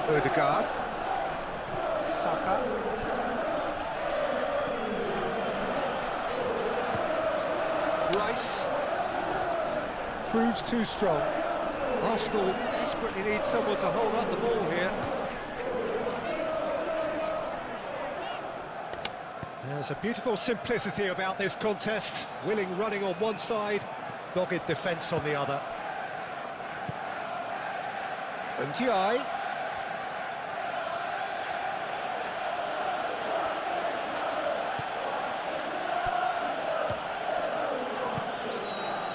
Odegaard. Saka. Rice. Proves too strong. Arsenal desperately need someone to hold up the ball here. There's a beautiful simplicity about this contest. Willing running on one side, dogged defence on the other. Ndiaye.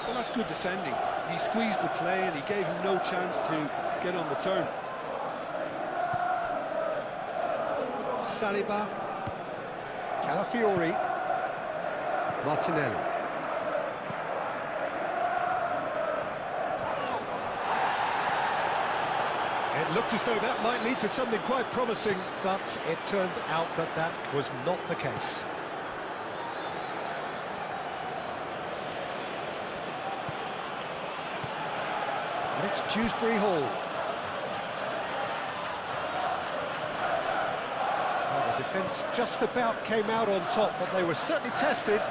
Well, that's good defending. He squeezed the play and he gave him no chance to get on the turn. Saliba. Calafiori. Martinelli. It looked as though that might lead to something quite promising, but it turned out that that was not the case. And it's Dewsbury Hall. Well, the defence just about came out on top, but they were certainly tested.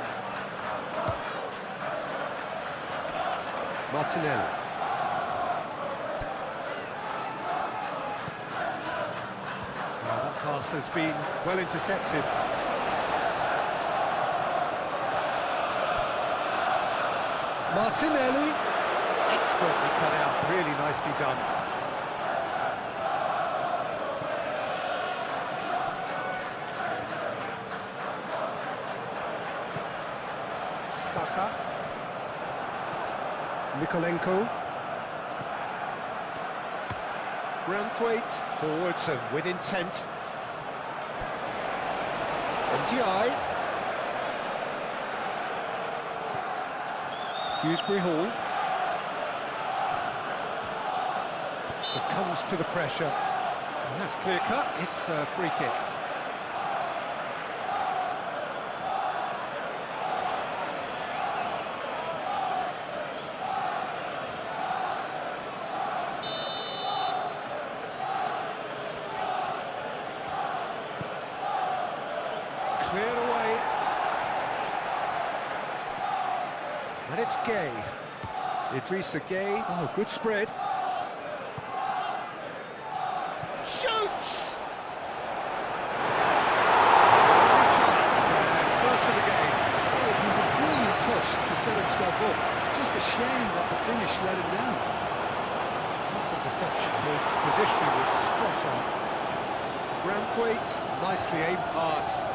Martinelli. That pass has been well intercepted. Martinelli, expertly cut out, really nicely done. Saka. Mikolenko. Branthwaite, forwards and with intent. Ndiaye. Dewsbury Hall. Succumbs to the pressure. And that's clear cut, it's a free kick. Cleared away. And it's Gay. Idrissa Gay. Oh, good spread. Shoots! First of the game. Oh, it was a brilliant touch to set himself up. Just a shame that the finish let him down. That's interception. His positioning was spot on. Branthwaite, nicely aimed pass.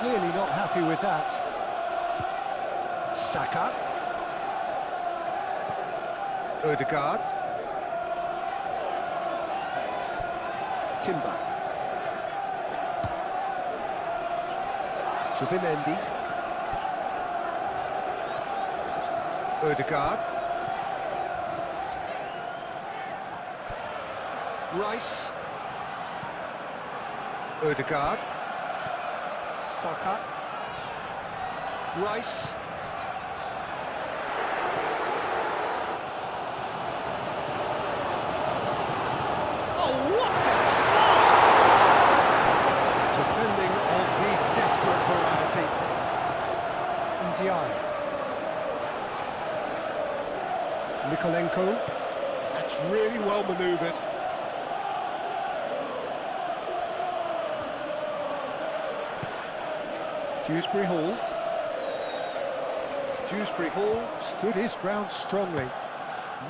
Clearly not happy with that. Saka. Odegaard. Timber. Zubimendi. Odegaard. Rice. Odegaard. Saka. Rice. Oh, what a defending of the desperate variety. Ndiaye. Mikolenko. That's really well manoeuvred. Dewsbury Hall. Dewsbury Hall stood his ground strongly.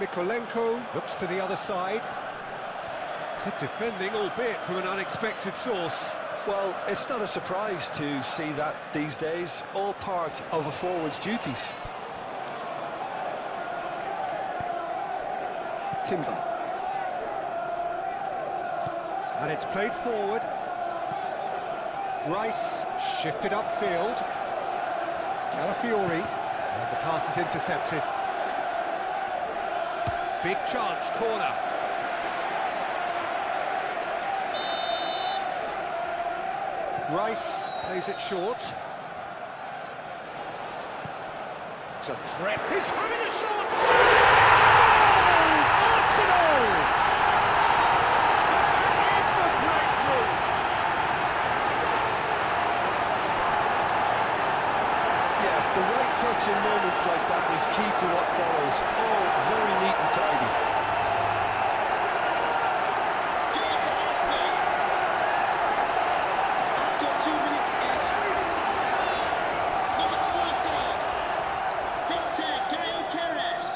Mikolenko looks to the other side. Good defending, albeit from an unexpected source. Well, it's not a surprise to see that these days, all part of a forward's duties. Timber. And it's played forward. Rice shifted upfield. Calafiori. And the pass is intercepted. Big chance, corner. Rice plays it short. It's a threat. He's having a shot! Arsenal! in moments like that is key to what follows. Oh, very neat and tidy. After 2 minutes is number 14, Victor Gyokeres.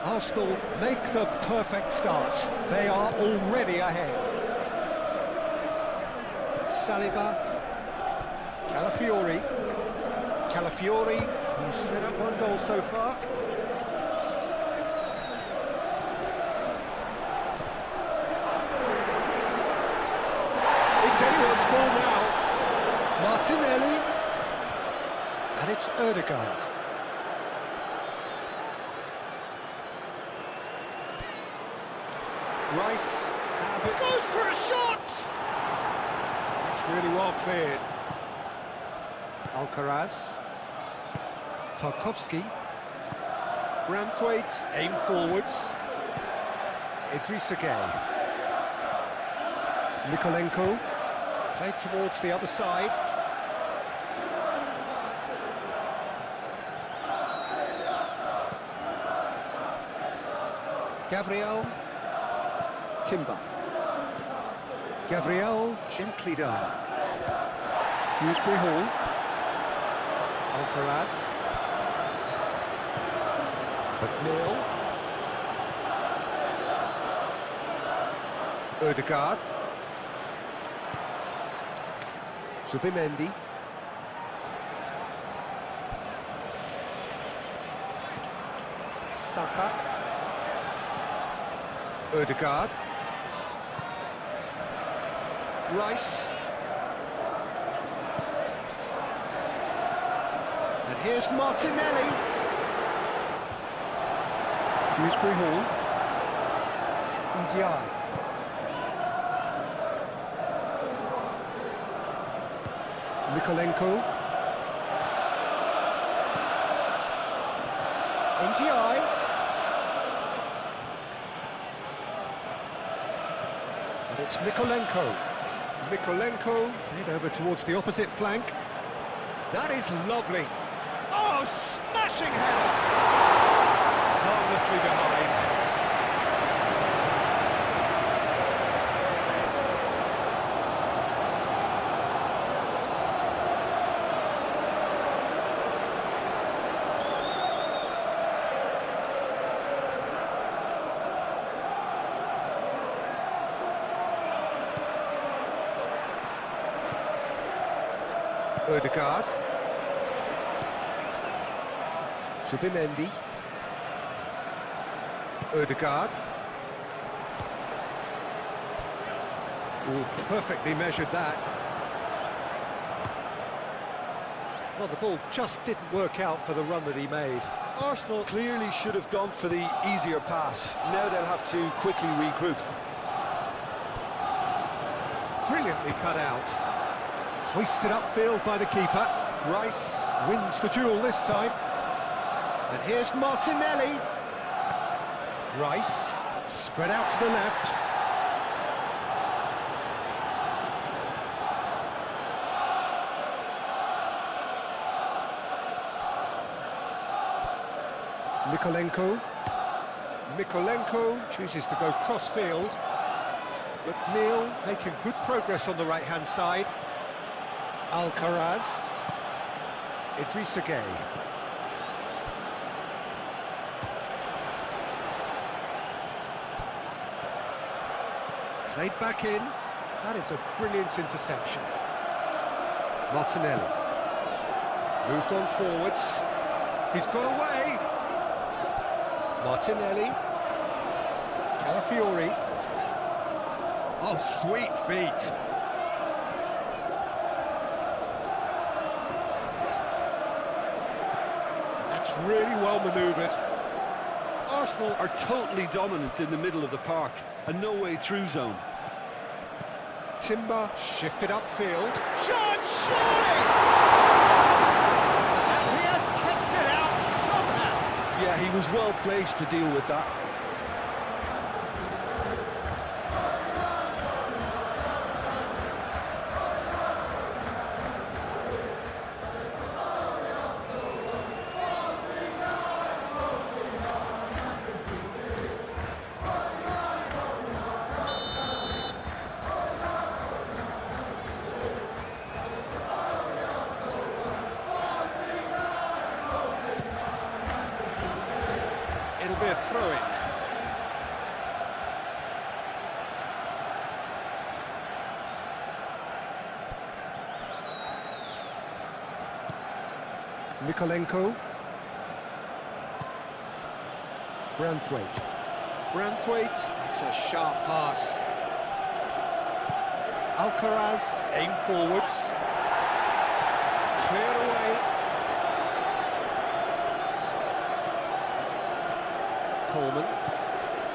Arsenal make the perfect start. They are already ahead. Saliba, Calafiori, who's set up one goal so far. It's anyone's ball now. Martinelli, and it's Ødegaard. Rice, have it. Goes for a shot! It's really well cleared. Alcaraz. Tarkovsky. Branthwaite, aim forwards. Idrissa Gueye. Mikolenko, played towards the other side. Gabriel. Timber. Gabriel gently down. Dewsbury Hall. Alcaraz. McNeil. Ødegaard. Zubimendi. Saka. Ødegaard. Rice. And here's Martinelli. Dewsbury Hall. Ndiaye. Mikolenko. Ndiaye. And it's Mikolenko. Mikolenko played over towards the opposite flank. That is lovely. Oh, smashing header! Harmlessly behind. Ødegaard. Zubimendi. Ødegaard. Oh, perfectly measured that. Well, the ball just didn't work out for the run that he made. Arsenal clearly should have gone for the easier pass. Now they'll have to quickly regroup. Brilliantly cut out. Hoisted upfield by the keeper. Rice wins the duel this time. And here's Martinelli. Rice, spread out to the left. Mikolenko. Mikolenko chooses to go cross-field. McNeil making good progress on the right-hand side. Alcaraz. Idrissa Gueye. Played back in. That is a brilliant interception. Martinelli. Moved on forwards. He's got away. Martinelli. Calafiori. Oh, sweet feet. That's really well manoeuvred. Arsenal are totally dominant in the middle of the park, a no-way-through zone. Timber shifted upfield. Shot, surely! And he has kicked it out somehow. Yeah, he was well placed to deal with that. It'll be a throw-in. Nikolenko. Branthwaite. Branthwaite, it's a sharp pass. Alcaraz, aim forwards. Cleared away. Coleman.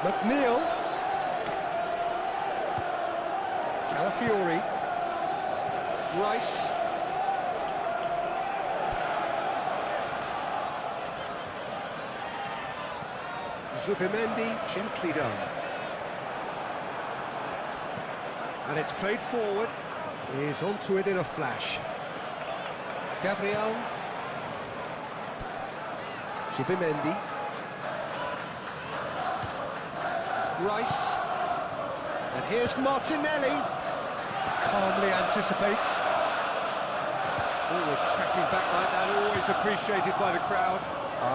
McNeil. Calafiori. Rice. Zubimendi, gently done. And it's played forward. He's onto it in a flash. Gabriel. Zubimendi. Rice. And here's Martinelli. Calmly anticipates. Forward tracking back like that, always appreciated by the crowd.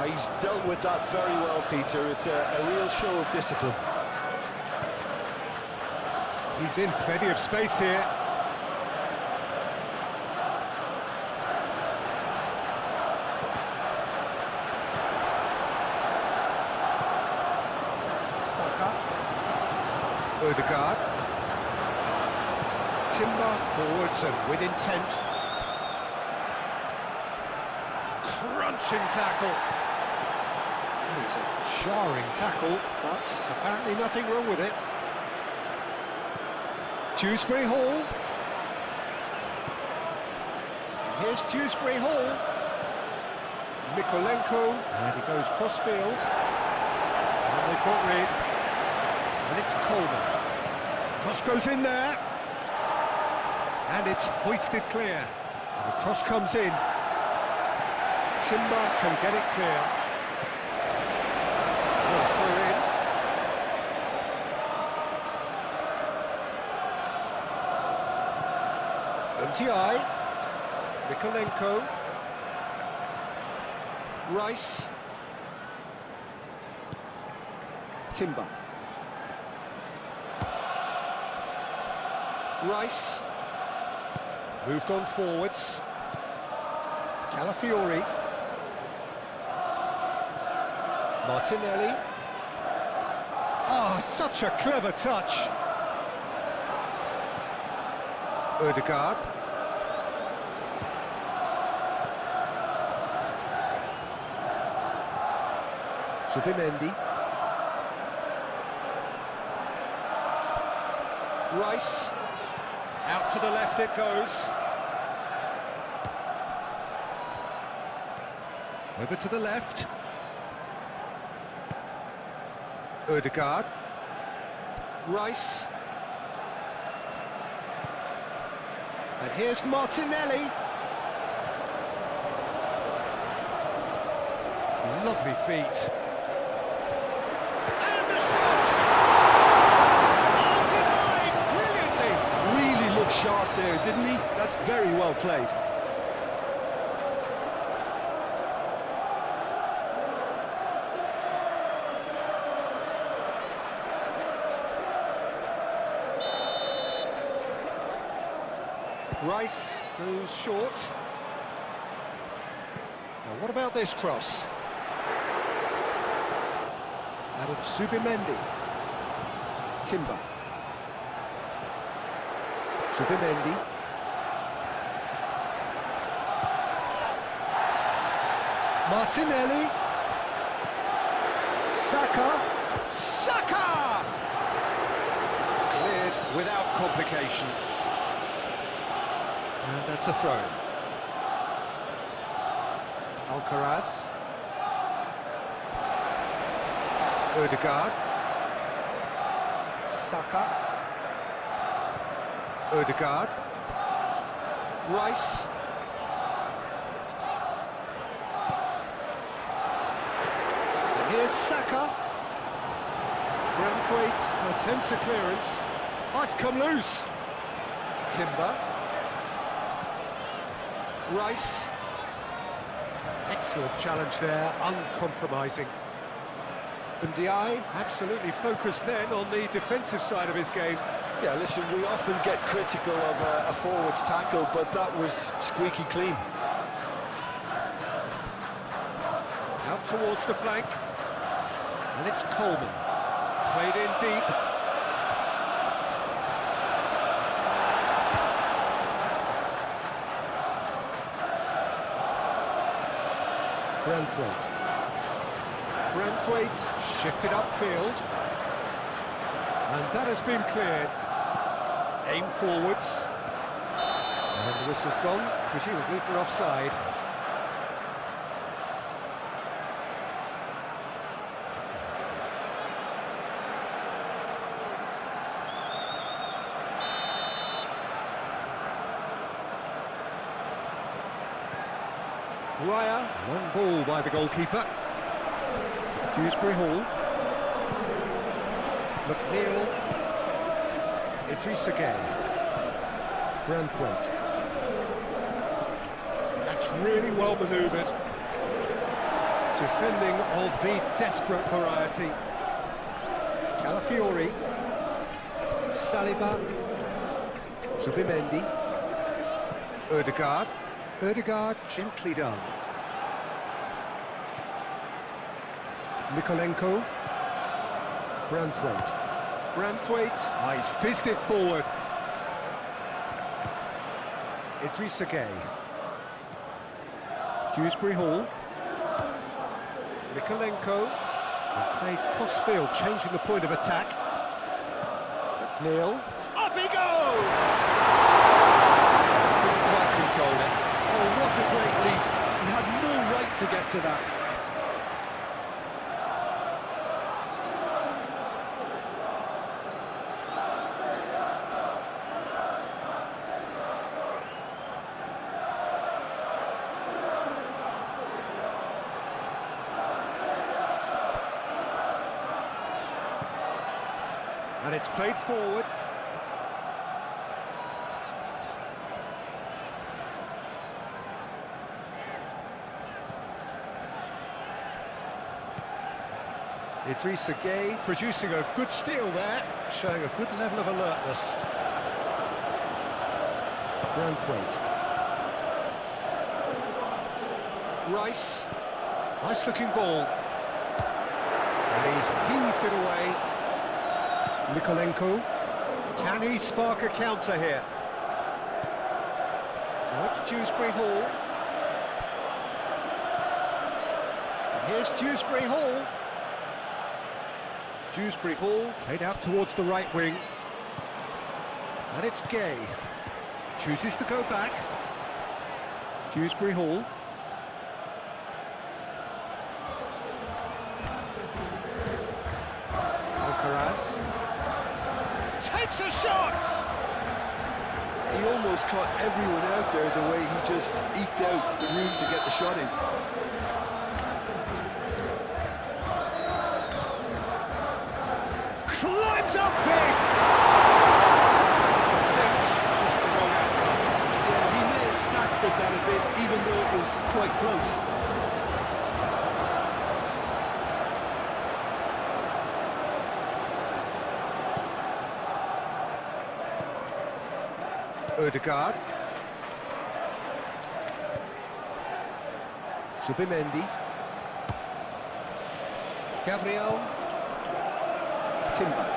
He's dealt with that very well, Peter. It's a real show of discipline. He's in plenty of space here. Saka. Odegaard. Timber forwards and with intent. Crunching tackle. That is a jarring tackle, but apparently nothing wrong with it. Dewsbury Hall. Here's Dewsbury Hall. Mikolenko, and he goes cross-field. And they've got rid. And it's Coleman. Cross goes in there. And it's hoisted clear. And the cross comes in. Timber can get it clear. Throw in. MTI. Mikolenko. Rice. Timber. Rice. Moved on forwards. Calafiori. Martinelli. Oh, such a clever touch. Odegaard. Zubimendi. Rice. Out to the left it goes. Over to the left. Odegaard. Rice. And here's Martinelli. Lovely feet. And the shot! Oh, denied brilliantly! Really looked sharp there, didn't he? That's very well played. Rice goes short. Now what about this cross? Out of Zubimendi. Timber. Zubimendi. Martinelli. Saka. Saka! Cleared without complication. And that's a throw. Alcaraz. Odegaard. Saka. Odegaard. Rice. And here's Saka. Braithwaite attempts a clearance. Oh, it's come loose. Timber. Rice. Excellent challenge there, uncompromising. And Ndiaye absolutely focused then on the defensive side of his game. Yeah, listen, we often get critical of a forward's tackle, but that was squeaky clean. Out towards the flank. And it's Coleman. Played in deep. Braithwaite. Braithwaite shifted upfield. And that has been cleared. Aim forwards. And the whistle's gone, presumably for offside. Raya, one ball by the goalkeeper. Dewsbury Hall. McNeil. Idrissa Gueye. Braithwaite. That's really well manoeuvred. Defending of the desperate variety. Calafiori. Saliba. Zubimendi. Odegaard. Odegaard gently done. Mikolenko. Braithwaite. Braithwaite. Oh, he's fizzed it forward. Idrissa Gueye. Dewsbury Hall. Mikolenko. And played cross-field, changing the point of attack. McNeil. Up he goes! Couldn't quite control it. Oh, what a great leap. He had no right to get to that. And it's played forward. Idrissa Gueye producing a good steal there, showing a good level of alertness. Braithwaite. Rice. Nice looking ball. And he's heaved it away. Mikolenko. Can he spark a counter here? Now it's Dewsbury Hall. And here's Dewsbury Hall. Dewsbury Hall played out towards the right wing. And it's Gueye. Chooses to go back. Dewsbury Hall. Alcaraz. Takes a shot! He almost caught everyone out there the way he just eked out the room to get the shot in. Climbs up big! Yeah, he may have snatched at that a bit, even though it was quite close. Odegaard. Zubimendi. Gabriel. Timber.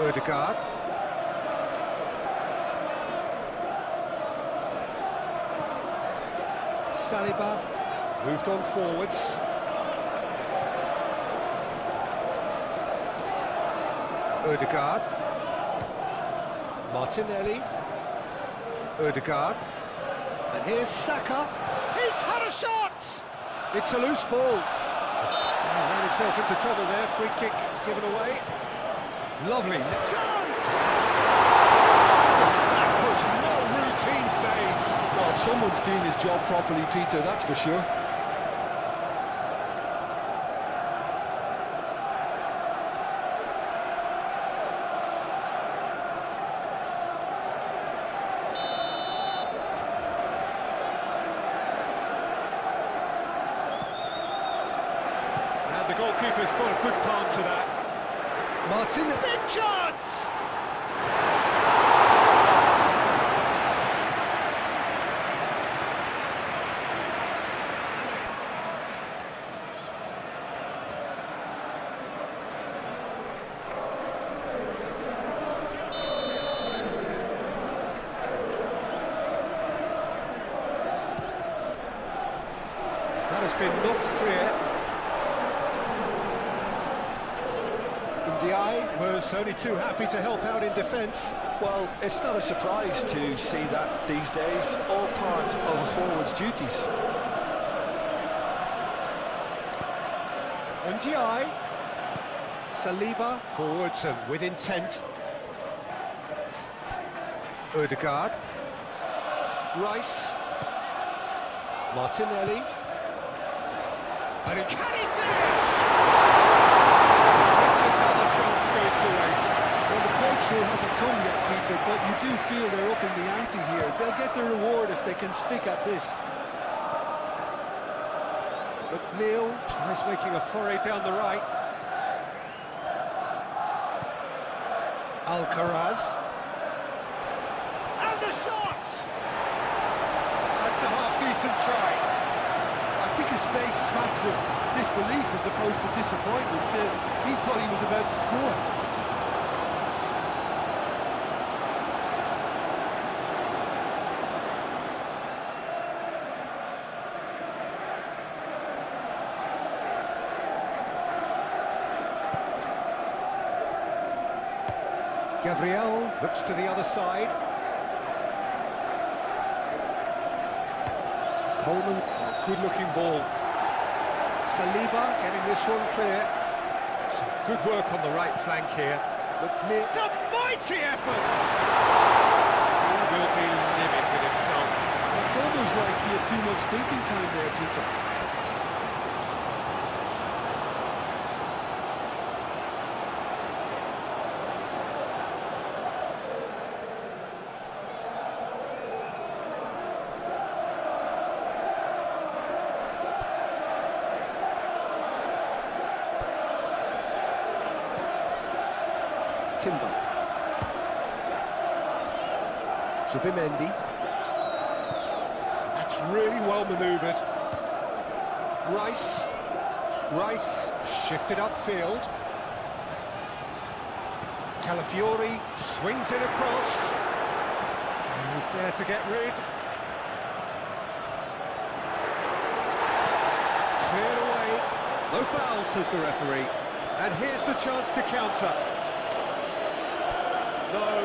Odegaard. Saliba. Moved on forwards. Odegaard. Martinelli. Odegaard. And here's Saka. He's had a shot! It's a loose ball. He ran himself into trouble there. Free kick given away. Lovely. Chance! That was no routine save. Well, someone's doing his job properly, Peter, that's for sure. The goalkeeper's got a good palm to that. Martin, big chance! That has been knocked clear. The eye was only too happy to help out in defence. Well, it's not a surprise to see that these days, all part of a forward's duties. Ndiaye, Saliba, forwards and with intent. Odegaard, Rice, Martinelli, and can he finish? Another chance goes to waste. Well, the breakthrough hasn't come yet, Peter, but you do feel they're upping the ante here. They'll get the reward if they can stick at this. McNeil tries making a foray down the right. Alcaraz. And the shot! That's a half-decent try. I think his face smacks of disbelief as opposed to disappointment. He thought he was about to score. Gabriel looks to the other side. Coleman, good-looking ball. Saliba getting this one clear. Some good work on the right flank here. McNeil. It's a mighty effort! He will be livid with himself. It's almost like he had too much thinking time there, Peter. Timber. Zubimendi. That's really well manoeuvred. Rice. Rice shifted upfield. Calafiori swings it across. He's there to get rid. Cleared away. No foul, says the referee. And here's the chance to counter.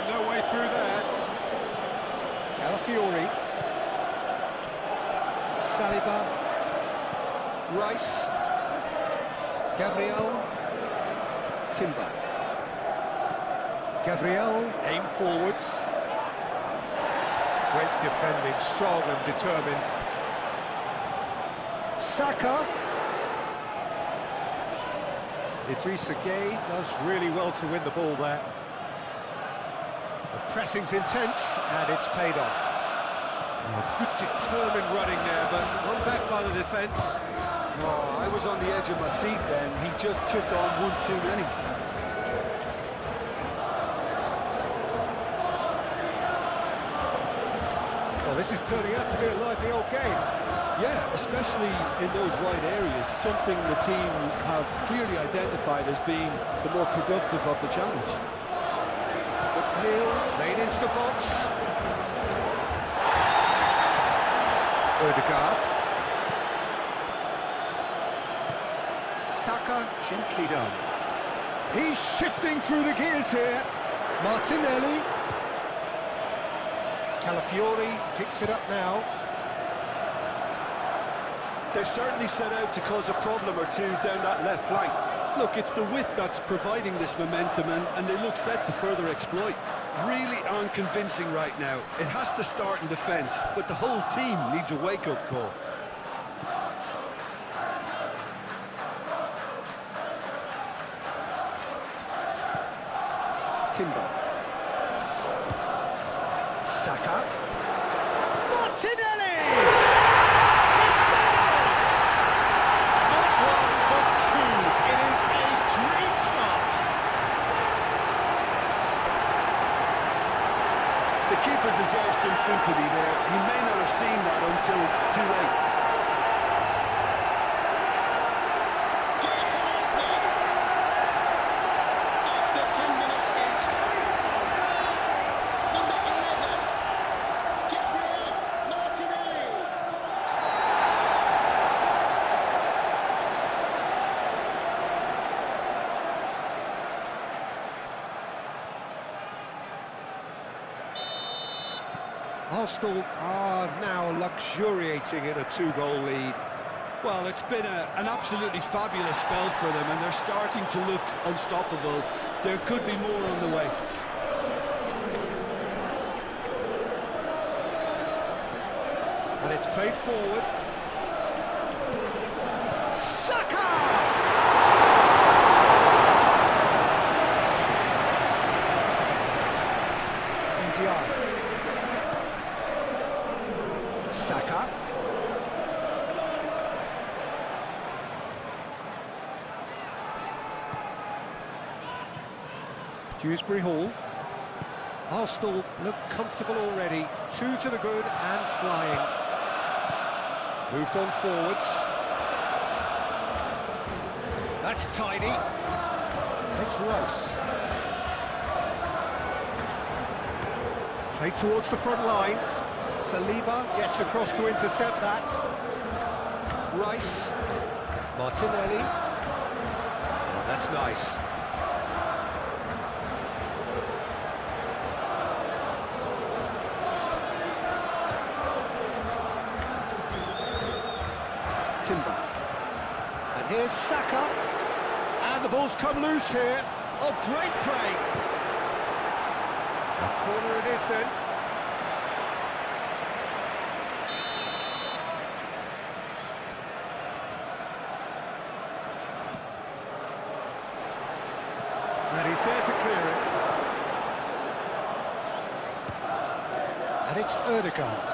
No way through there. Calafiori. Saliba. Rice. Gabriel. Timber. Gabriel, aim forwards. Great defending, strong and determined. Saka. Idrissa Gueye does really well to win the ball there. The pressing's intense, and it's paid off. Good determined running there, but run back by the defence. Oh, I was on the edge of my seat then. He just took on one too many. Well, this is turning out to be a lively old game. Yeah, especially in those wide areas, something the team have clearly identified as being the more productive of the channels. McNeil played into the box. Odegaard. Saka gently done. He's shifting through the gears here. Martinelli. Calafiori picks it up now. They've certainly set out to cause a problem or two down that left flank. Look, it's the width that's providing this momentum, and they look set to further exploit. Really aren't convincing right now. It has to start in defence, but the whole team needs a wake-up call. Timber. Saka. Martinelli! He scores! Not one, but two. It is a dream start. The keeper deserves some sympathy there. He may not have seen that until too late. After 10 minutes is number 11, Gabriel Martinelli. Arsenal are now luxuriating in a two-goal lead. Well, it's been an absolutely fabulous spell for them, and they're starting to look unstoppable. There could be more on the way. And it's played forward. Saka! Ndiaye. Saka. Dewsbury Hall. Arsenal look comfortable already. 2 to the good and flying. Moved on forwards. That's tidy. It's Rice. Played towards the front line. Saliba gets across to intercept that. Rice. Martinelli. Oh, that's nice. Timber. And here's Saka. And the ball's come loose here. Oh, great play. A corner it is then. And he's there to clear it. And it's Ødegaard.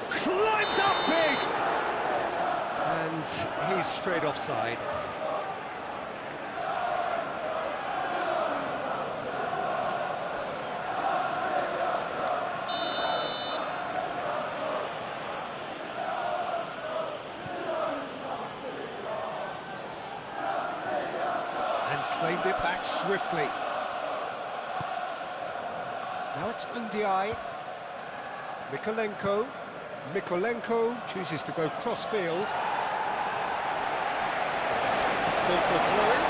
Climbs up big! And he's straight offside. Claimed it back swiftly. Now it's Ndiaye. Mikolenko chooses to go cross-field. It's gone for a throw-in.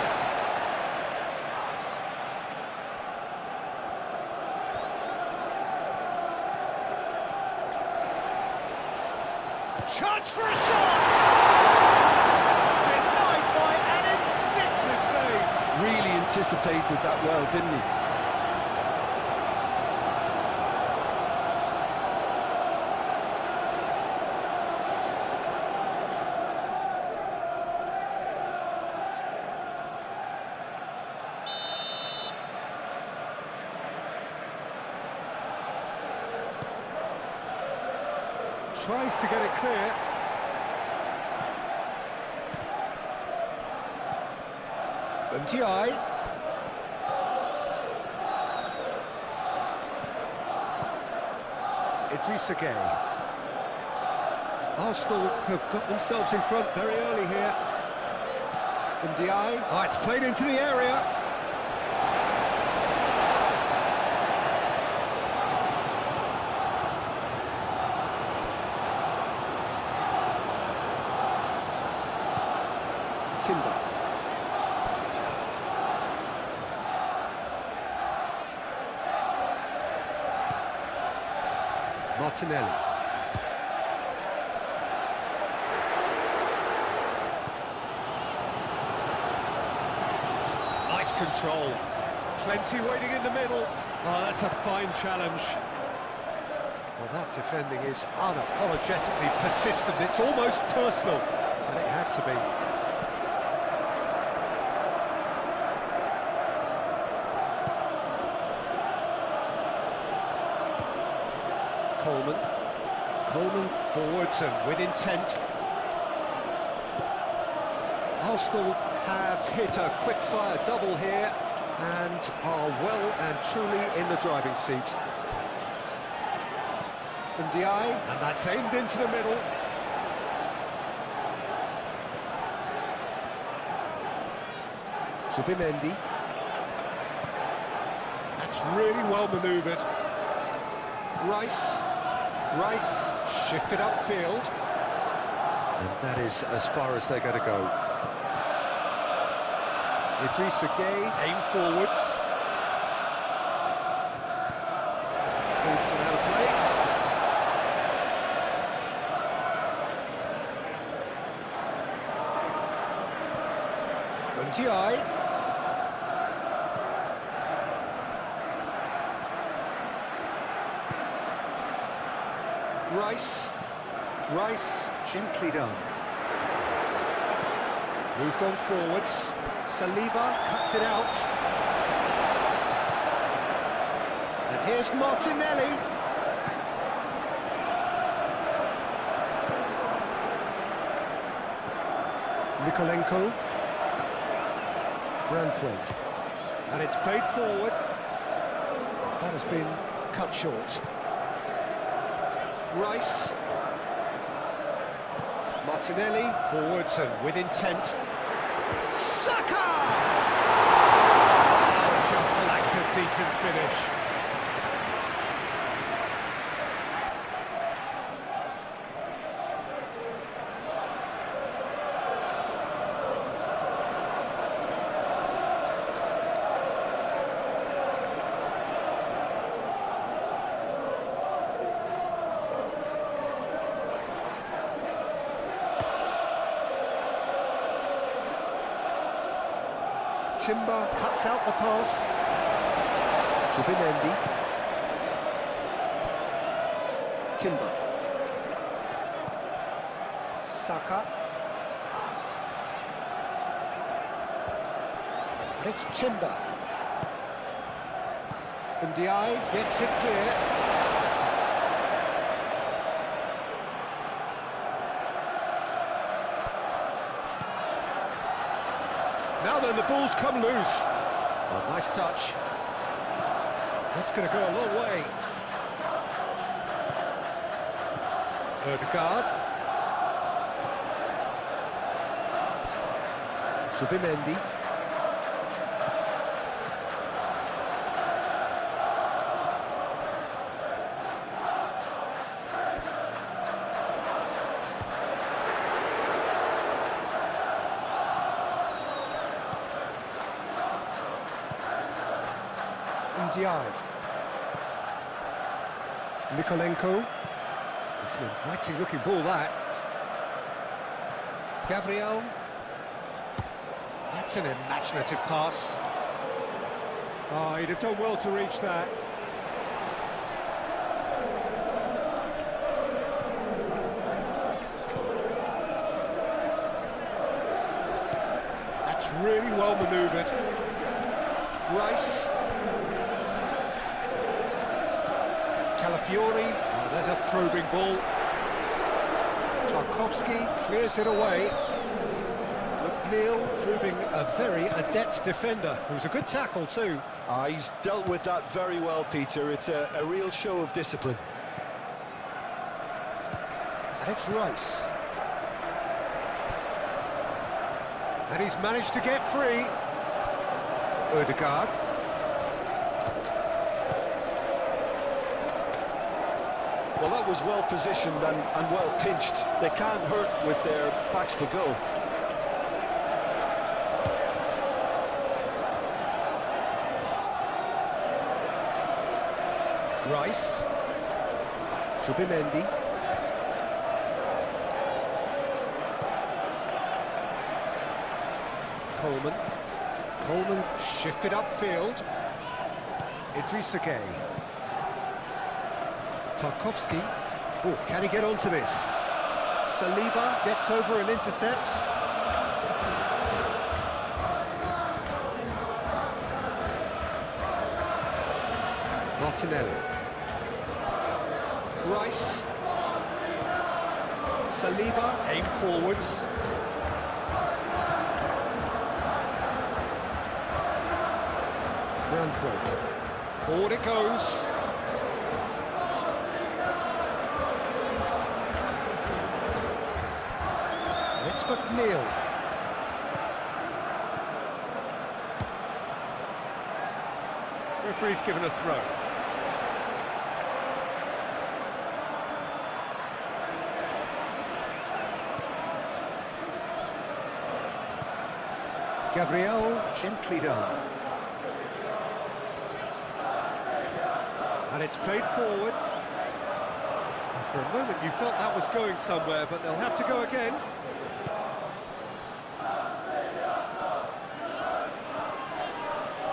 Chance for a shot! Denied by an instinctive save. Really anticipated that well, didn't he? Tries to get it clear. Ndiaye. Idrissa Gueye. Arsenal have got themselves in front very early here. Ndiaye. Oh, it's played into the area. Timber. Martinelli. Nice control. Plenty waiting in the middle. Oh, that's a fine challenge. Well, that defending is unapologetically persistent. It's almost personal, and it had to be. Coleman forwards and with intent. Arsenal have hit a quick-fire double here and are well and truly in the driving seat. And that's aimed into the middle. Subimendi. That's really well manoeuvred. Rice shifted upfield. And that is as far as they're going to go. Idrissa Gueye, aim forwards. Ball's gone out of play. Ndiaye. Rice, gently done. Moved on forwards. Saliba cuts it out. And here's Martinelli. Nikolenko. Branthwaite. And it's played forward. That has been cut short. Rice. Martinelli, forwards and with intent. Saka! Oh, just lacked a decent finish. Timber cuts out the pass. Subimendi. Timber. Saka. And it's Timber. Ndiaye gets it clear. Now then, the ball's come loose. Oh, nice touch. That's going to go a long way. Ødegaard. Subimendi. Ndiaye. Nikolenko. It's an inviting looking ball, that. Gabriel. That's an imaginative pass. Oh, he'd have done well to reach that. That's really well manoeuvred. Rice. Calafiori, oh, there's a probing ball. Tarkovsky clears it away. McNeil proving a very adept defender. It was a good tackle too. He's dealt with that very well, Peter. It's a real show of discipline. And it's Rice. And he's managed to get free. Ødegaard. Well, that was well positioned and well pinched. They can't hurt with their backs to goal. Rice. Subimendi. Coleman shifted upfield. Idrissa Gueye. Tarkowski. Oh, can he get onto this? Saliba gets over and intercepts. Martinelli. Rice. Saliba, aim forwards. Branthwaite. Forward it goes. It's McNeil. Referee's given a throw. Gabriel, gently done. And it's played forward. And for a moment you felt that was going somewhere, but they'll have to go again.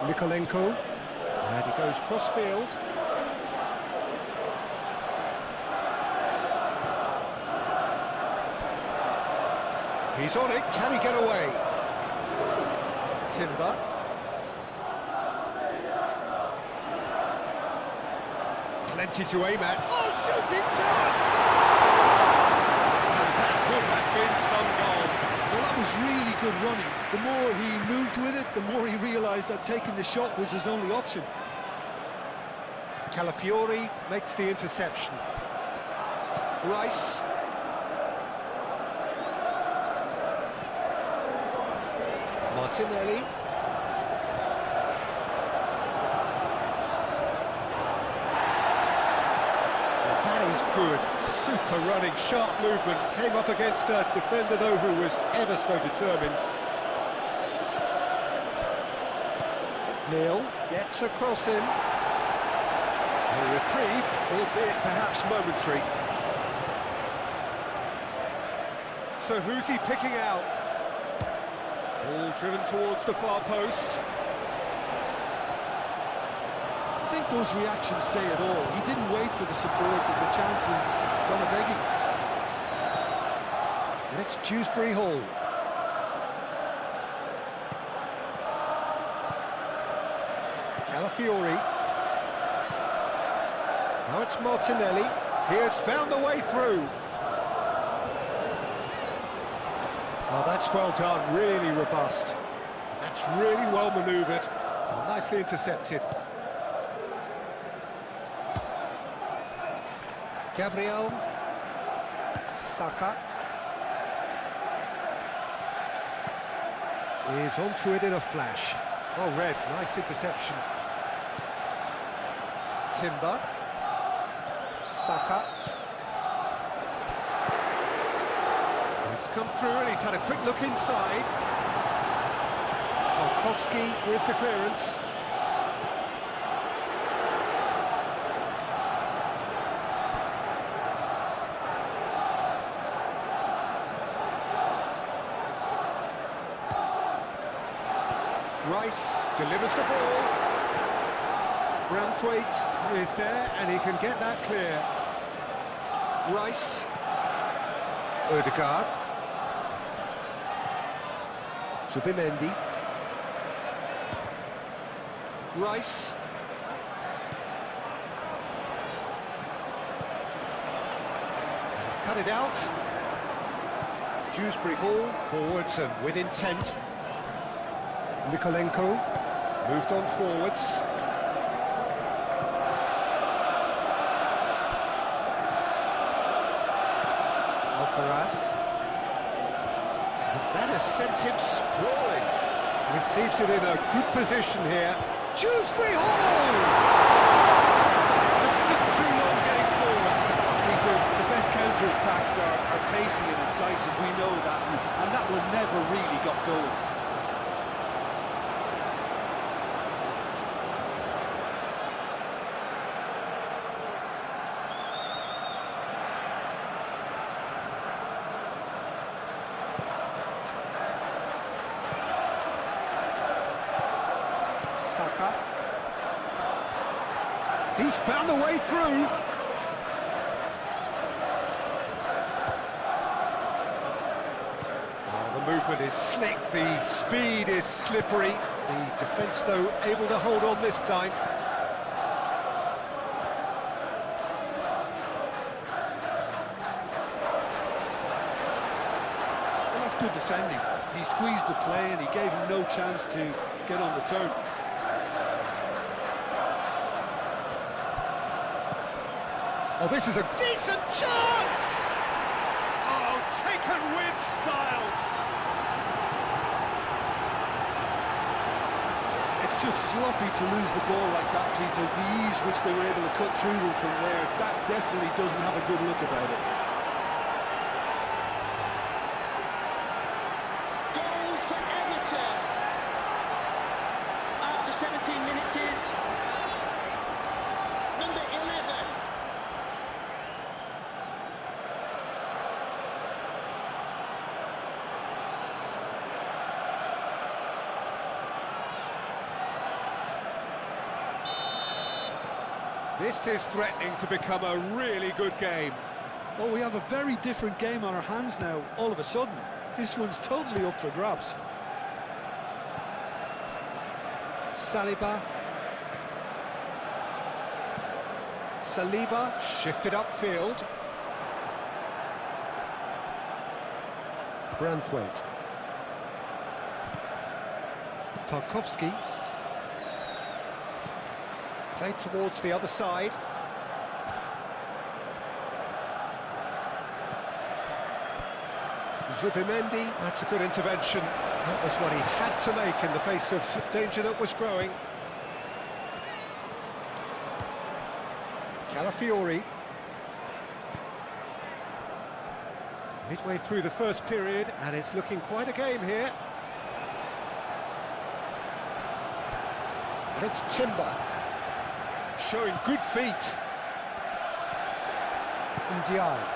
Nikolenko. And he goes cross-field. He's on it, can he get away? Timber. Plenty to aim at. Oh, shooting chance! And that could have been some goal. Well, that was really good running. The more he moved with it, the more he realised that taking the shot was his only option. Calafiori makes the interception. Rice. Martinelli. That is good. Super running, sharp movement. Came up against a defender, though, who was ever so determined. Neil gets across him. A reprieve, albeit perhaps momentary. So who's he picking out? Ball driven towards the far post. I think those reactions say it all. He didn't wait for the support and the chances gone a-begging. And it's Dewsbury Hall. Calafiori. Now it's Martinelli. He has found the way through. Oh, that's well done, really robust. That's really well manoeuvred, nicely intercepted. Gabriel. Saka. Is onto it in a flash. Oh, red, nice interception. Timber. Saka. It's come through and he's had a quick look inside. Tarkowski with the clearance. Rice delivers the ball. Branthwaite is there and he can get that clear. Rice. Odegaard. Subimendi. Rice. He's cut it out. Dewsbury Hall forwards and with intent. Nikolenko moved on forwards. Alcaraz. And that has sent him sprawling. Receives it in a good position here. Dewsbury Hall! Just took too long getting forward. Peter, the best counter-attacks are pacey and incisive, we know that, and that one never really got going. He's found a way through. Oh, the movement is slick, the speed is slippery. The defence, though, able to hold on this time. Well, that's good defending. He squeezed the play and he gave him no chance to get on the turn. Oh, this is a decent chance! Oh, taken with style! It's just sloppy to lose the ball like that, Peter. The ease which they were able to cut through them from there, that definitely doesn't have a good look about it. Goal for Everton. After 17 minutes is number 11. This is threatening to become a really good game. Well, we have a very different game on our hands now, all of a sudden. This one's totally up for grabs. Saliba. Saliba shifted upfield. Branthwaite. Tarkowski. Played towards the other side. Zubimendi, that's a good intervention. That was what he had to make in the face of danger that was growing. Calafiori. Midway through the first period, and it's looking quite a game here. And it's Timber. Showing good feet. Ndiaye.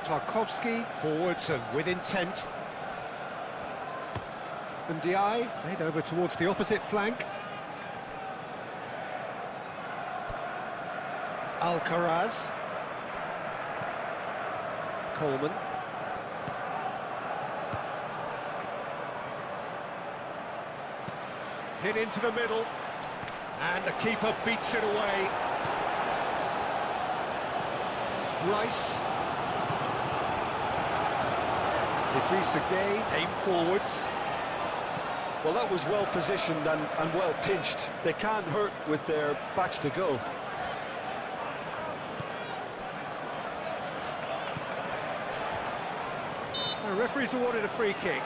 Tarkowski forwards and with intent. Ndiaye played over towards the opposite flank. Alcaraz. Coleman. Hit into the middle, and the keeper beats it away. Rice. Idrissa Gueye aim forwards. Well, that was well positioned and well pinched. They can't hurt with their backs to goal. The referee's awarded a free kick.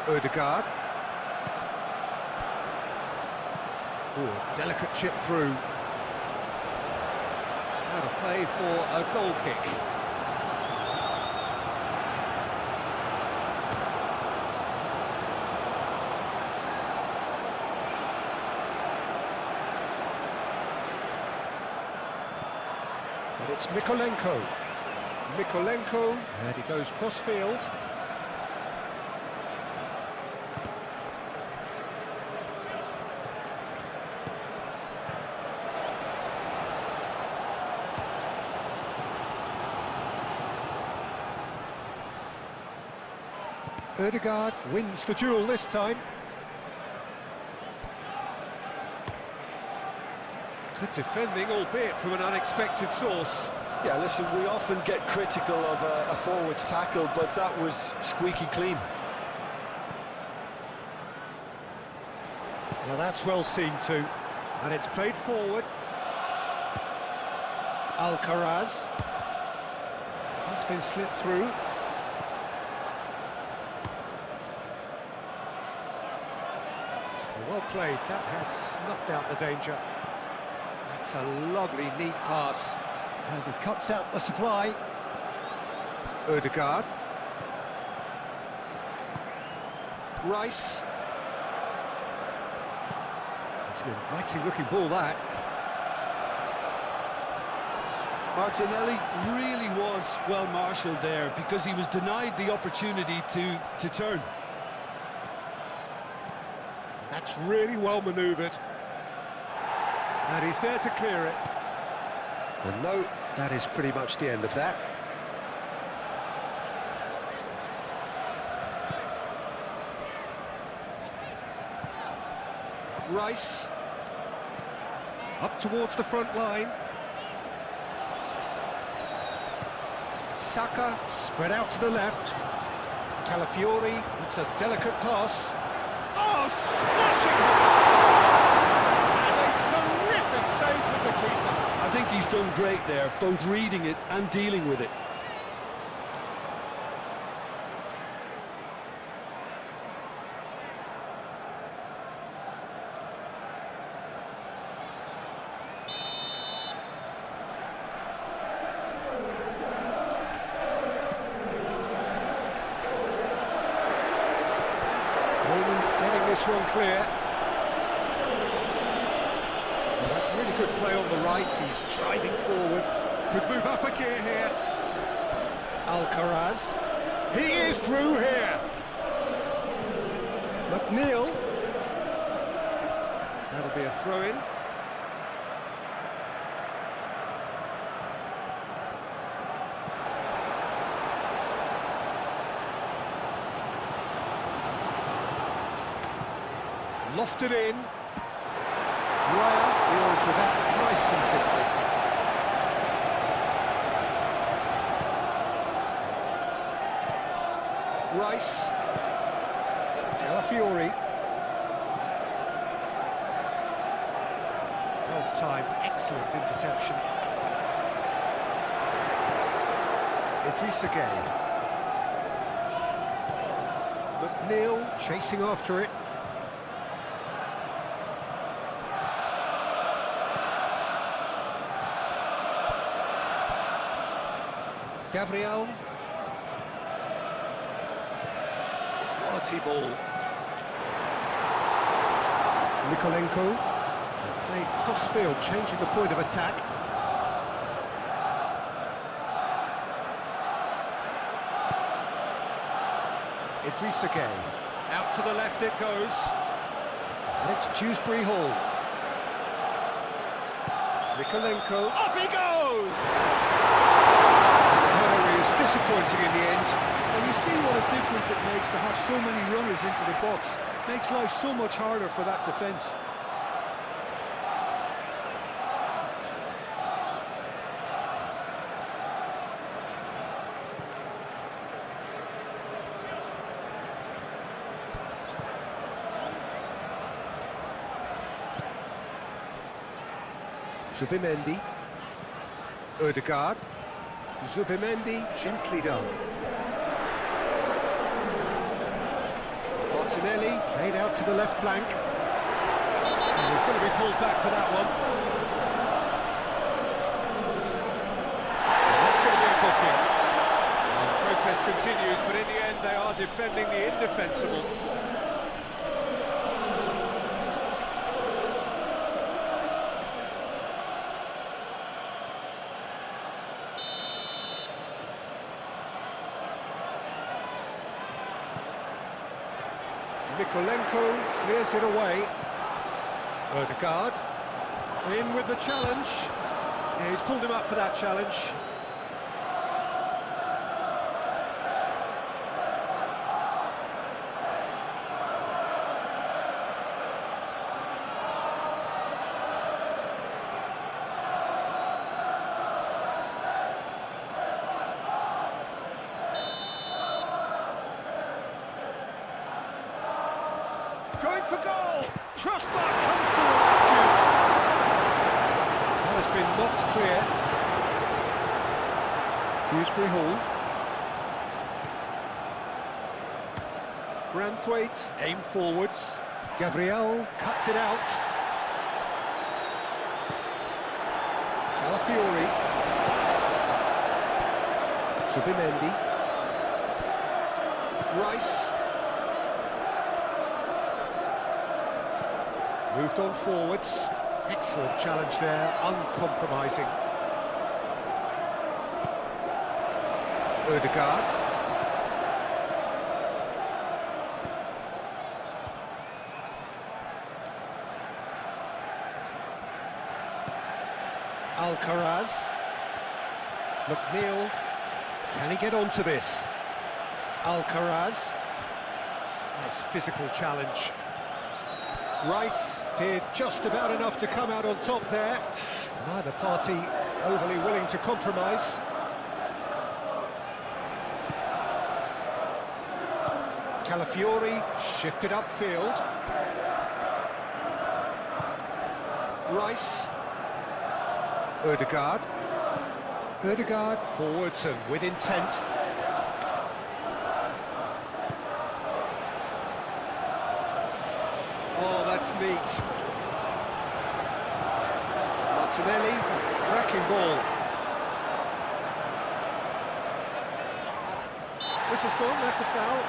Odegaard. Oh, delicate chip through. Out of play for a goal kick. And it's Mikolenko. Mikolenko, and he goes cross-field. Odegaard wins the duel this time. Good defending, albeit from an unexpected source. Yeah, listen, we often get critical of a forward's tackle, but that was squeaky clean. Well, that's well seen too. And it's played forward. Alcaraz. It's been slipped through. played. That has snuffed out the danger. That's a lovely, neat pass. And he cuts out the supply. Odegaard. Rice. It's an inviting-looking ball, that. Martinelli really was well marshalled there because he was denied the opportunity to turn. That's really well manoeuvred. And he's there to clear it. And no, that is pretty much the end of that. Rice. Up towards the front line. Saka spread out to the left. Calafiori, it's a delicate pass. Oh, smashing! And a terrific save from the keeper. I think he's done great there, both reading it and dealing with it. Getting this one clear. Well, that's really good play on the right. He's driving forward. Could move up a gear here. Alcaraz. He is through here. McNeil. That'll be a throw-in. Lofted in. Raya deals with that nice and simply. Rice. Calafiori. Well timed, excellent interception. Idrissa Gueye. McNeil chasing after it. Gabriel. Quality ball. Nikolenko. Played cross-field, changing the point of attack. Idrissa Gueye. Out to the left it goes. And it's Dewsbury Hall. Nikolenko. Up he goes! Disappointing in the end. And you see what a difference it makes to have so many runners into the box. Makes life so much harder for that defence. Zubimendi. Odegaard. Zubimendi, gently done. Martinelli, played out to the left flank. And he's going to be pulled back for that one. And that's going to be a booking. Well, the protest continues, but in the end they are defending the indefensible. Nikolenko clears it away. Odegaard in with the challenge. Yeah, he's pulled him up for that challenge. Going for goal! Crossbar comes to the rescue! That has been knocked clear. Dewsbury Hall. Branthwaite, aim forwards. Gabriel cuts it out. Calafiori. Subimendi. Rice. Moved on forwards. Excellent challenge there, uncompromising. Ødegaard. Alcaraz. McNeil. Can he get onto this? Alcaraz. Nice physical challenge. Rice did just about enough to come out on top there. Neither party overly willing to compromise. Calafiori shifted upfield. Rice. Ødegaard. Ødegaard forwards and with intent. Oh, that's neat. Martinelli, cracking ball. This is gone, that's a foul.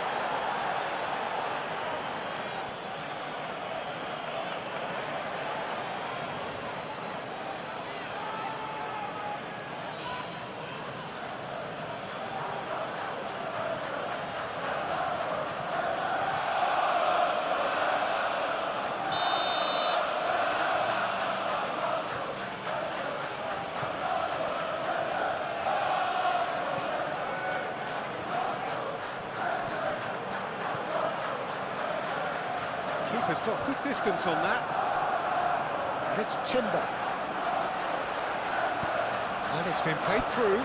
Keeper's got good distance on that. And it's Timber. And it's been played through.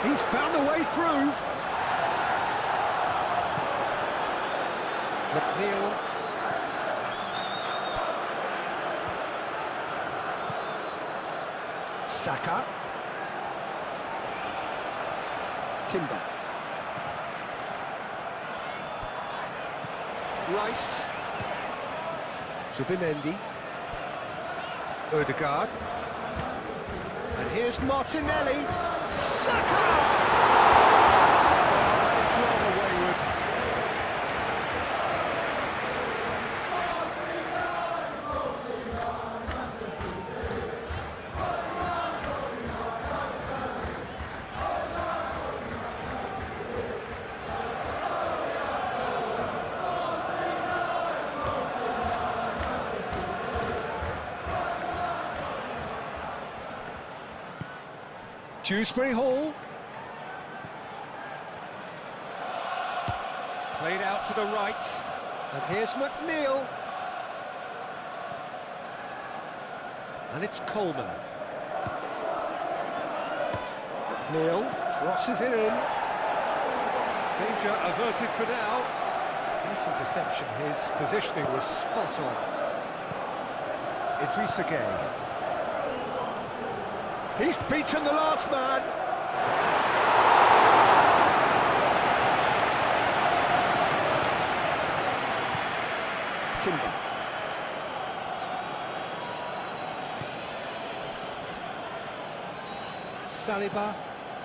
He's found the way through. McNeil. Saka. Timber. Rice. Subimendi. Ødegaard. And here's Martinelli. Saka! It's rather wayward. Dewsbury Hall. Played out to the right. And here's McNeil. And it's Coleman. McNeil crosses it in. Danger averted for now. Nice interception. His positioning was spot on. Idrissa Gueye. He's beaten the last man. Timber. Saliba.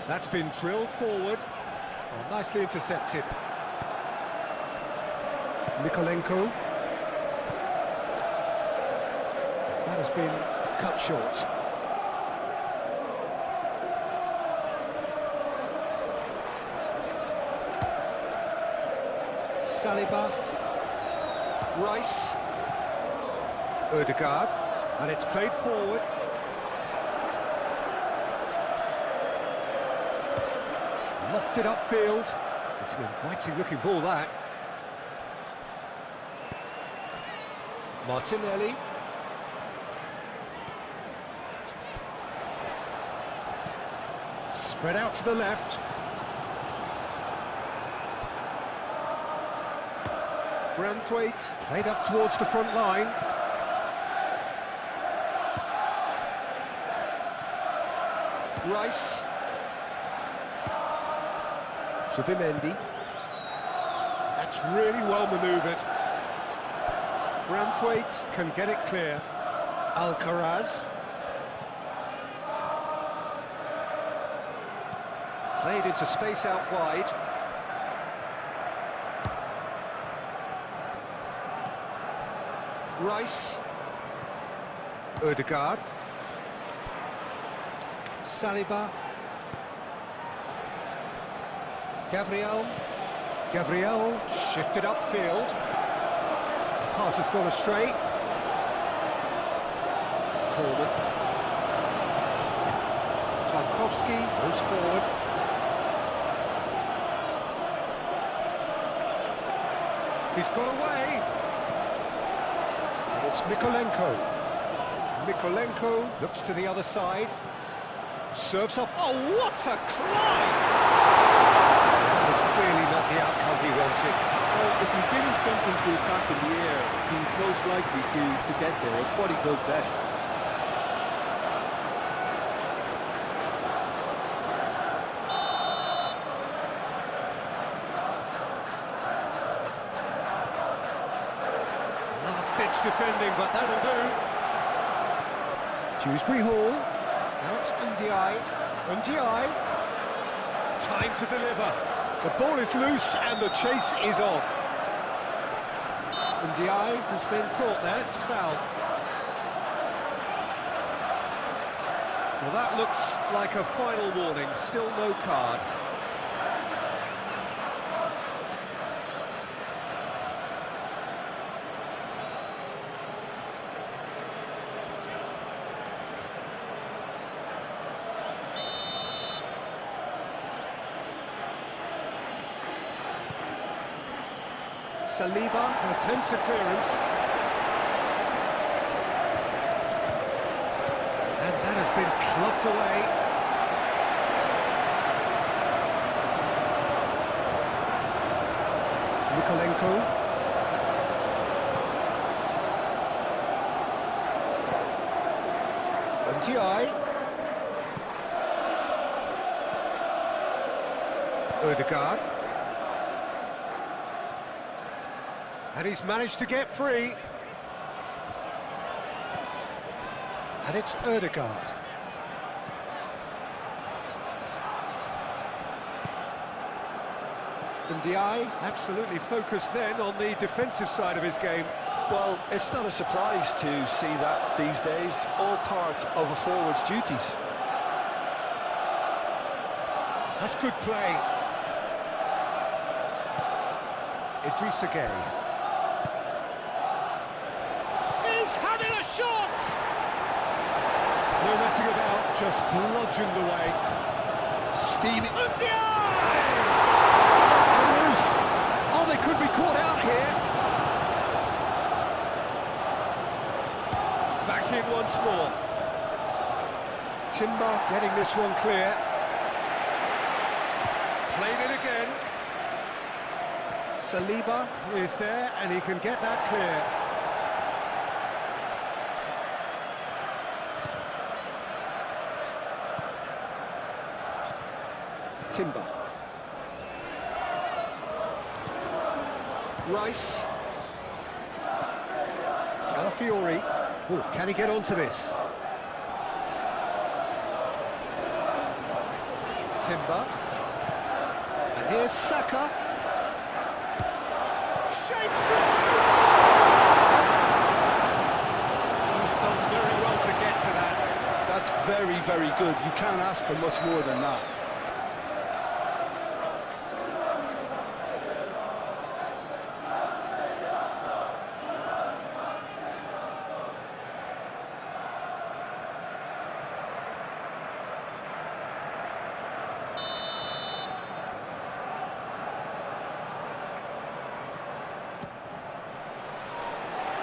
That's been drilled forward. Oh, nicely intercepted. Mikolenko. That has been cut short. Saliba, Rice, Ødegaard, and it's played forward. Lofted upfield. It's an inviting looking ball, that. Martinelli. Spread out to the left. Branthwaite played up towards the front line. Rice. Subimendi. That's really well manoeuvred. Branthwaite can get it clear. Alcaraz. Played into space out wide. Rice. Ødegaard. Saliba. Gabriel shifted upfield. Pass has gone astray. Coleman. Tarkowski moves forward. He's got away. And it's Mykolenko. Mykolenko looks to the other side. Serves up. Oh, what a climb! It's clearly not the outcome he wanted. Well, if you give him something to attack in the air, he's most likely to get there. It's what he does best. Last-ditch defending, but that'll do. Dewsbury Hall. Now it's Ndiaye. Ndiaye. Time to deliver. The ball is loose and the chase is on. Ndiaye has been caught there, it's a foul. Well, that looks like a final warning, still no card. Saliba attempts a clearance. And that has been clubbed away. Mykolenko. Ndiaye. Ødegaard. And he's managed to get free. And it's Ødegaard. Ndiaye absolutely focused then on the defensive side of his game. Well, it's not a surprise to see that these days, all part of a forward's duties. That's good play. Idrissa Gueye. He's having a shot! No messing about, just bludgeoned away. Steamy. That's come loose. Oh, they could be caught out here. Back in once more. Timber getting this one clear. Played it again. Saliba is there and he can get that clear. Timber. Rice. Calafiori. Oh, can he get onto this? Timber. And here's Saka. Shapes to shoot! He's done very well to get to that. That's very, very good. You can't ask for much more than that.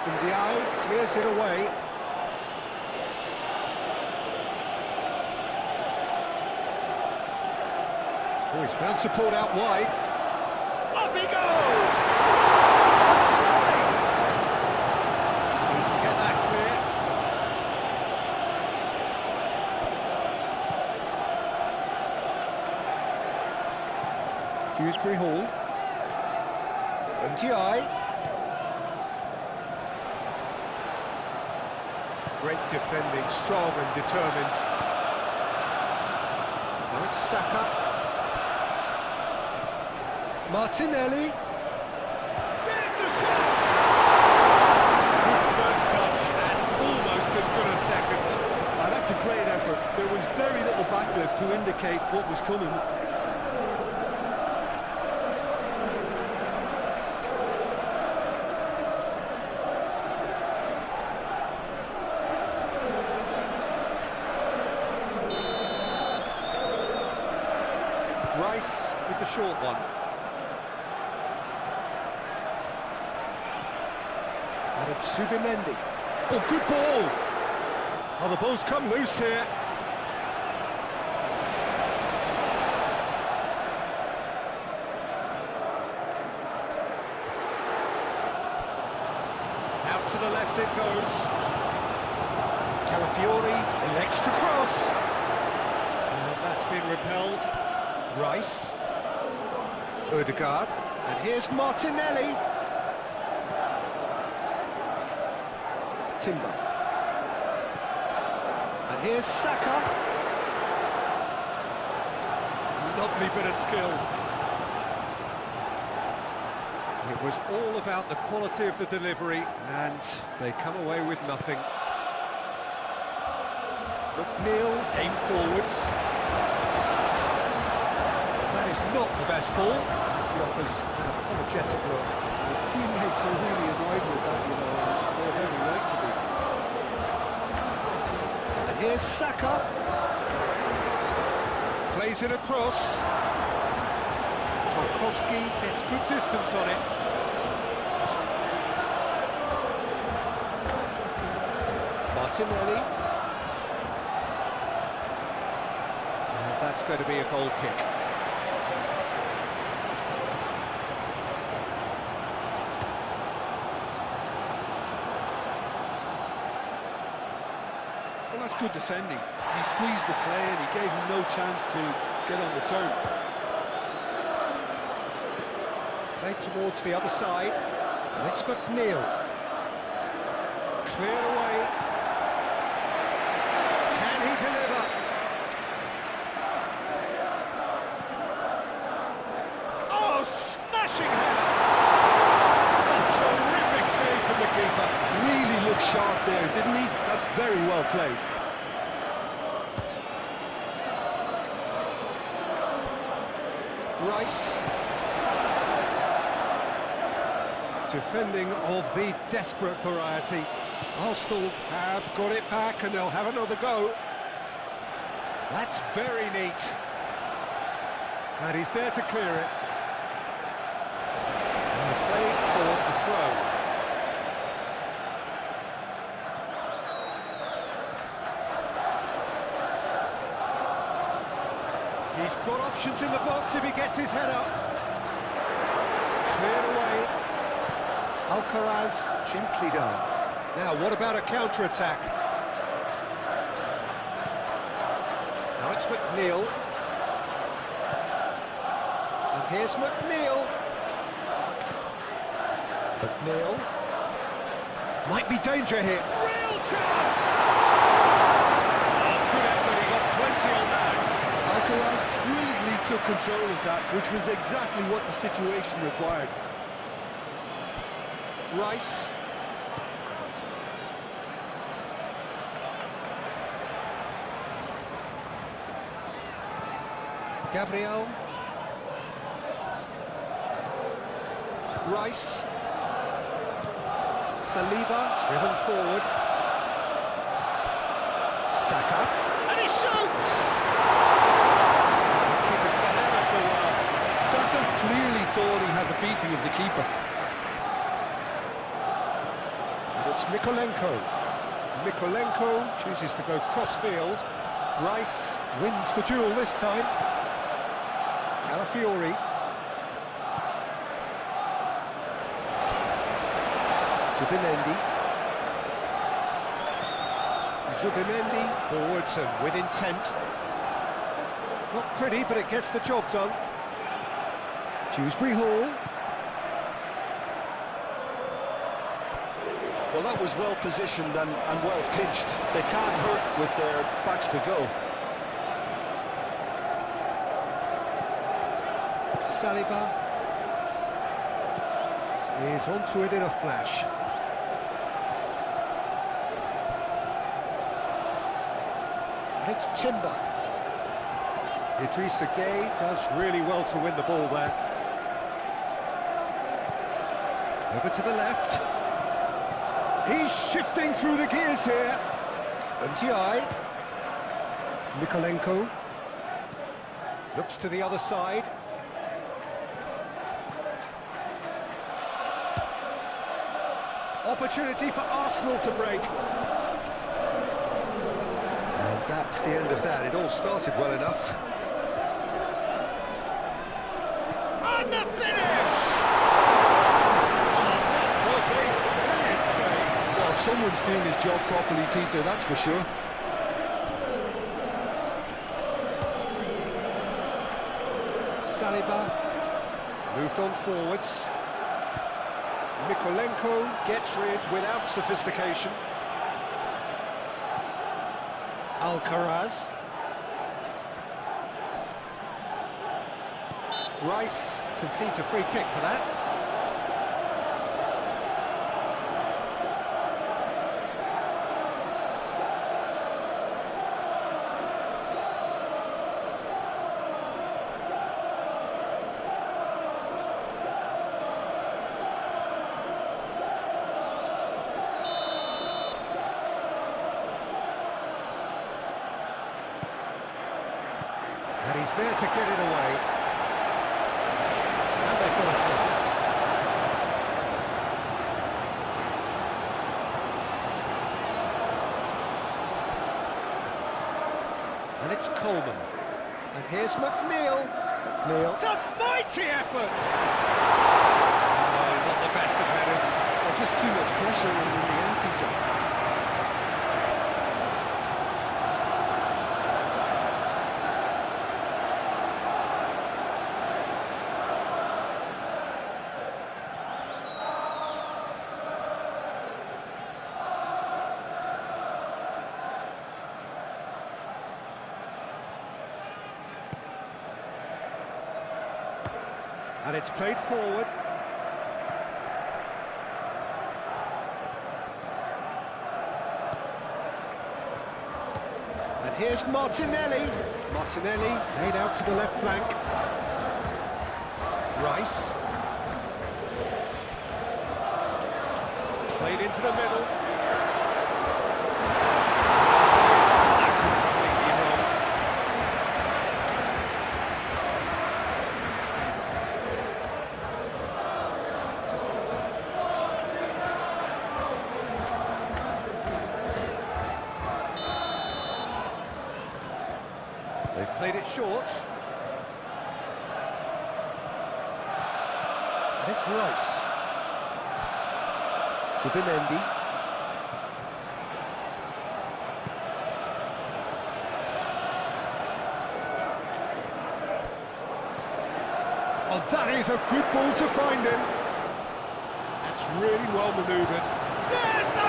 Ndiaye clears it away. Oh, he's found support out wide. Up he goes! Offside! He can get that clear. Dewsbury Hall. Ndiaye. Great defending, strong and determined. Now it's Saka. Martinelli. There's the shot! Good first touch and almost as good a second. That's a great effort. There was very little backlift to indicate what was coming. Rice with the short one. And it's Zubimendi. Oh, good ball! Oh, the ball's come loose here. Out to the left it goes. Calafiori elects to cross. And that's been repelled. Rice. Odegaard. And here's Martinelli. Timber. And here's Saka. Lovely bit of skill. It was all about the quality of the delivery, and they come away with nothing. McNeil aim forwards. That is not the best ball. He offers an apologetic look. His teammates are really annoyed with that, you know, and they have every right to be. And here's Saka. Plays it across. Tarkovsky gets good distance on it. Martinelli. And that's going to be a goal kick. Well, that's good defending. He squeezed the play and he gave him no chance to get on the turn. Played towards the other side. And it's McNeil. Cleared away. Can he deliver? Oh, smashing header! A terrific save from the keeper. Really looked sharp there, didn't he? That's very well played. Rice. Defending of the desperate variety. Arsenal have got it back and they'll have another go. That's very neat. And he's there to clear it. And played for a throw. He's got options in the box if he gets his head up. Cleared away. Alcaraz gently done. Now, what about a counter-attack? Now it's McNeil. And here's McNeil. McNeil. Might be danger here. Real chance! Oh, good effort, he got plenty on that. Alcaraz brilliantly took control of that, which was exactly what the situation required. Rice. Gabriel. Rice. Saliba, driven forward. Saka. And he shoots! The keeper's done ever so well. Saka clearly thought he had the beating of the keeper. And it's Mikolenko. Mikolenko chooses to go cross-field. Rice wins the duel this time. Calafiori. Zubimendi. Zubimendi forwards and with intent. Not pretty, but it gets the job done. Dewsbury Hall. Well, that was well positioned and well pitched. They can't hurt with their backs to go. Saliba is onto it in a flash. And it's Timber. Idrissa Gueye does really well to win the ball there. Over to the left. He's shifting through the gears here. MGI. Mikolenko. Looks to the other side. Opportunity for Arsenal to break. And that's the end of that. It all started well enough. And the finish! Well, someone's doing his job properly, Peter, that's for sure. Saliba moved on forwards. Mikolenko gets rid without sophistication. Alcaraz. Rice concedes a free kick for that. And he's there to get it away. And they've got a throw. And it's Coleman. And here's McNeil. It's a mighty effort! Oh, not the best of headers. Well, just too much pressure in the end, Peter. And it's played forward. And here's Martinelli. Martinelli laid out to the left flank. Rice. Played into the middle. They've played it short. And it's Rice. Zubimendi. Oh, that is a good ball to find him. That's really well manoeuvred. There's the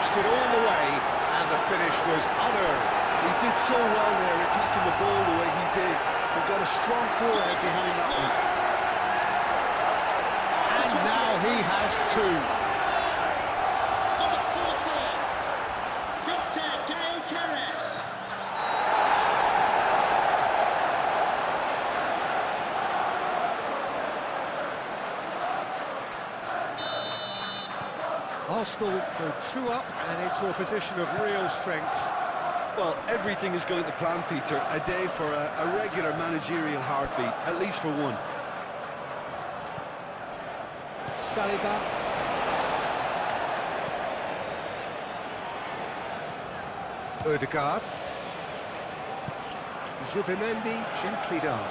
it all the way, and the finish was unearned. He did so well there, attacking the ball the way he did. He got a strong forehead behind that one. And now he has two. Number 14, Victor Gyokeres. Arsenal go 2 up and into a position of real strength. Well, everything is going to plan, Peter. A day for a regular managerial heartbeat, at least for one. Saliba. Ødegaard. Zubimendi gently done.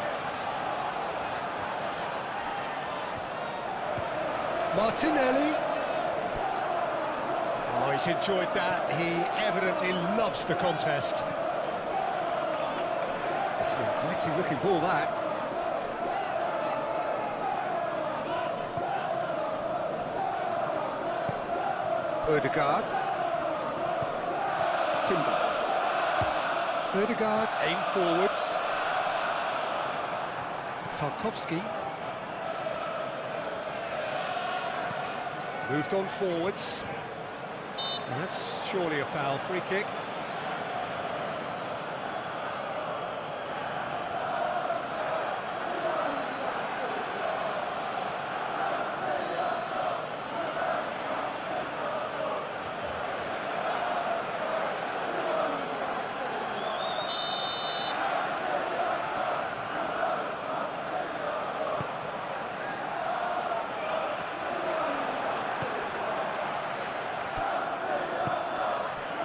Martinelli. Oh, he's enjoyed that. He evidently loves the contest. It's an inviting looking ball, that. Odegaard. Timber. Odegaard, aim forwards. Tarkowski. Moved on forwards. And that's surely a foul, free kick.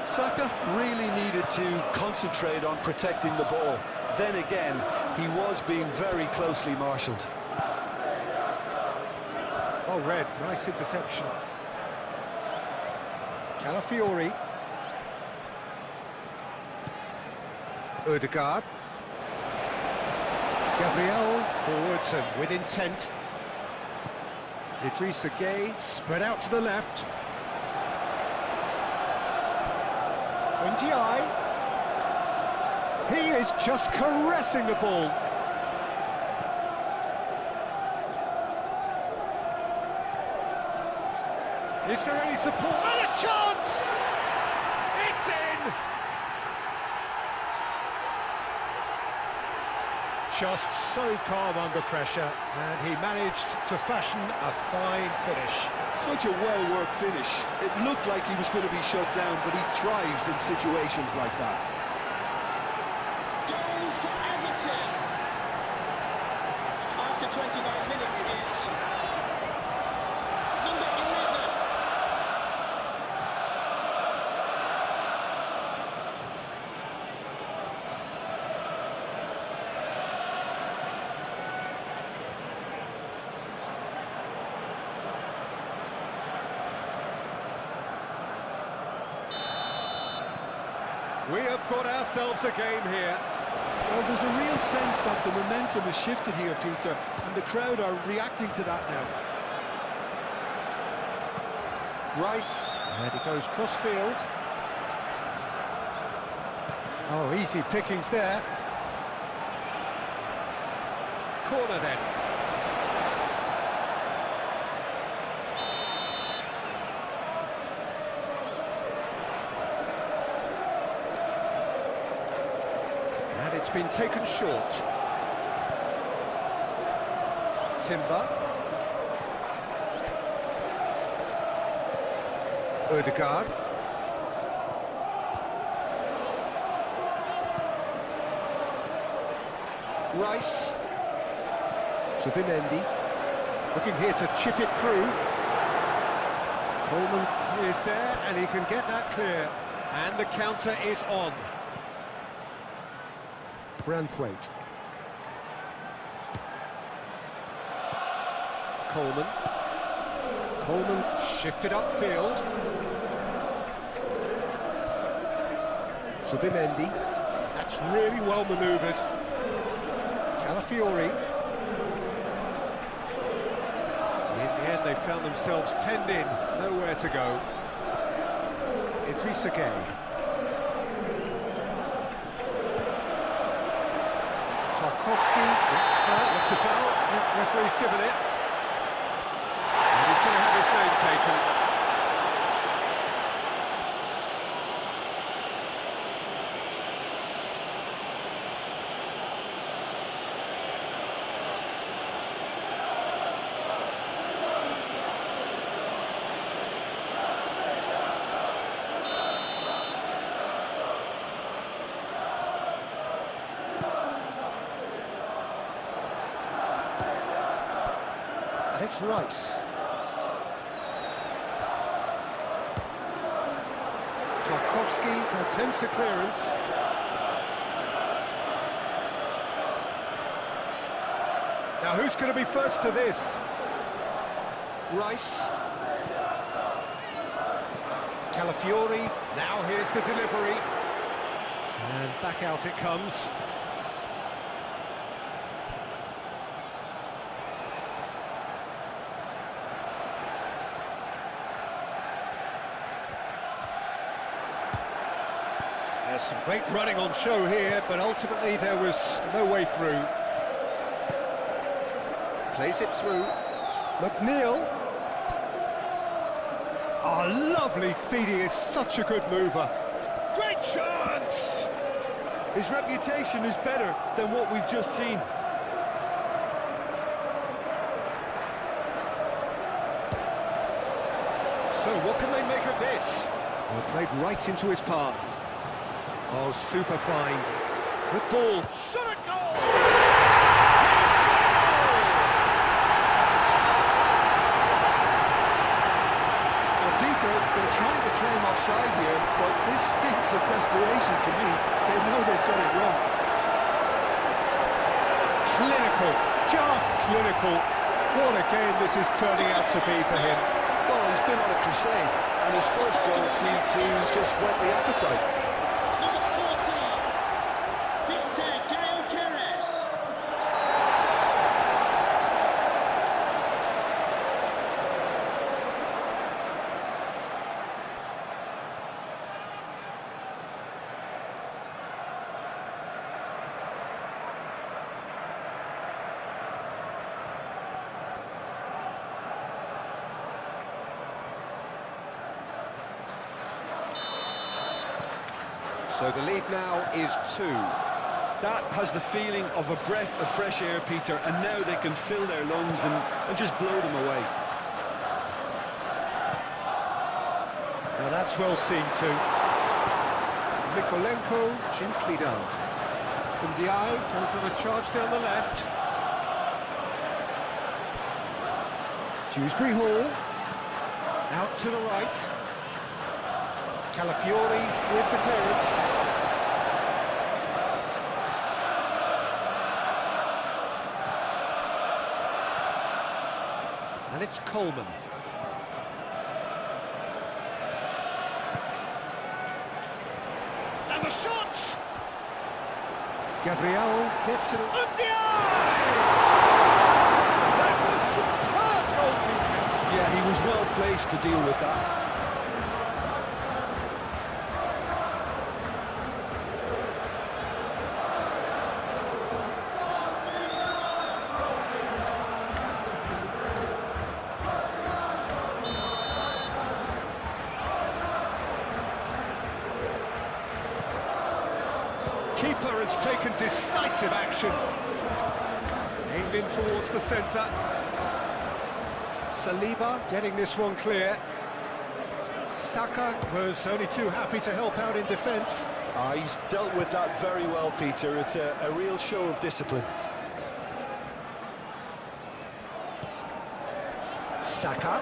Saka really needed to concentrate on protecting the ball. Then again, he was being very closely marshalled. Oh, Red, nice interception. Calafiori. Odegaard. Gabriel, forwards and with intent. Idrissa Gueye, spread out to the left. Ndiaye. He is just caressing the ball. Is there any support? And a chance! It's in! Just so calm under pressure, and he managed to fashion a fine finish. Such a well-worked finish. It looked like he was going to be shut down, but he thrives in situations like that. Goal for Everton. After 29 minutes is number 11. We have got ourselves a game here. Well, there's a real sense that the momentum has shifted here, Peter, and the crowd are reacting to that now. Rice, and he goes cross-field. Oh, easy pickings there. Corner then. And it's been taken short. Timber. Odegaard. Rice. Zubimendi. Looking here to chip it through. Coleman is there and he can get that clear. And the counter is on. Branthwaite. Coleman. Coleman shifted upfield. Zubimendi. That's really well manoeuvred. Calafiori. In the end, they found themselves penned in, nowhere to go. Idrissa Gueye. Tarkowski. Looks a foul. Yeah, referee's given it. And he's going to have his name taken. And it's Rice. Tarkowski attempts a clearance. Now who's going to be first to this? Rice. Calafiori, now here's the delivery. And back out it comes. There's some great running on show here, but ultimately there was no way through. Plays it through. McNeil. Oh, lovely feed, he is such a good mover. Great chance! His reputation is better than what we've just seen. So what can they make of this? Well, played right into his path. Oh, super find. Good ball. Shot at goal! Well, Peter, they're trying to claim offside here, but this stinks of desperation to me. They know they've got it wrong. Clinical, just clinical. What a game this is turning out to be for him. Well, he's been on a crusade, and his first goal seemed to just whet the appetite. So the lead now is 2. That has the feeling of a breath of fresh air, Peter, and now they can fill their lungs and just blow them away. Now that's well seen too. Mikolenko gently down. Ndiaye goes on a charge down the left. Dewsbury Hall. Out to the right. Calafiori with the clearance. And it's Coleman. And the shot! Gabriel gets it. That was superb goalkeeping. Yeah, he was well placed to deal with that. Keeper has taken decisive action. Aimed in towards the centre. Saliba getting this one clear. Saka was only too happy to help out in defence. He's dealt with that very well, Peter. It's a real show of discipline. Saka.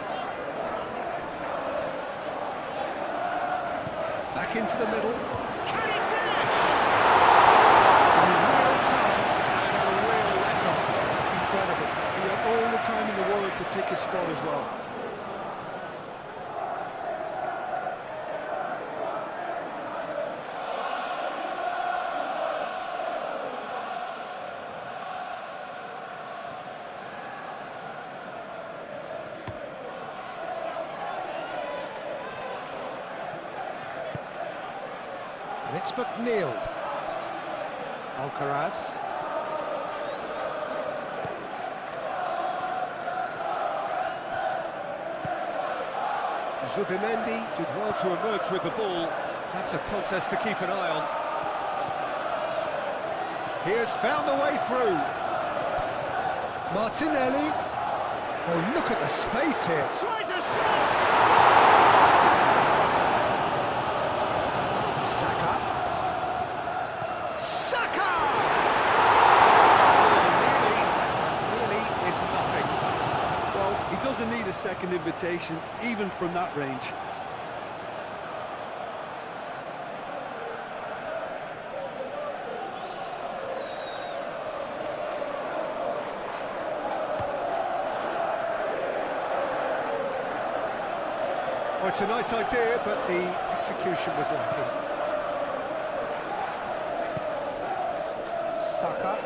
Back into the middle. Can he finish? A real chance and a real let-off. Incredible. He had all the time in the world to pick his spot as well. And it's McNeil. Alcaraz. Zubimendi did well to emerge with the ball. That's a contest to keep an eye on. He has found the way through. Martinelli. Oh, look at the space here. Tries a shot! Doesn't need a second invitation, even from that range. Well, it's a nice idea, but the execution was lacking. Saka.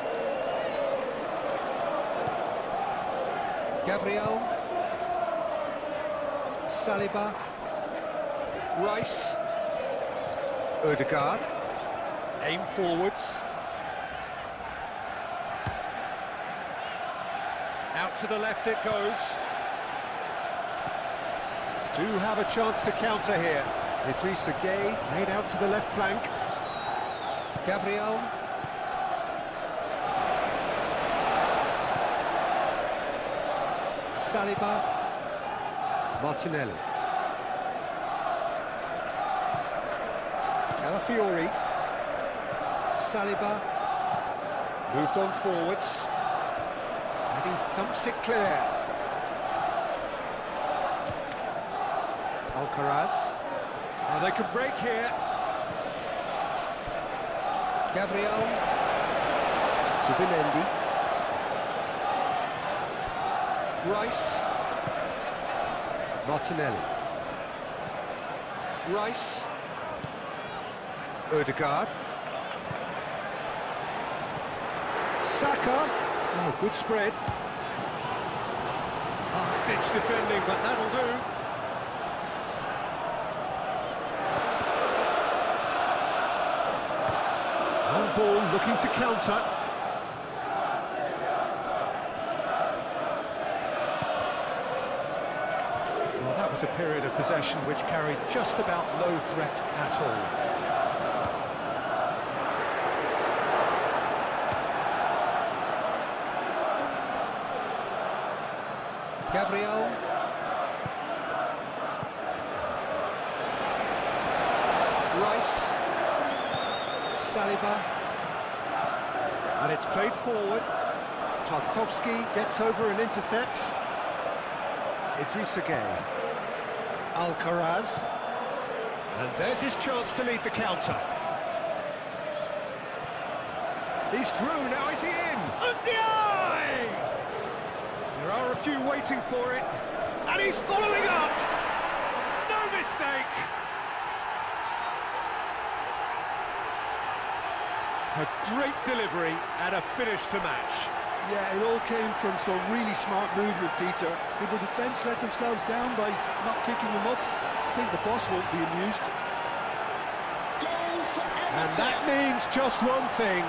Gabriel. Saliba. Rice. Odegaard. Aim forwards. Out to the left it goes. Do have a chance to counter here. Idrissa Gueye made out to the left flank. Gabriel. Saliba. Martinelli. Calafiori. Saliba. Moved on forwards. And he thumps it clear. Alcaraz. Oh, they could break here. Gabriel. Zubimendi. Rice. Martinelli. Rice. Odegaard. Saka. Oh, good spread. Last-ditch defending, but that'll do. On ball, looking to counter. Well, that was a period of possession which carried just about no threat at all. Gabriel. Rice. Saliba. And it's played forward. Tarkowski gets over and intercepts. Idrissa Gueye. Alcaraz. And there's his chance to lead the counter. He's through, now is he in? And the eye! There are a few waiting for it. And he's following up! No mistake! A great delivery and a finish to match. Yeah, it all came from some really smart movement, Peter. Did the defence let themselves down by not picking him up? I think the boss won't be amused. Goal for Everton. And that means just one thing,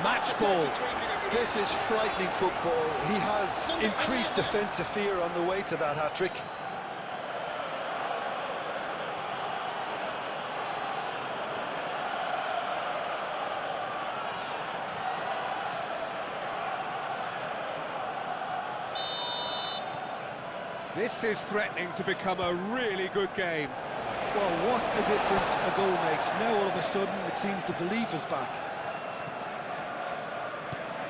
match ball. This is frightening football. He has increased defensive fear on the way to that hat-trick. This is threatening to become a really good game. Well, what a difference a goal makes. Now all of a sudden it seems the belief is back.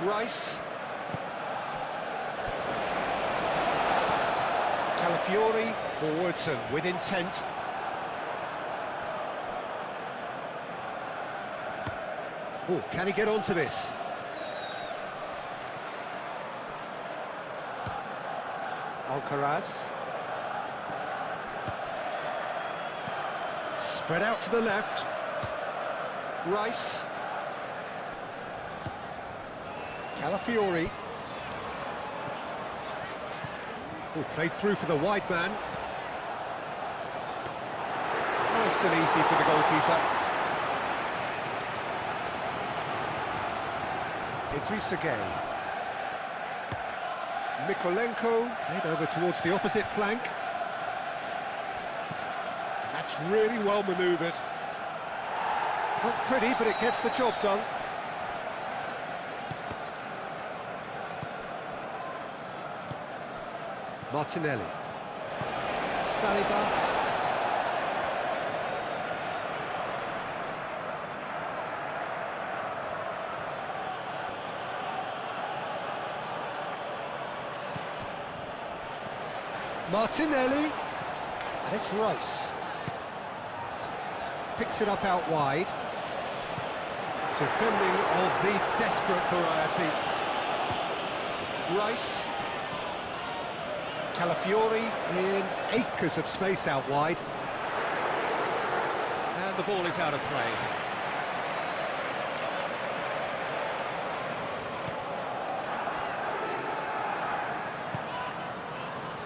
Rice. Calafiori, forwards and with intent. Oh, can he get onto this? Alcaraz. Spread out to the left. Rice. Calafiori. Oh, played through for the wide man. Nice and easy for the goalkeeper. Idrissa Gueye. Mikolenko played over towards the opposite flank. And that's really well manoeuvred. Not pretty, but it gets the job done. Martinelli. Saliba. Martinelli. And it's Rice. Picks it up out wide. Defending of the desperate variety. Rice. Calafiori in acres of space out wide. the ball is out of play.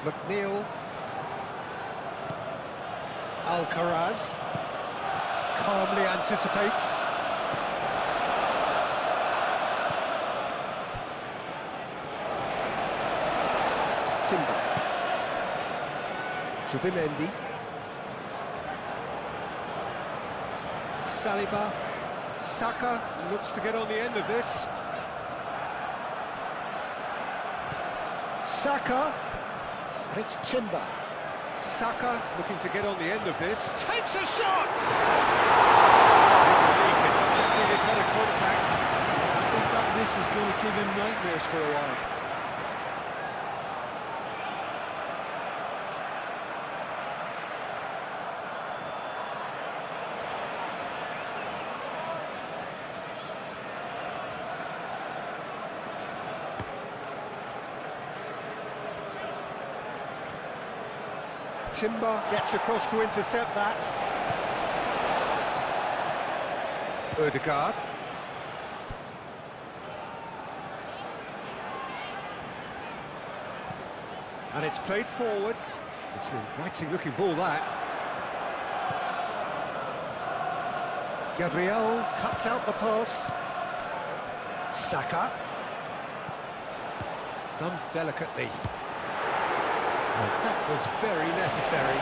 McNeil. Alcaraz. Calmly anticipates. Timber. Zubimendi. Saliba. Saka looks to get on the end of this. Saka. And it's Timber. Saka looking to get on the end of this. Takes a shot! Just needed better contact. I think that miss is going to give him nightmares for a while. Timber gets across to intercept that. Ødegaard. And it's played forward. It's an inviting looking ball, that. Gabriel cuts out the pass. Saka. Done delicately. Well, that was very necessary.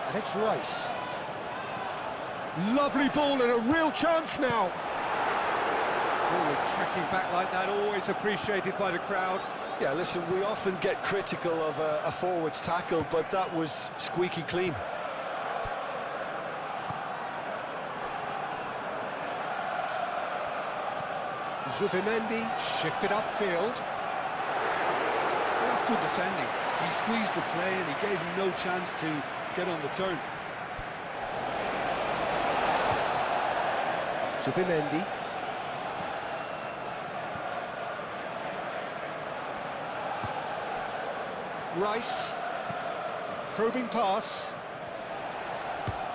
And it's Rice. Lovely ball and a real chance now. Forward tracking back like that, always appreciated by the crowd. Yeah, listen, we often get critical of a forward's tackle, but that was squeaky clean. Zubimendi shifted upfield. Well, that's good defending. He squeezed the play and he gave him no chance to get on the turn. Zubimendi. Rice. Probing pass.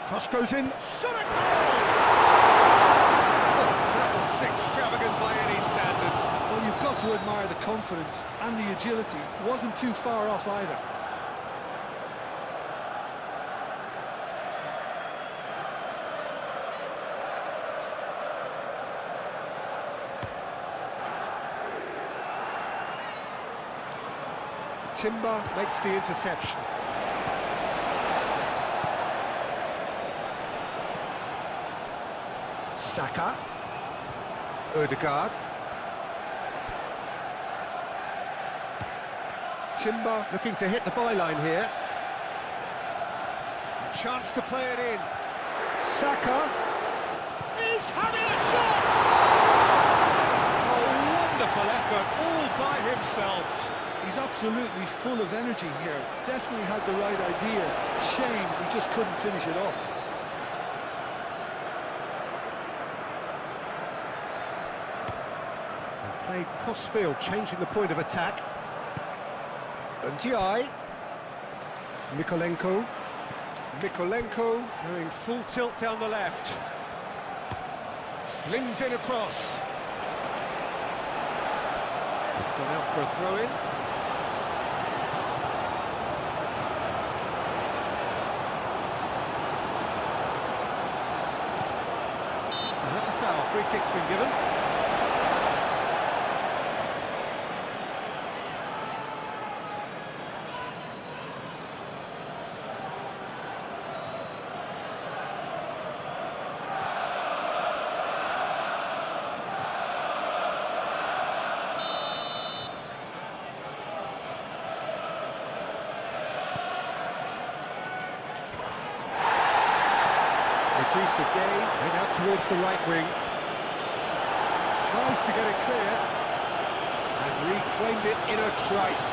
Cross goes in. Shot it! That was extravagant by any standard. Well, you've got to admire the confidence and the agility. Wasn't too far off either. Timber makes the interception. Saka. Ødegaard. Timber looking to hit the byline here. A chance to play it in. Saka. He's having a shot! A wonderful effort, all by himself. He's absolutely full of energy here. Definitely had the right idea. Shame he just couldn't finish it off. And played cross-field, changing the point of attack. Ndiaye. Mikolenko. Mikolenko going full tilt down the left. Flings in across. It's gone out for a throw-in. And that's a foul. Free kick's been given. Idrissa Gueye head out towards the right wing. Tries to get it clear. And reclaimed it in a trice.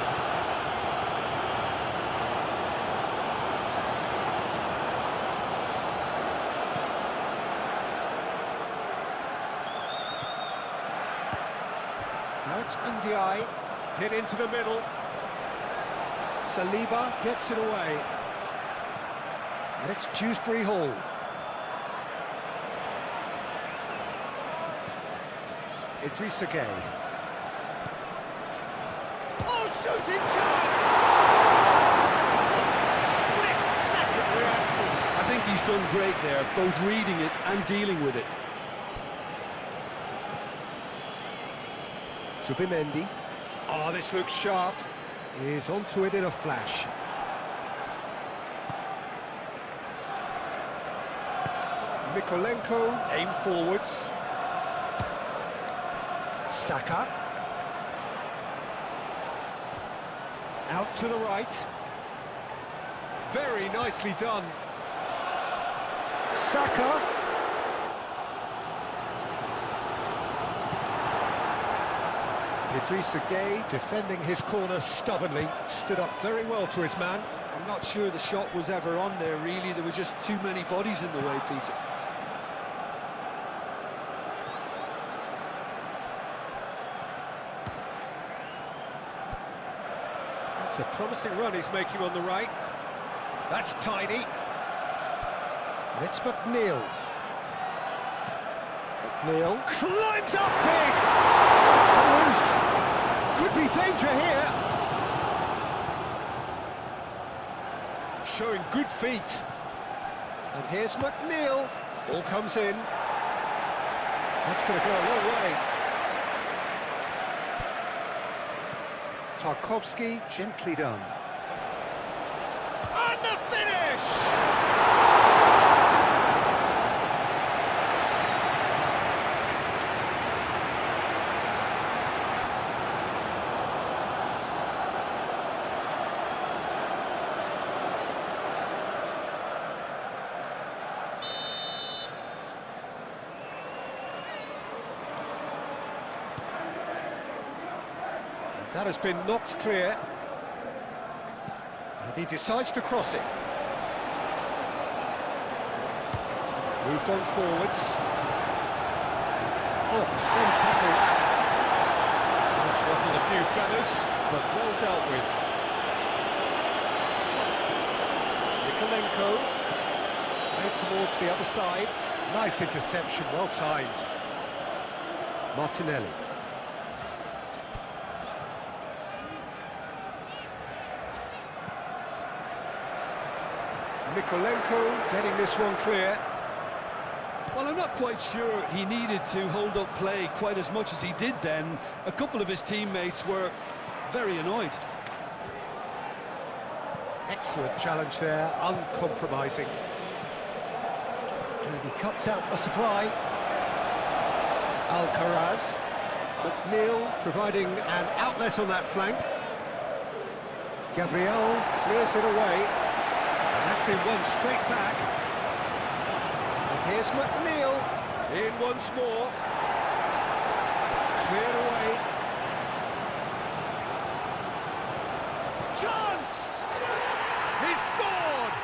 It's Ndiaye, hit into the middle. Saliba gets it away. And it's Dewsbury Hall. Idrissa Gueye. Oh, shooting chance! Split-second reaction. I think he's done great there, both reading it and dealing with it. Subimendi. Oh, this looks sharp. He's onto it in a flash. Mykolenko, aim forwards. Saka. Out to the right. Very nicely done. Saka. Idrissa Gueye, defending his corner stubbornly, stood up very well to his man. I'm not sure the shot was ever on there, really. There were just too many bodies in the way, Peter. It's a promising run he's making on the right. That's tidy. And it's McNeil. McNeil climbs up big! That's close. Could be danger here. Showing good feet. And here's McNeil. Ball comes in. That's going to go a long way. Tarkovsky, gently done. And the finish! That has been knocked clear. And he decides to cross it. Moved on forwards. Oh, some tackle that. It's ruffled a few feathers, but well dealt with. Mykolenko. Played towards the other side. Nice interception, well timed. Martinelli. Mykolenko getting this one clear. Well, I'm not quite sure he needed to hold up play quite as much as he did then. A couple of his teammates were very annoyed. Excellent challenge there, uncompromising. And he cuts out the supply. Alcaraz. McNeil providing an outlet on that flank. Gabriel clears it away. That's been won straight back. And here's McNeil. In once more. Cleared away. Chance! He scored!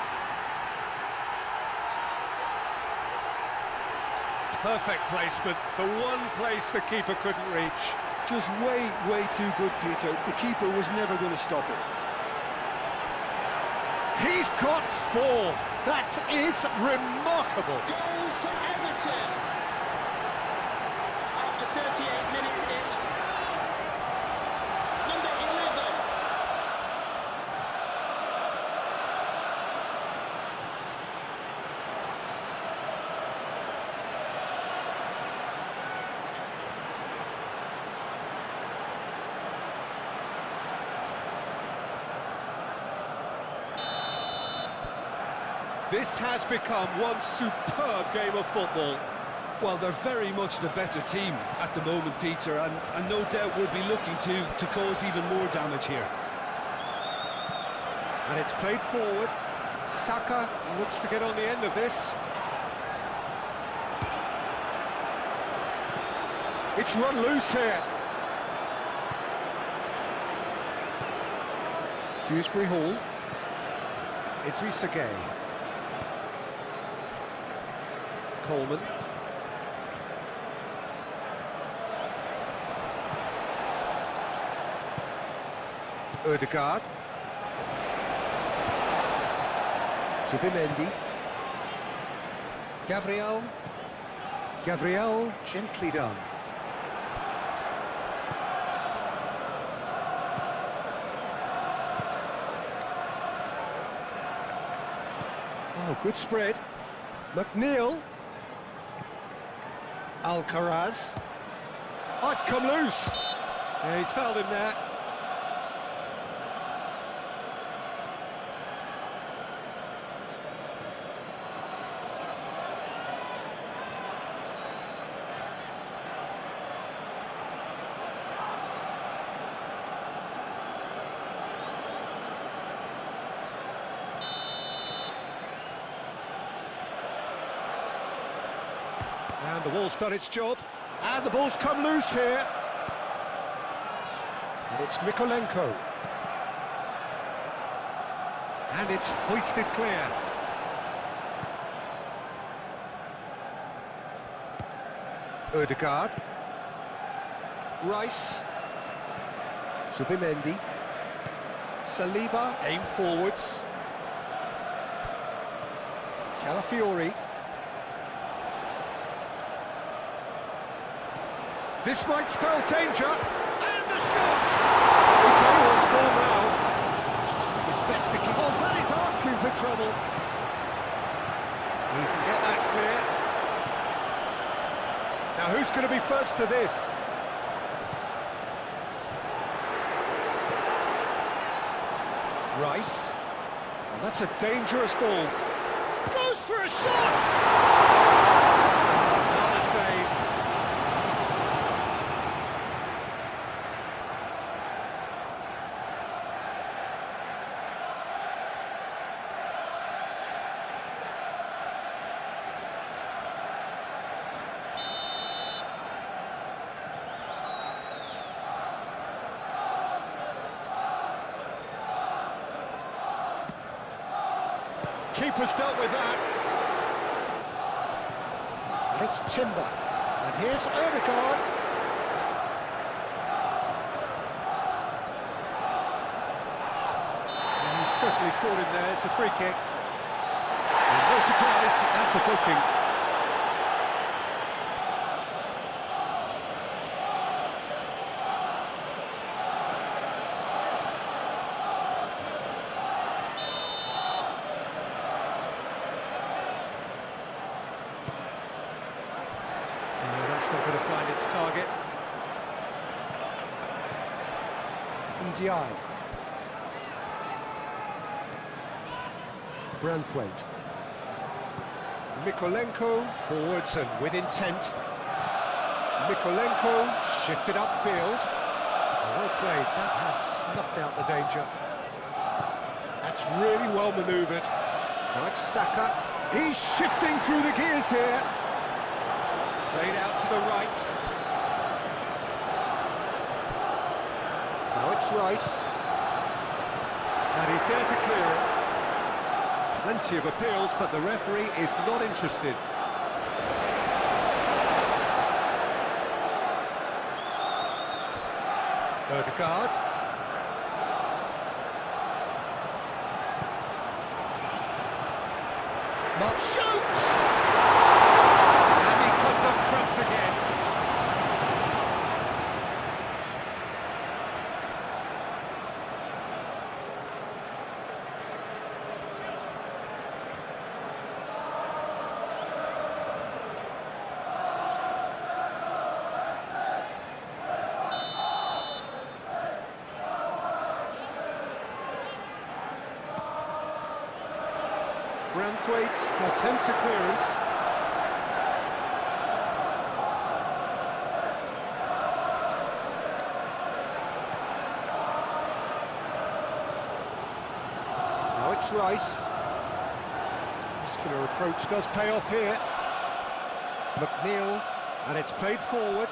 Perfect placement. The one place the keeper couldn't reach. Just way too good, Peter. The keeper was never going to stop it. He's got 4. That is remarkable. Goal for Everton. After 38 minutes is number 11. This has become one superb game of football. Well, they're very much the better team at the moment, Peter, and no doubt will be looking to cause even more damage here. And it's played forward. Saka looks to get on the end of this. It's run loose here. Dewsbury Hall. Idrissa Gueye. Coleman. Odegaard. Zubimendi. Gabriel. Gabriel, gently done. Oh, good spread. McNeil. Alcaraz. Oh, it's come loose. Yeah, he's fouled him there. And the ball's done its job. And the ball's come loose here. And it's Mykolenko. And it's hoisted clear. Odegaard. Rice. Zubimendi. Saliba, aim forwards. Calafiori. This might spell danger, and the shot! It's anyone's ball now. His best to keep on. That is asking for trouble. He can get that clear. Now who's going to be first to this? Rice. And that's a dangerous ball. Goes for a shot! Not a save. Keeper's dealt with that. And it's Timber. And here's Odegaard. And he's certainly caught him there. It's a free kick. And no surprise, that's a booking. That's not going to find its target. EDI. Branthwaite. Mykolenko, forwards and with intent. Mykolenko, shifted upfield. Well played, that has snuffed out the danger. That's really well manoeuvred. Now it's Saka. He's shifting through the gears here. Played out to the right. Now it's Rice. And he's there to clear it. Plenty of appeals, but the referee is not interested. Odegaard. Mark shoots! And he comes up trumps again. Branthwaite attempts a clearance. Now it's Rice. Muscular approach does pay off here. McNeil, and it's played forward.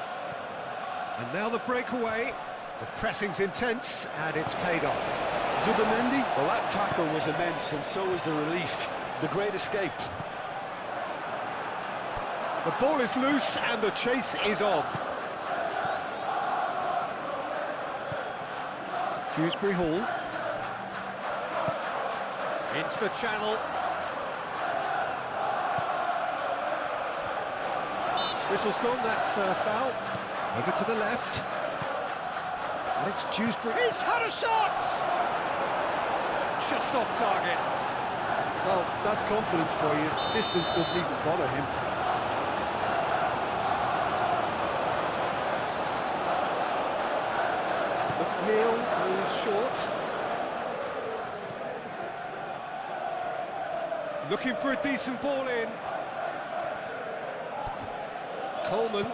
And now the breakaway. The pressing's intense, and it's paid off. Zubimendi? Well, that tackle was immense, and so was the relief. The great escape. The ball is loose and the chase is on. Dewsbury Hall. Into the channel. Whistle's gone, that's foul. Over to the left. And it's Dewsbury. He's had a shot! Just off target. Well, that's confidence for you. Distance doesn't even bother him. McNeil goes short. Looking for a decent ball in. Coleman.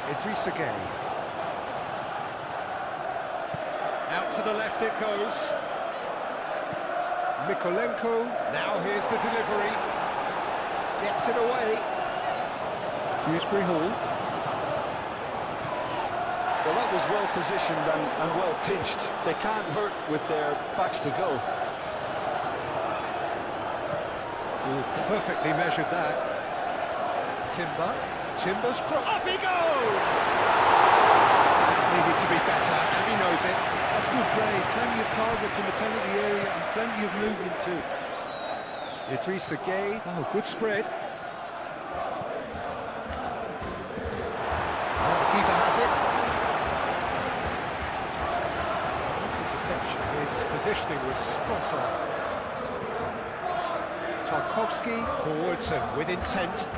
Idrissa Gueye. Out to the left it goes. Mikolenko. Now here's the delivery. Gets it away. Dewsbury Hall. Well, that was well positioned and well pinched. They can't hurt with their backs to goal. Perfectly measured that. Timber's cross. Up he goes! Needed to be better, and he knows it. That's good play. Plenty of targets in the penalty area and plenty of movement too. Idrissa Gueye. Oh, good spread. Oh, the keeper has it. This interception, his positioning was spot on. Tarkovsky forwards and with intent.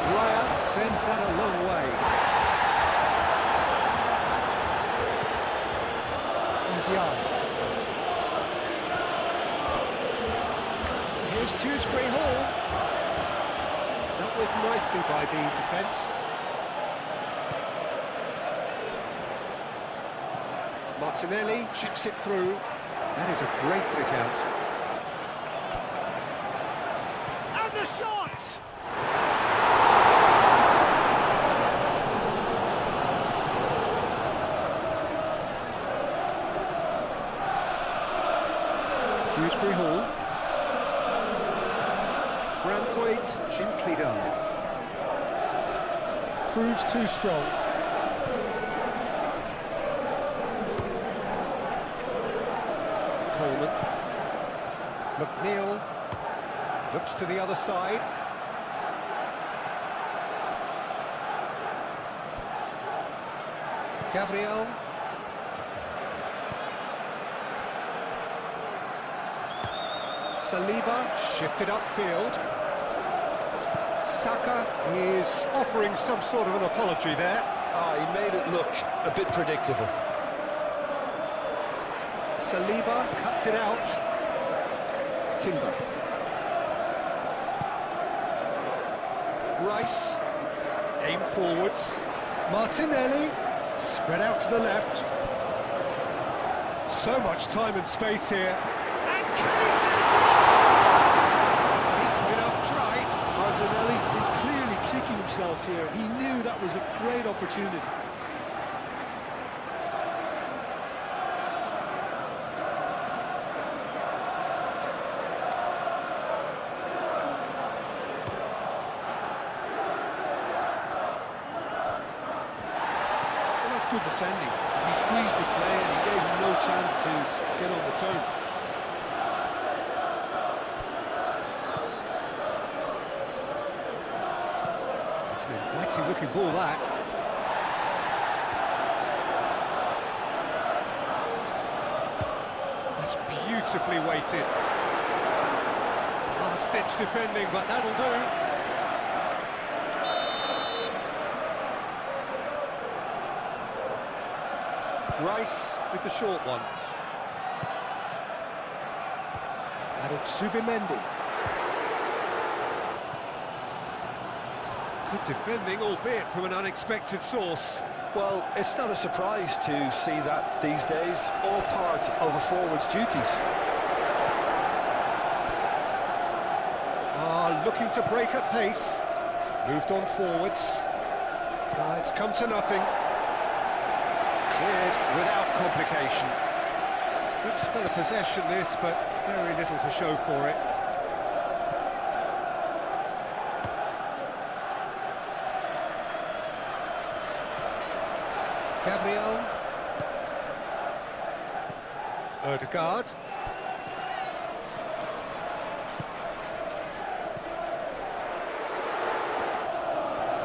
Raya sends that a long way. Young. Here's Dewsbury Hall. Dealt with nicely by the defence. Martinelli chips it through. That is a great pick out. And the shot! Dewsbury Hall. Branthwaite, gently done. Proves too strong. Coleman. McNeil. Looks to the other side. Gabriel. Saliba shifted upfield. Saka is offering some sort of an apology there. He made it look a bit predictable. Saliba cuts it out. Timber. Rice. Aim forwards. Martinelli. Spread out to the left. So much time and space here. And can he finish it? Decent enough try. Martinelli is clearly kicking himself here. He knew that was a great opportunity. Well, that's good defending. He squeezed the play and he gave him no chance to get on the turn. Inviting looking ball that. That's beautifully weighted. Last ditch defending, but that'll do. Rice with the short one. And it's Zubimendi. Good defending, albeit from an unexpected source. Well, it's not a surprise to see that these days, all part of a forward's duties. Looking to break at pace. Moved on forwards. It's come to nothing. Cleared without complication. Good spell of possession this, but very little to show for it. Gabriel. Odegaard.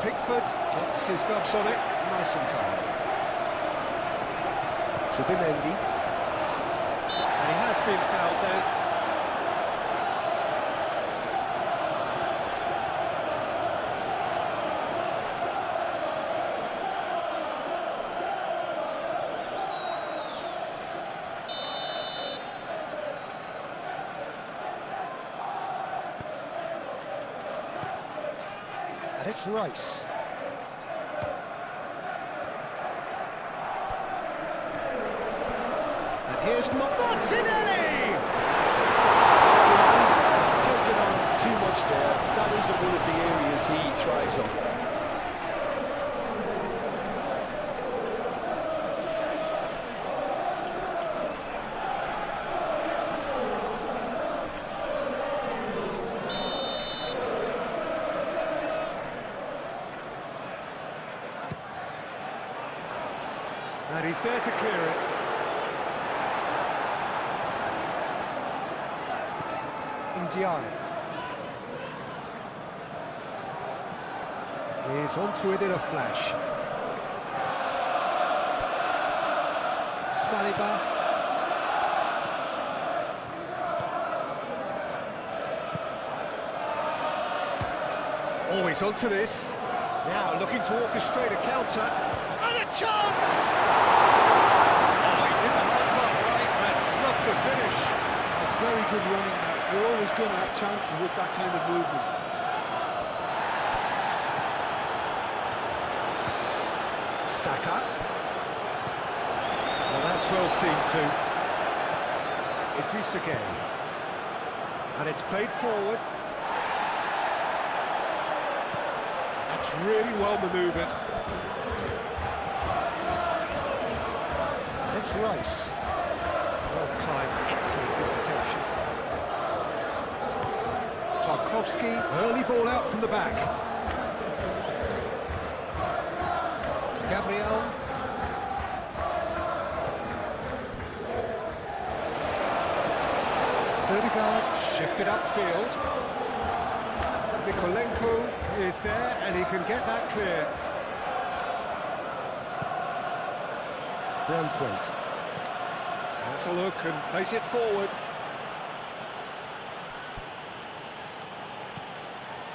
Pickford gets his gloves on it, nice and calm. Zubimendi. And he has been fouled there. And it's Rice. And here's Martinelli! He's taken on too much there. That isn't one of the areas he thrives on. And he's there to clear it. Ndiaye. He's onto it in a flash. Saliba. Oh, he's onto this. Now looking to orchestrate a counter. And a chance! Oh, he did the hard part right and fluffed the finish. That's very good running now. You're always going to have chances with that kind of movement. Saka. Well, that's well seen too. Idrissa Gueye. And it's played forward. That's really well manoeuvred. And it's Rice. Well timed, excellent interception. Tarkowski, early ball out from the back. Gabriel. Odegaard shifted upfield. Mikolenko is there and he can get that clear. Branthwaite. That's a look and place it forward.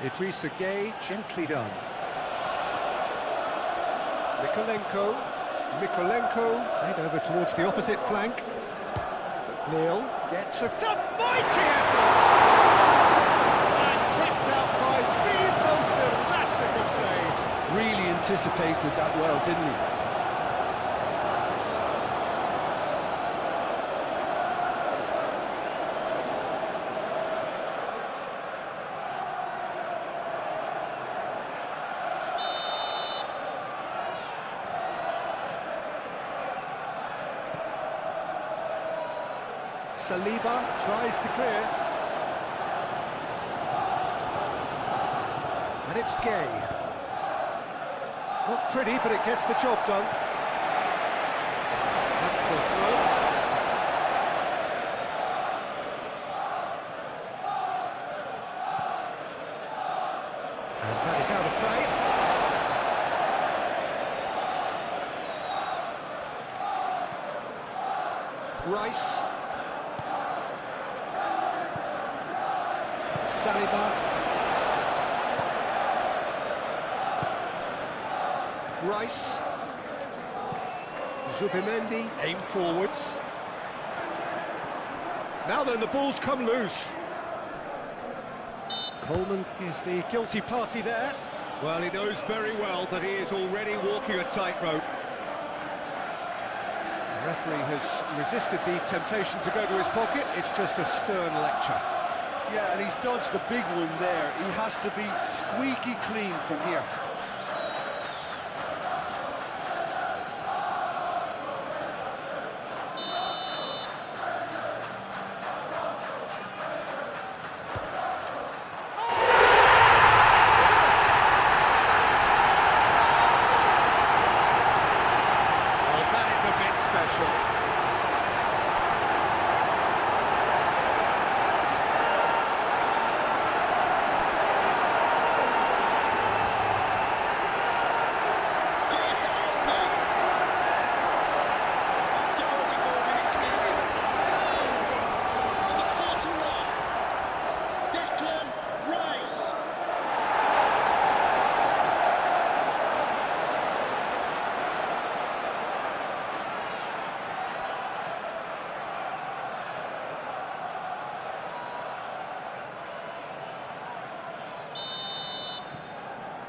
Idrissa Gueye, gently done. Mikolenko, played over towards the opposite flank. Neil gets a mighty effort! And kept out by the most elastic of saves. Really anticipated that well, didn't he? Saliba tries to clear. And it's Gueye. Not pretty, but it gets the job done. Up for a throw. And that is out of play. Rice. Saliba. Rice. Zubimendi, aim forwards. Now then, the ball's come loose. Coleman is the guilty party there. Well, he knows very well that he is already walking a tightrope. The referee has resisted the temptation to go to his pocket. It's just a stern lecture. Yeah, and he's dodged a big one there. He has to be squeaky clean from here.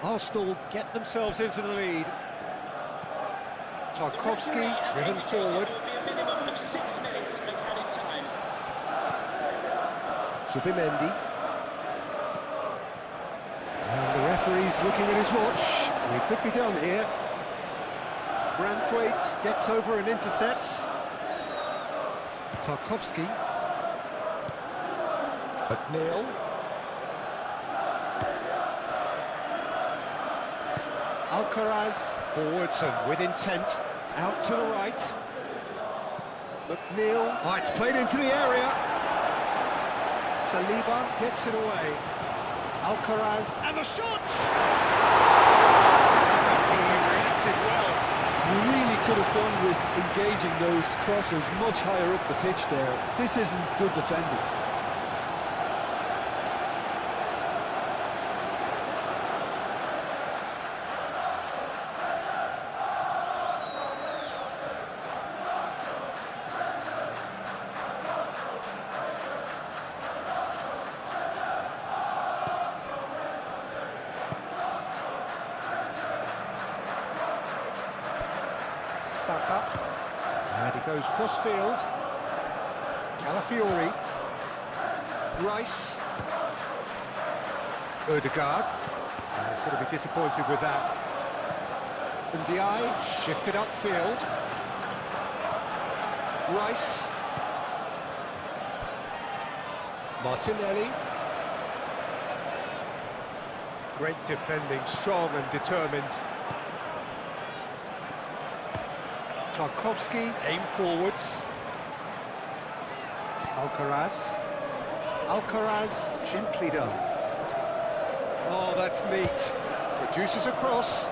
Arsenal get themselves into the lead. Tarkovsky driven forward. Will be a minimum of 6 minutes of added time. Zubimendi. And the referee's looking at his watch. We could be done here. Branthwaite gets over and intercepts. Tarkovsky. McNeil. Alcaraz forwards and with intent. Out to the right. McNeil. Oh, it's played into the area. Saliba gets it away. Alcaraz and the shots! He reacted well. You really could have done with engaging those crosses much higher up the pitch there. This isn't good defending. Saka, and he goes cross-field. Calafiori, Rice, Odegaard, and he's going to be disappointed with that. Ndiaye shifted upfield. Rice, Martinelli. Great defending, strong and determined. Tarkovsky, aim forwards. Alcaraz, gently done. Oh, that's neat. Produces a cross.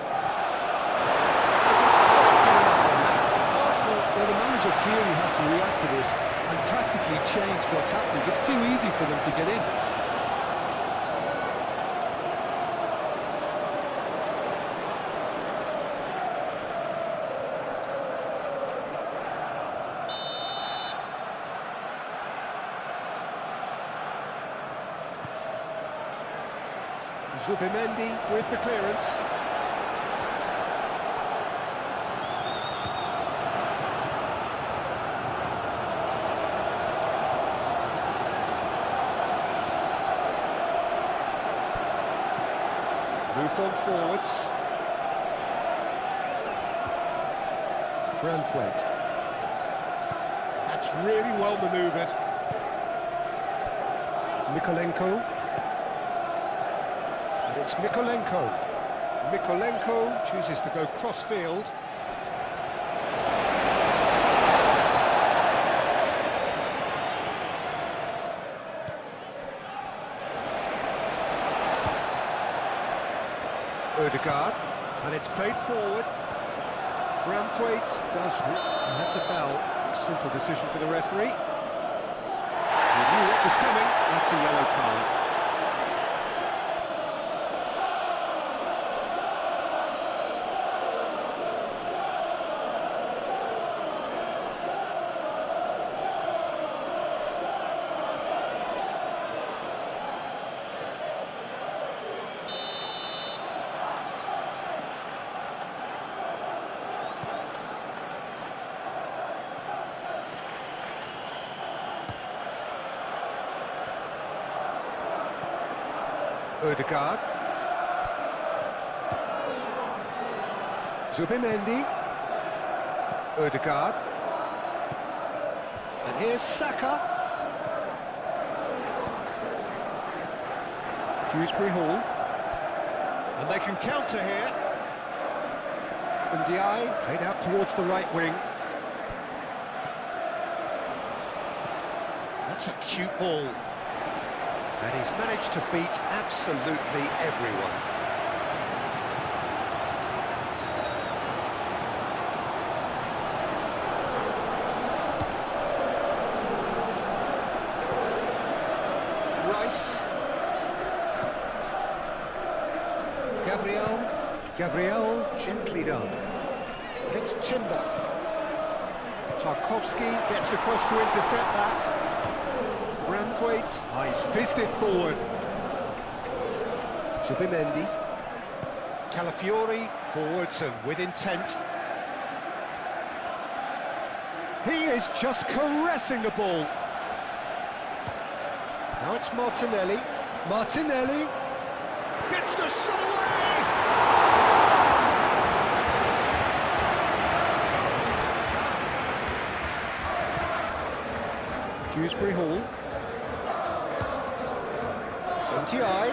Arsenal, well, the manager clearly has to react to this and tactically change what's happening. It's too easy for them to get in. Zubimendi with the clearance. Moved on forwards. Branthwaite. That's really well manoeuvred. Mikolenko. And it's Mikolenko. Mikolenko chooses to go cross-field. Odegaard, and it's played forward. Branthwaite does, and that's a foul. A simple decision for the referee. He knew what was coming. That's a yellow card. Odegaard. Zubimendi. Odegaard. And here's Saka. Dewsbury Hall. And they can counter here. Ndiaye played out towards the right wing. That's a cute ball. And he's managed to beat absolutely everyone. Rice. Gabriel, gently done. And it's Timber. Tarkovsky gets across to intercept that. Branthwaite, he's fizzed it forward. Zubimendi. Calafiori forwards and with intent. He is just caressing the ball. Now it's Martinelli. Martinelli gets the shot away! Dewsbury Hall. MTI.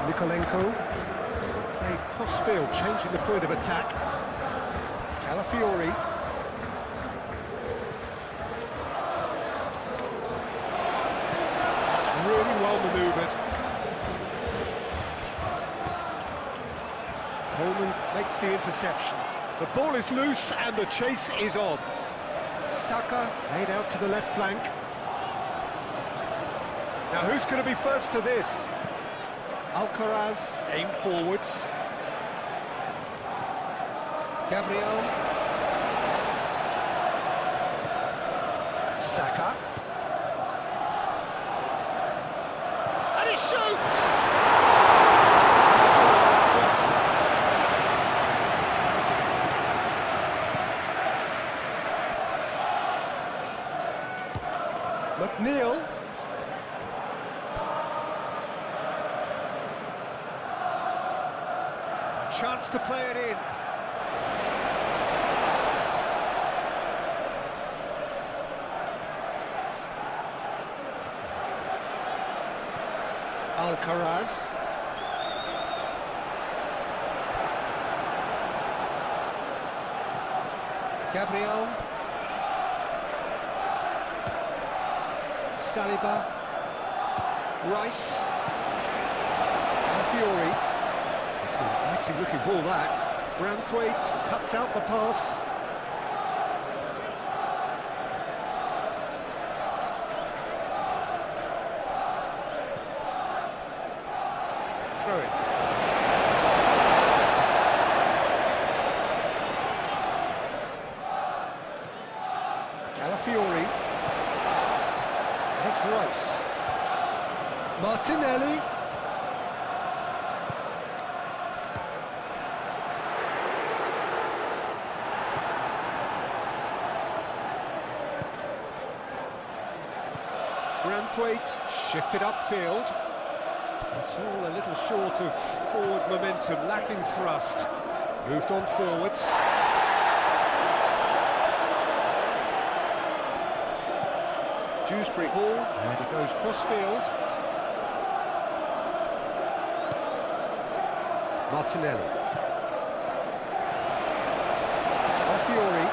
Nikolenko. Played cross-field, changing the point of attack. Calafiori. It's really well manoeuvred. Coleman makes the interception. The ball is loose and the chase is on. Saka laid out to the left flank. Now who's going to be first to this? Alcaraz aimed forwards. Gabriel. Saka. And he shoots! McNeil. A chance to play it in. Alcaraz. Gabriel. Saliba, Rice, Fiori. It's an exciting looking ball that. Branthwaite cuts out the pass. Throw it. Calafiori. It's Rice. Martinelli. Branthwaite shifted upfield. It's all a little short of forward momentum, lacking thrust. Moved on forwards. Dewsbury Hall, and he goes cross-field. Martinelli. Fiori.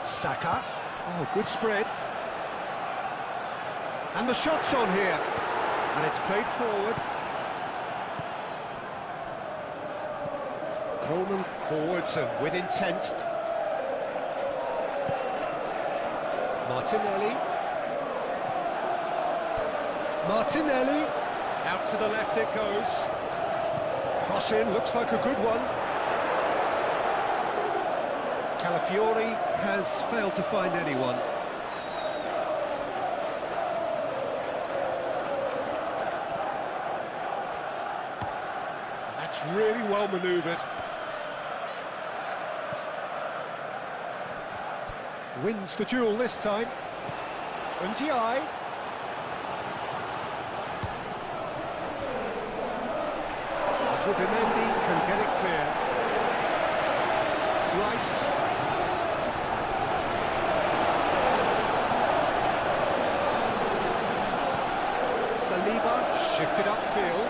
Saka. Oh, good spread. And the shot's on here. And it's played forward. Coleman forwards and with intent. Martinelli. Martinelli. Out to the left it goes. Cross in, looks like a good one. Calafiori has failed to find anyone. That's really well manoeuvred. Wins the duel this time. Ndiaye. Zubimendi can get it clear. Rice. Saliba shifted upfield.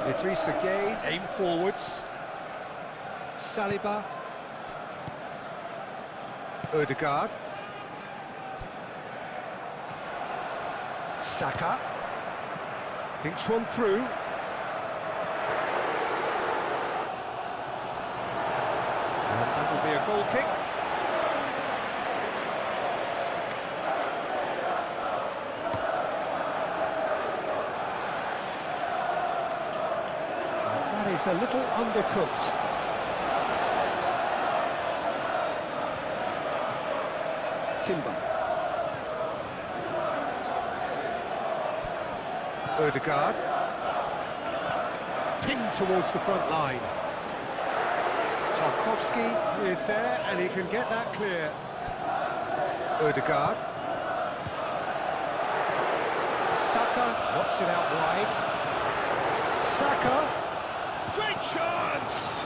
Idrissa Gueye aim forwards. Saliba. Odegaard. Saka. Thinks one through. And that'll be a goal kick. And that is a little undercooked. Timber. Odegaard. Pinned towards the front line. Tarkowski is there, and he can get that clear. Odegaard. Saka knocks it out wide. Saka. Great chance!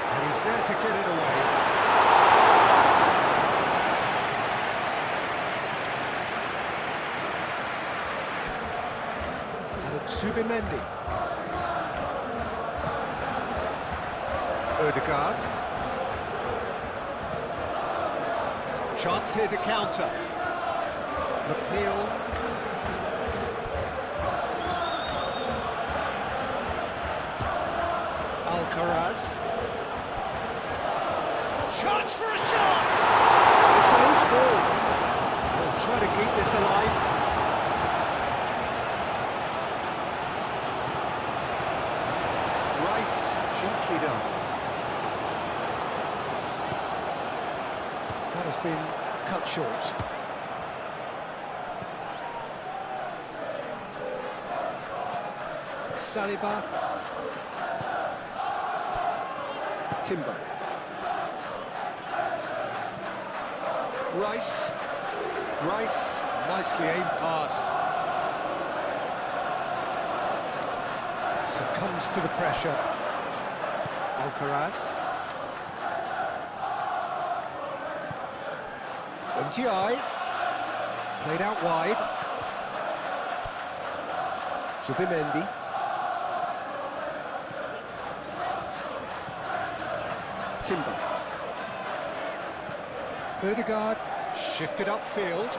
And he's there to get it away. Subimendi. Odegaard. Chance here to counter. McNeil. Alcaraz. Chance for a shot! It's a loose ball. They'll try to keep this alive. Gently done. That has been cut short. Saliba. Timber. Rice. Rice, nicely aimed pass. Succumbs to the pressure. Alcaraz. MTI. Played out wide. Subimendi. Timber. Odegaard. Shifted upfield.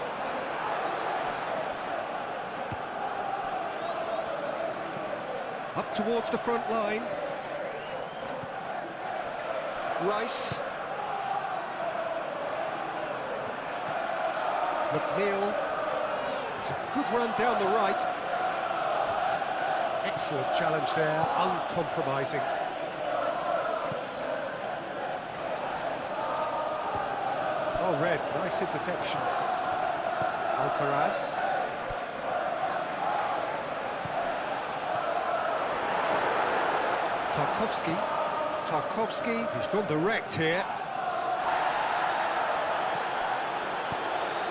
Up towards the front line. Rice. McNeil. It's a good run down the right. Excellent challenge there, uncompromising. Oh, red, nice interception. Alcaraz. Tarkowski, he's gone direct here.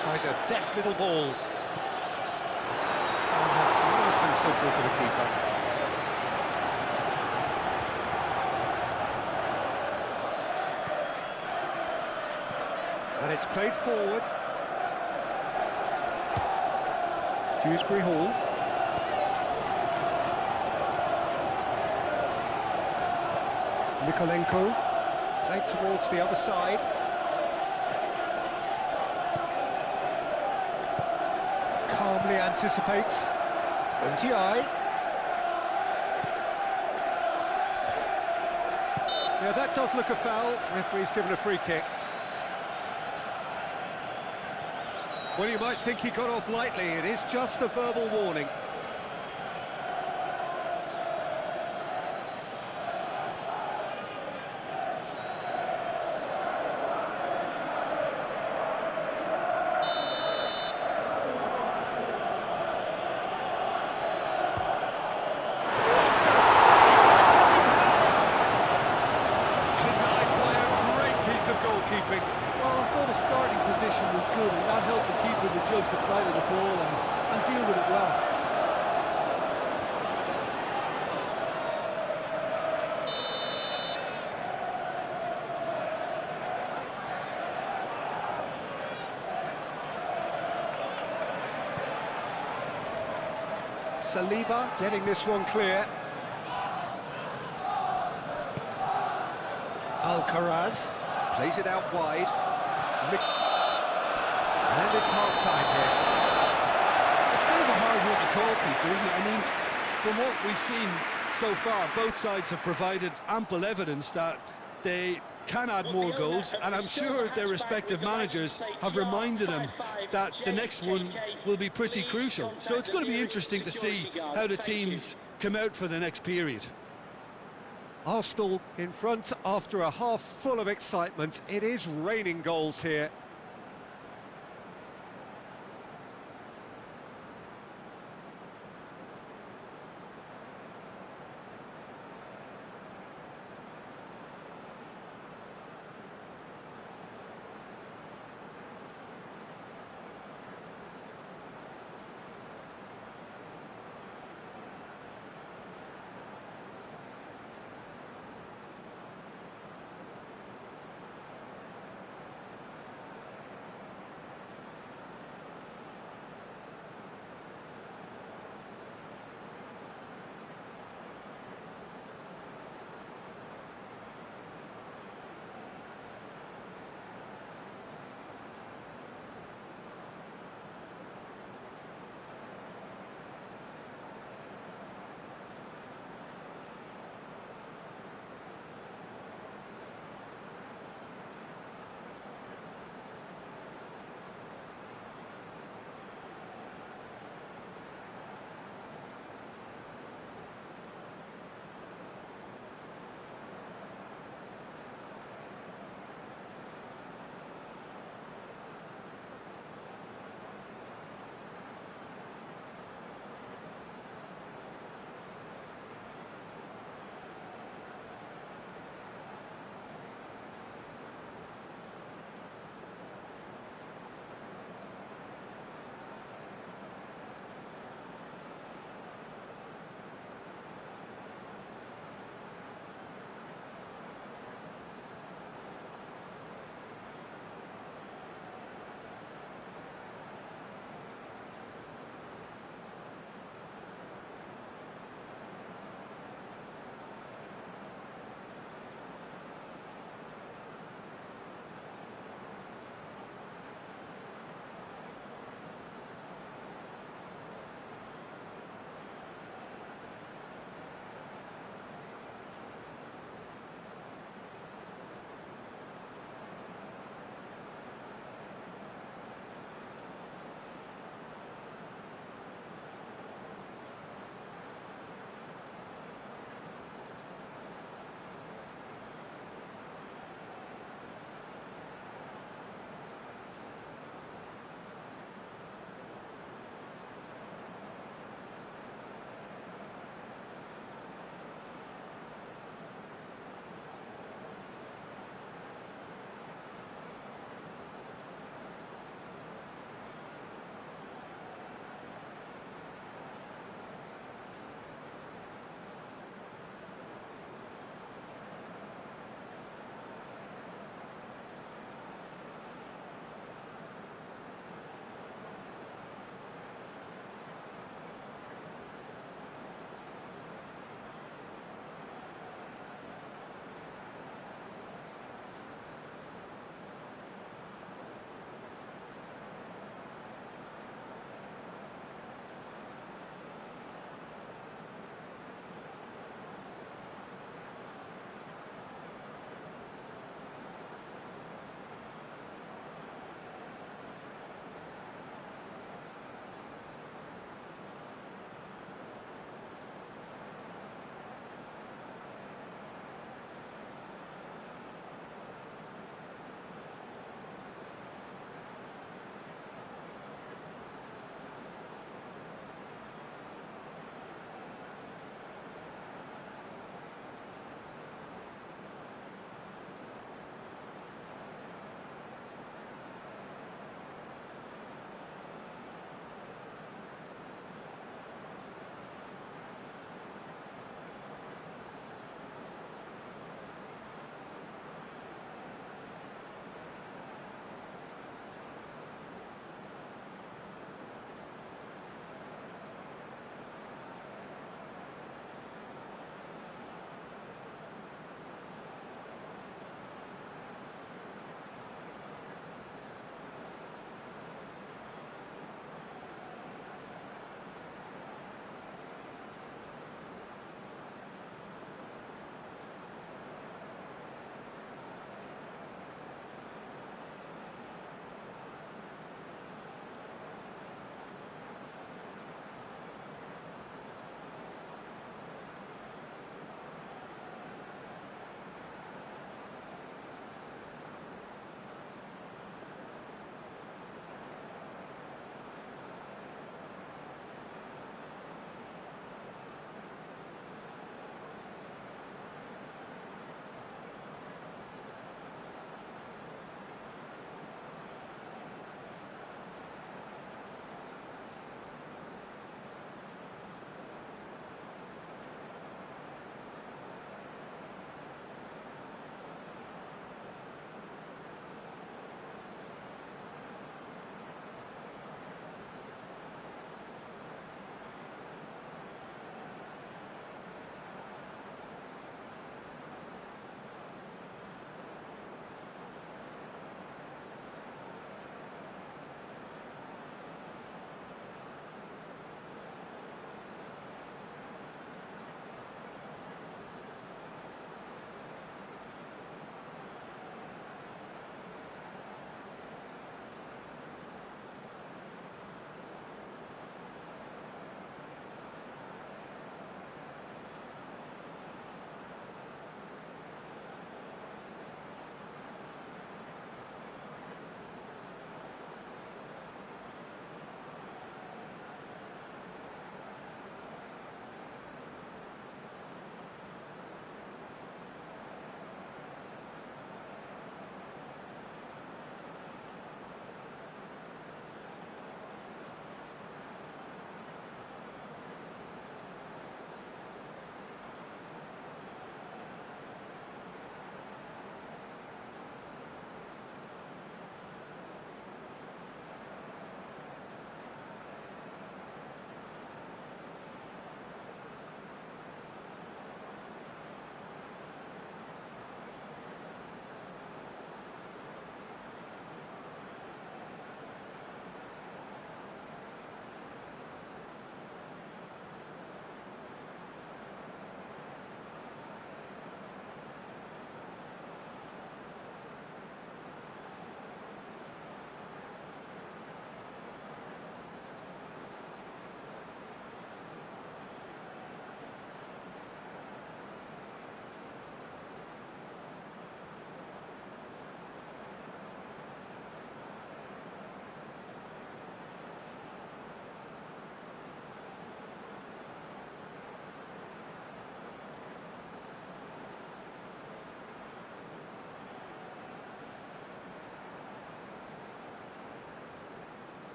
Tries a deft little ball. And that's nice and simple for the keeper. And it's played forward. Dewsbury Hall. Mikolenko, played towards the other side. Calmly anticipates. MTI. Yeah, that does look a foul. Referee's given a free kick. Well, you might think he got off lightly. It is just a verbal warning. Well, I thought his starting position was good, and that helped the keeper to judge the flight of the ball and deal with it well. Saliba getting this one clear. Alcaraz plays it out wide. And it's half-time here. It's kind of a hard one to call, Peter, isn't it? I mean, from what we've seen so far, both sides have provided ample evidence that they can add more goals, and I'm sure their respective managers have reminded them that the next one will be pretty crucial. So it's going to be interesting to see how the teams come out for the next period. Arsenal in front after a half full of excitement. It is raining goals here.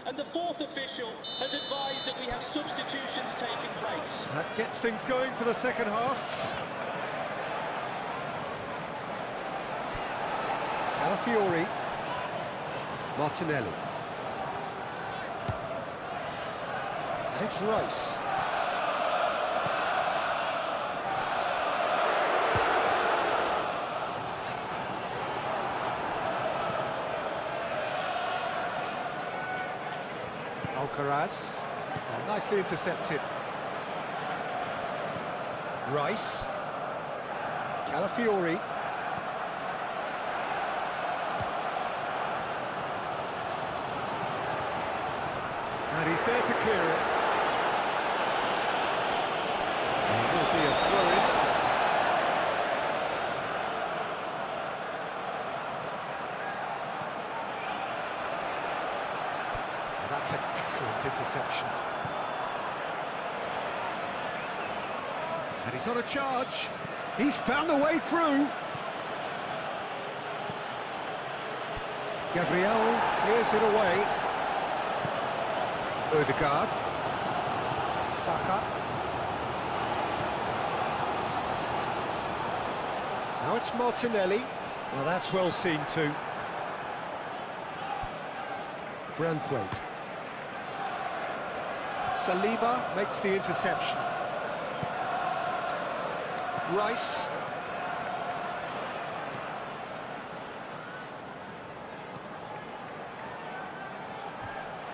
and the fourth official has advised that we have substitutions taking place. That gets things going for the second half. Calafiori. Martinelli. And it's Rice. Alcaraz. Oh, nicely intercepted. Rice. Calafiori. And he's there to clear it. And it will be a throw-in. And that's an excellent interception. And he's on a charge. He's found the way through. Gabriel clears it away. Odegaard, Saka. Now it's Martinelli. Well, that's well seen too. Branthwaite. Saliba makes the interception. Rice.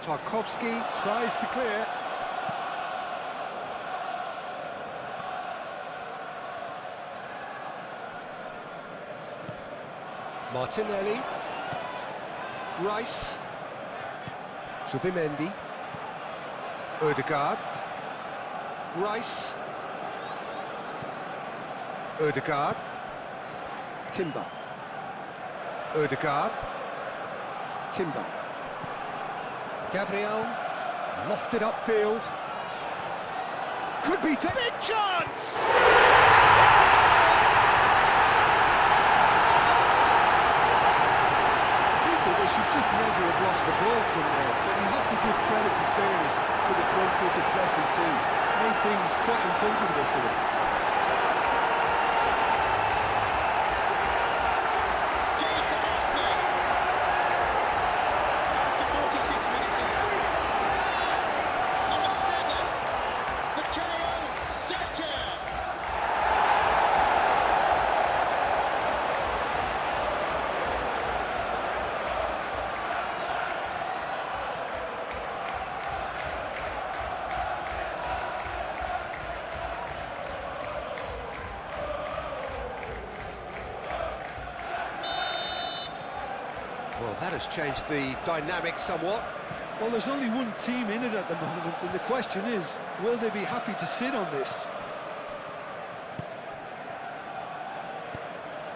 Tarkovsky tries to clear. Martinelli. Rice. Zubimendi. Odegaard. Rice. Odegaard. Timber. Odegaard. Timber. Gabriel, lofted upfield. Could be to big chance! Peter, they should just never have lost the ball from there, but you have to give credit and fairness to the front-footed pressing too. Made things quite uncomfortable for them. Well, that has changed the dynamic somewhat. Well, there's only one team in it at the moment, and the question is, will they be happy to sit on this?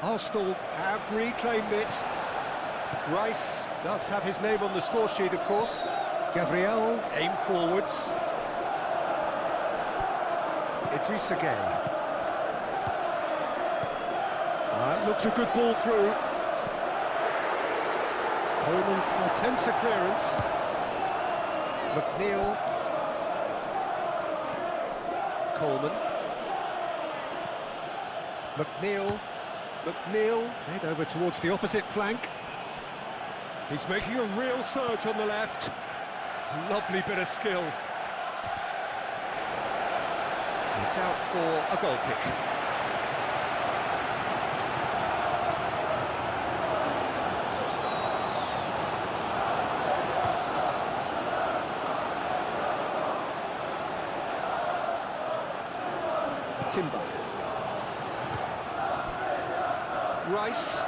Arsenal have reclaimed it. Rice does have his name on the score sheet, of course. Gabriel, aim forwards. Idrissa Gueye. Looks a good ball through. Coleman attempts a clearance. McNeil. Coleman. McNeil. Played over towards the opposite flank. He's making a real surge on the left. Lovely bit of skill. It's out for a goal kick. Timber. Rice.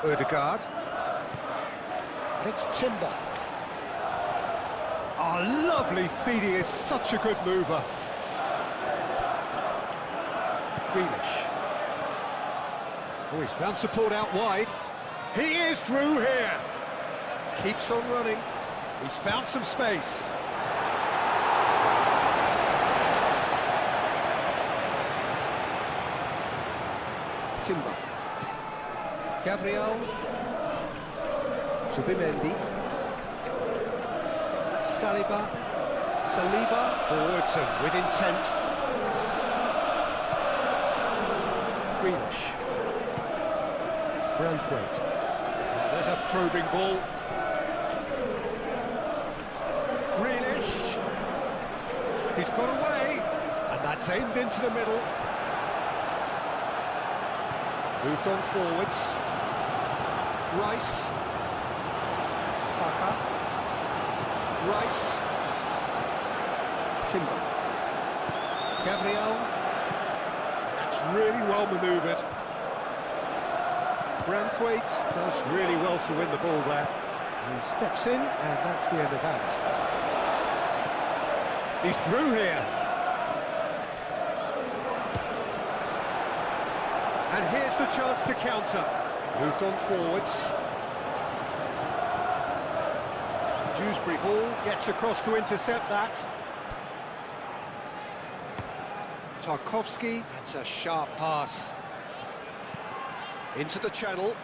Odegaard. And it's Timber. Oh, lovely feed, he is such a good mover. Grealish. Oh, he's found support out wide. He is through here. Keeps on running. He's found some space. Timber. Gabriel. Subimendi. Saliba. Forwardson with intent. Grealish. Branthwaite. There's a probing ball. Grealish. He's got away, and that's aimed into the middle. Moved on forwards. Rice. Saka. Rice. Timber. Gabriel. That's really well manoeuvred. Branthwaite does really well to win the ball there. He steps in, and that's the end of that. He's through here. And here's the chance to counter. Moved on forwards. Dewsbury Hall gets across to intercept that. Tarkowski, that's a sharp pass. Into the channel.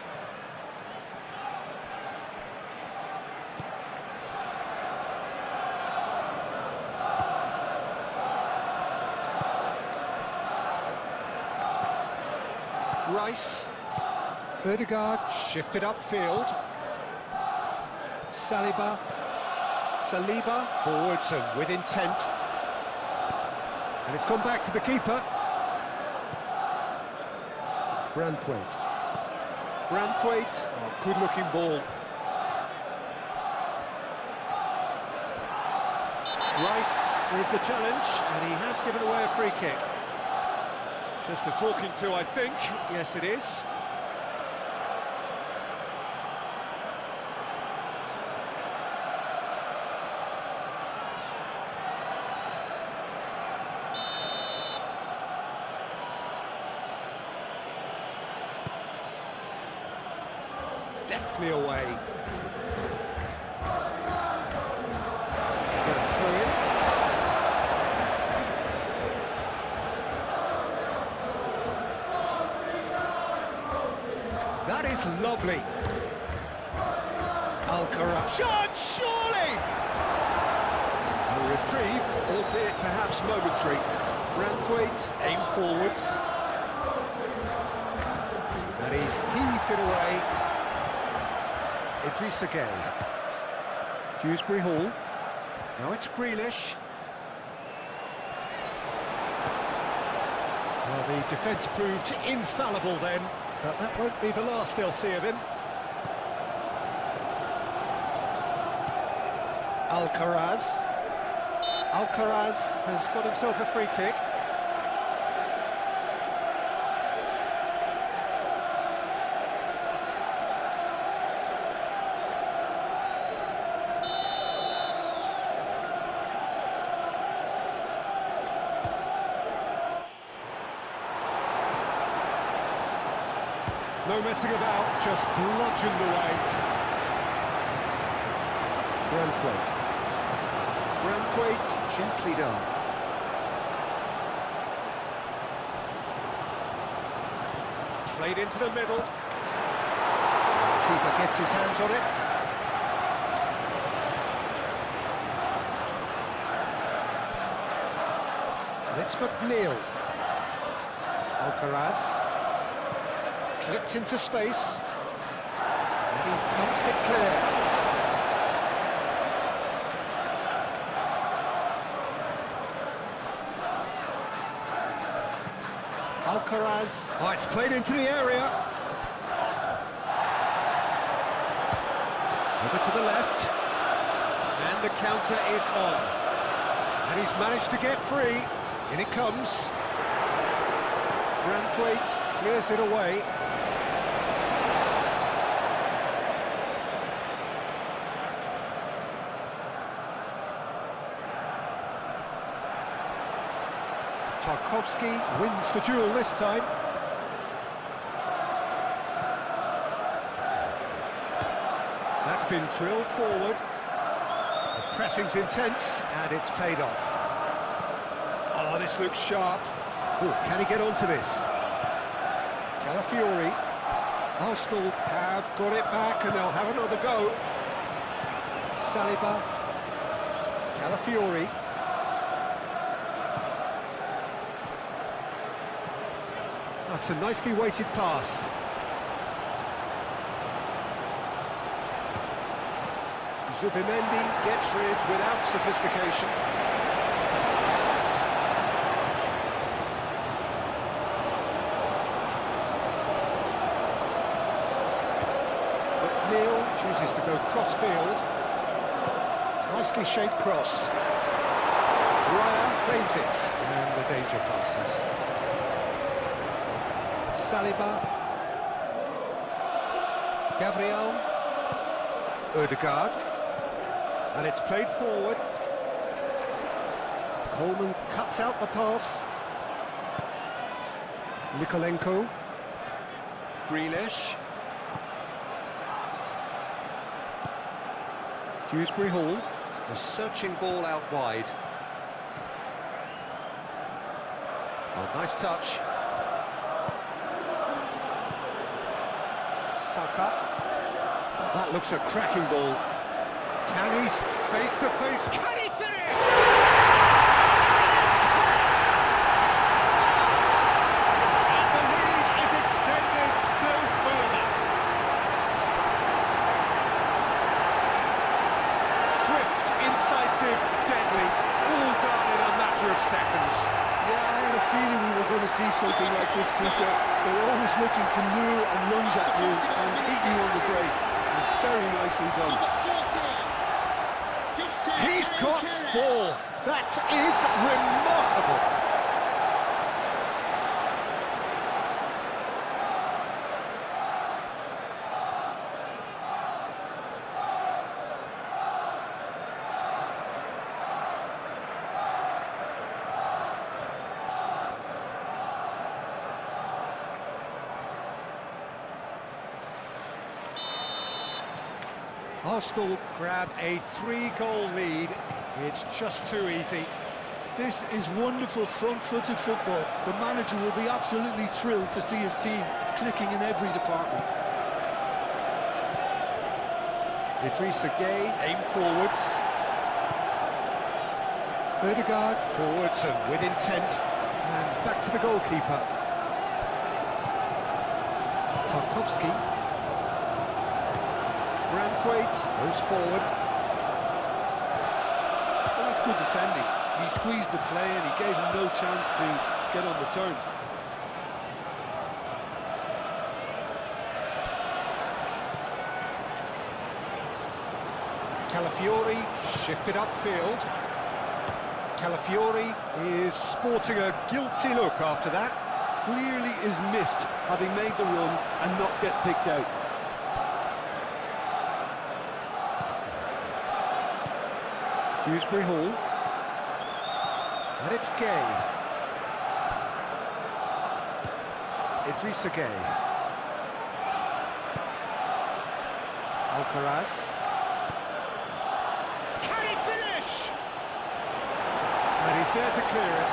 Rice. Ødegaard shifted upfield. Saliba. Forwardson with intent. And it's gone back to the keeper. Branthwaite. Oh, good-looking ball. Rice with the challenge, and he has given away a free kick. Just a talking to, I think. Yes, it is. Deftly away. Get a throw in. That is lovely. Alcaraz. Shot, surely! A reprieve, albeit perhaps momentary. Branthwaite, aim forwards. And he's heaved it away. Idrissa Gueye. Dewsbury Hall. Now it's Grealish. Well, the defence proved infallible then, but that won't be the last they'll see of him. Alcaraz has got himself a free kick. No messing about, just bludgeoned away. Branthwaite gently done. Played into the middle. Keeper gets his hands on it. And it's McNeil. Alcaraz. Clipped into space, and he thumps it clear. Alcaraz. Oh, it's played into the area. Over to the left, and the counter is on. And he's managed to get free. In it comes. Branthwaite clears it away. Tarkowski wins the duel this time. That's been drilled forward. The pressing's intense, and it's paid off. Oh, this looks sharp. Oh, can he get onto this? Can Calafiori. Arsenal have got it back and they'll have another go. Saliba. Calafiori. That's a nicely weighted pass. Zubimendi gets rid without sophistication. But Neil chooses to go cross-field. Nicely shaped cross. Raya claims it, and the danger passes. Saliba. Gabriel. Odegaard. And it's played forward. Coleman cuts out the pass. Nikolenko. Grealish. Dewsbury Hall. A searching ball out wide. Oh, nice touch. Saka. Oh, that looks a cracking ball. Can he face to face? Can he finish? And the lead is extended still further. Swift, incisive, deadly, all done in a matter of seconds. Yeah, I had a feeling we were going to see something like this, Peter. They're always looking to lure and lunge at you and hit you on the break. It was very nicely done. He's got 4. That is remarkable. Arsenal grab a 3-goal lead. It's just too easy. This is wonderful front-footed football. The manager will be absolutely thrilled to see his team clicking in every department. Idrissa Gueye, aim forwards. Odegaard forwards and with intent. And back to the goalkeeper. Tarkowski. Branthwaite goes forward. Well, that's good defending. He squeezed the play and he gave him no chance to get on the turn. Calafiori shifted upfield. Calafiori is sporting a guilty look after that. Clearly is miffed having made the run and not get picked out. Dewsbury Hall. And it's Gueye. Idrissa Gueye. Alcaraz. Can he finish? And he's there to clear it.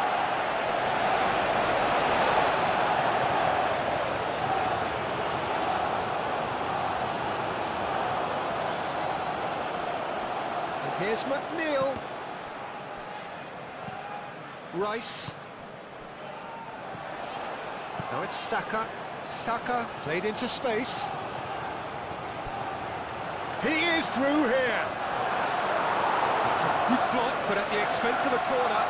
And here's McNeil. Rice. Now it's Saka. Saka played into space. He is through here. That's a good block, but at the expense of a corner.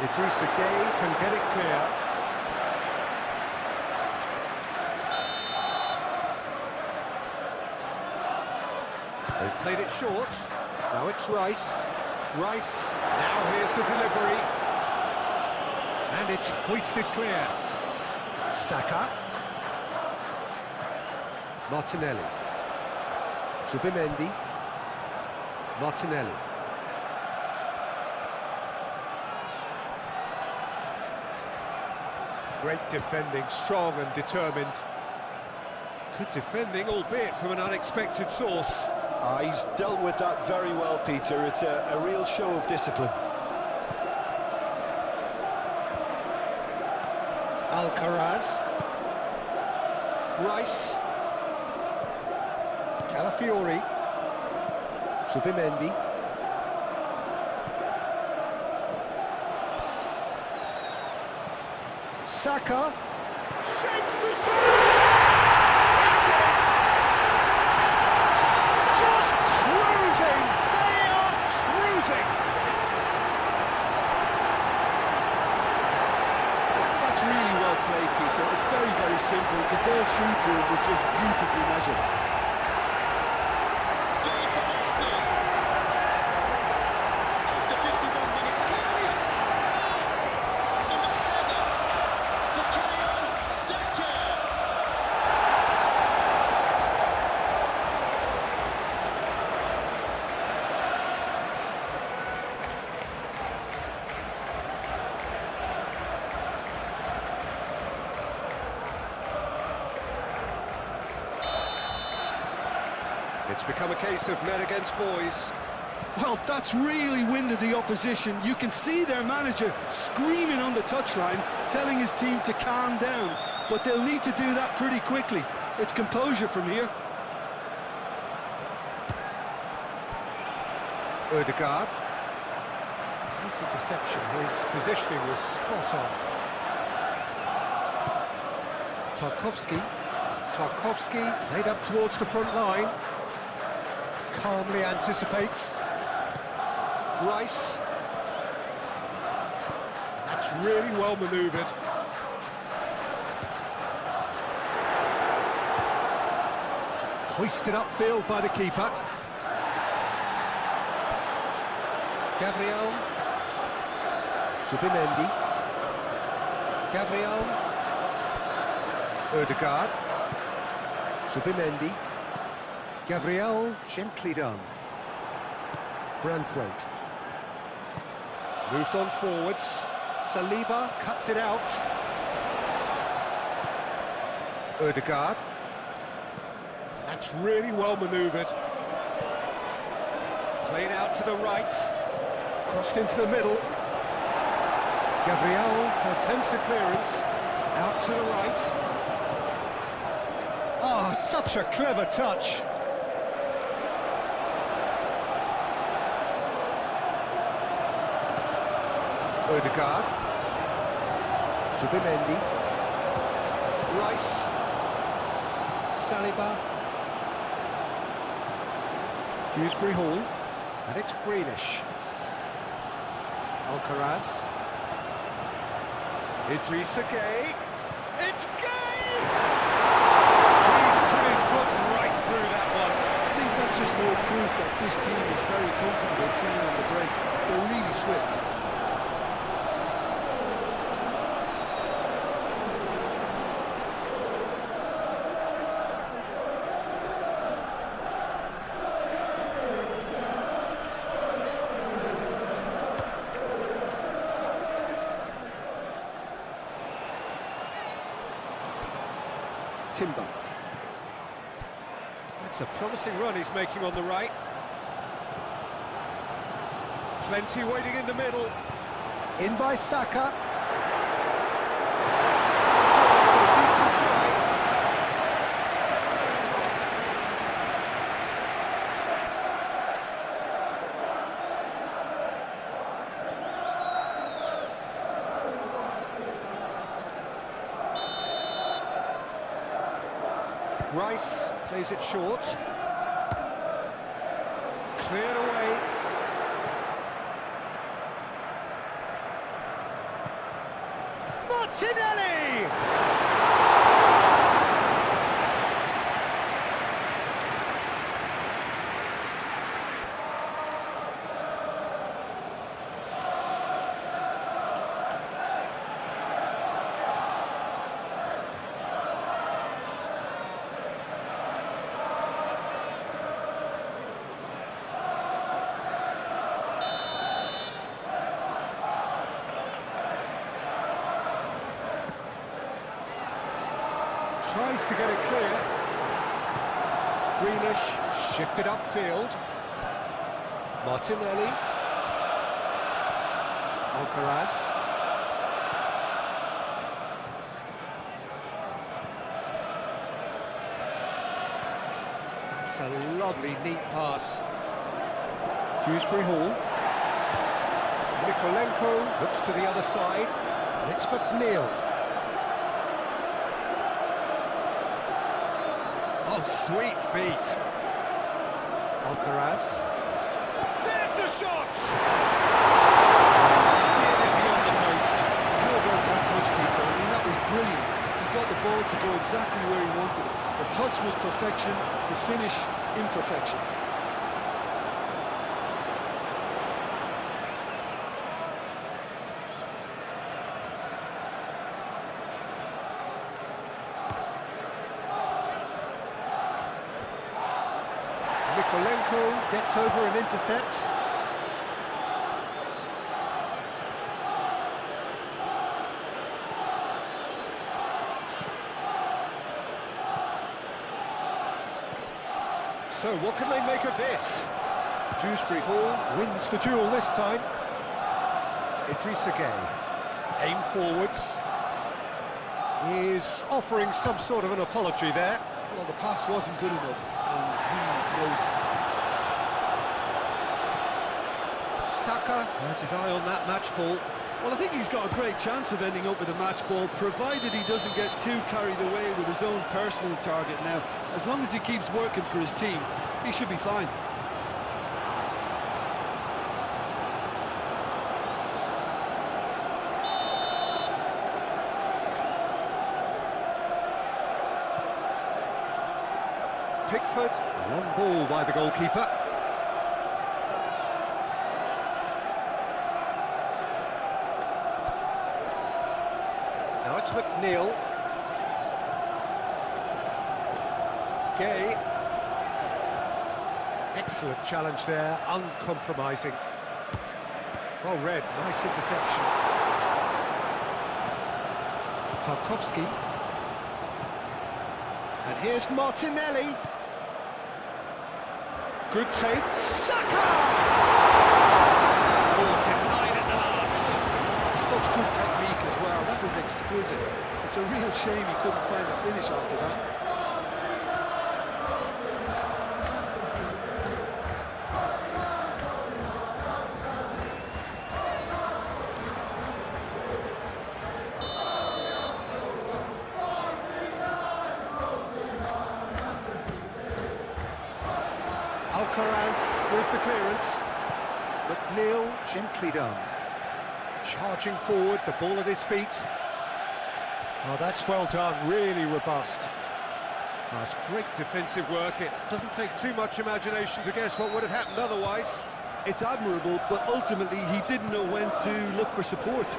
Idrissa Gueye can get it clear. They've played it short. Now it's Rice. Rice, now here's the delivery. And it's hoisted clear. Saka. Martinelli. Zubimendi. Martinelli. Great defending, strong and determined. Good defending, albeit from an unexpected source. He's dealt with that very well, Peter. It's a real show of discipline. Alcaraz. Rice. Calafiori. Subimendi. Saka. Shapes the shot! Just cruising! They are cruising! That's really well played, Peter. It's very, very simple. The ball through to him was just beautifully measured. It's become a case of men against boys. Well, that's really winded the opposition. You can see their manager screaming on the touchline, telling his team to calm down. But they'll need to do that pretty quickly. It's composure from here. Odegaard. Nice interception. His positioning was spot on. Tarkowski. Tarkowski laid up towards the front line. Calmly anticipates. Rice. That's really well manoeuvred. Hoisted upfield by the keeper. Gabriel. Subimendi. Gabriel. Odegaard. Subimendi. Gabriel, gently done. Branthwaite. Moved on forwards. Saliba cuts it out. Odegaard. That's really well manoeuvred. Played out to the right. Crossed into the middle. Gabriel attempts a clearance. Out to the right. Ah, such a clever touch. Odegaard. Subimendi. Rice. Saliba. Dewsbury Hall. And it's Greenish. Alcaraz. Idrissa Gueye. It's Gueye! He's put his foot right through that one. I think that's just more proof that this team is very comfortable playing on the break. They're really swift. Timber. That's a promising run he's making on the right. Plenty waiting in the middle. In by Saka. Rice plays it short. Cleared away. Martinelli! Tries to get it clear. Greenish, shifted upfield. Martinelli. Alcaraz. That's a lovely, neat pass. Dewsbury Hall. Mikolenko looks to the other side, and it's McNeil. Oh, sweet feet. Alcaraz. There's the shot! Steered it beyond the post. How about that touch, Peter? I mean, that was brilliant. He got the ball to go exactly where he wanted it. The touch was perfection, the finish imperfection. Mikolenko gets over and intercepts. So what can they make of this? Dewsbury Hall wins the duel this time. Idrissa Gueye, aim forwards. Is offering some sort of an apology there. Well, the pass wasn't good enough, and he knows it. Saka has his eye on that match ball. Well, I think he's got a great chance of ending up with a match ball, provided he doesn't get too carried away with his own personal target now. As long as he keeps working for his team, he should be fine. Pickford, long ball by the goalkeeper. Now it's McNeil. Gueye. Excellent challenge there, uncompromising. Well read, nice interception. Tarkowski. And here's Martinelli. Good take. Saka! Oh, denied at the last. Such good technique as well. That was exquisite. It's a real shame he couldn't find a finish after that. Alcaraz with the clearance. McNeil gently done. Charging forward, the ball at his feet. Oh, that's well done, really robust. That's great defensive work. It doesn't take too much imagination to guess what would have happened otherwise. It's admirable, but ultimately he didn't know when to look for support.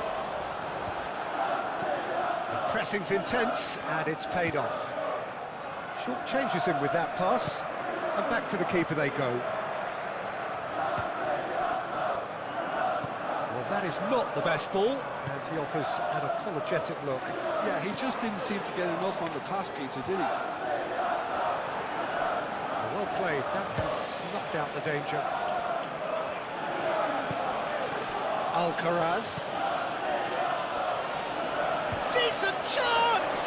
The pressing's intense, and it's paid off. Short changes him with that pass. And back to the keeper they go. Well, that is not the best ball, and he offers an apologetic look. Yeah, he just didn't seem to get enough on the pass, Peter, did he? Well played, that has snuffed out the danger. Alcaraz. Decent chance!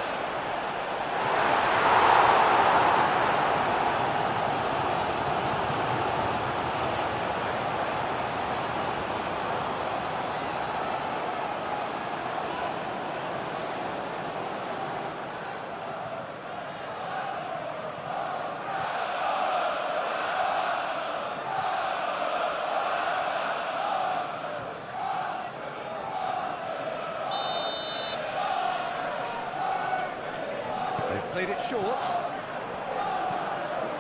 They've played it short.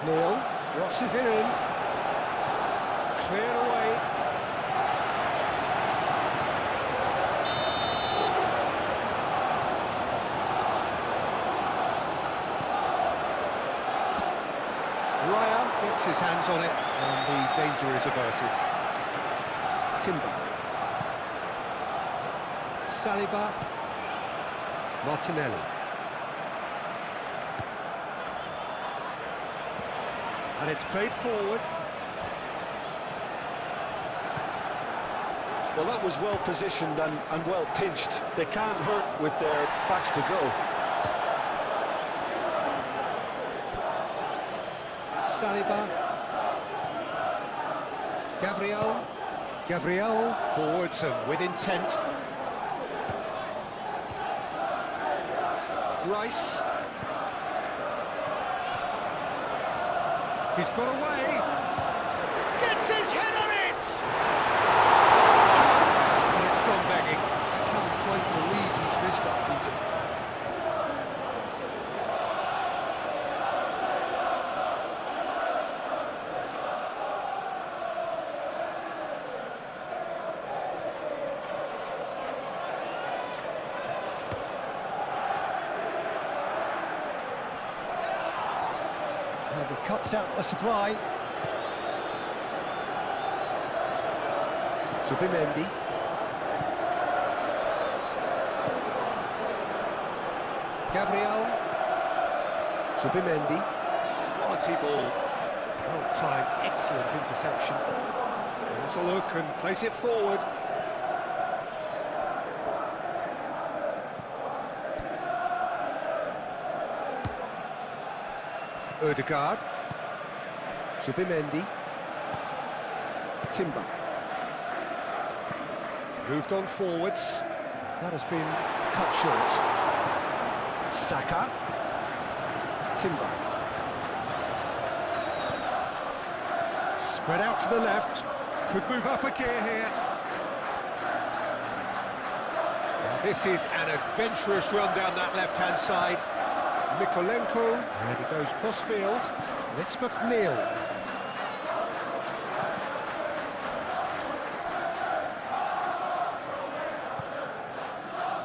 Neil crosses it in. Cleared away. Raya gets his hands on it, and the danger is averted. Timber. Saliba. Martinelli. And it's played forward. Well, that was well positioned and well pinched. They can't hurt with their backs to go. Saliba. Gabriel forwards and with intent. Rice. He's got away. Gets his head on it! Chance, and it's gone begging. I can't quite believe he's missed that, Peter. And he cuts out the supply. Subimendi. Gabriel. Subimendi. Quality ball. Well timed, excellent interception. There's a look and plays it forward. Ødegaard. Subimendi. Timber. Moved on forwards. That has been cut short. Saka. Timber. Spread out to the left. Could move up a gear here. Now this is an adventurous run down that left-hand side. Mikolenko, and he goes cross-field. And it's McNeil.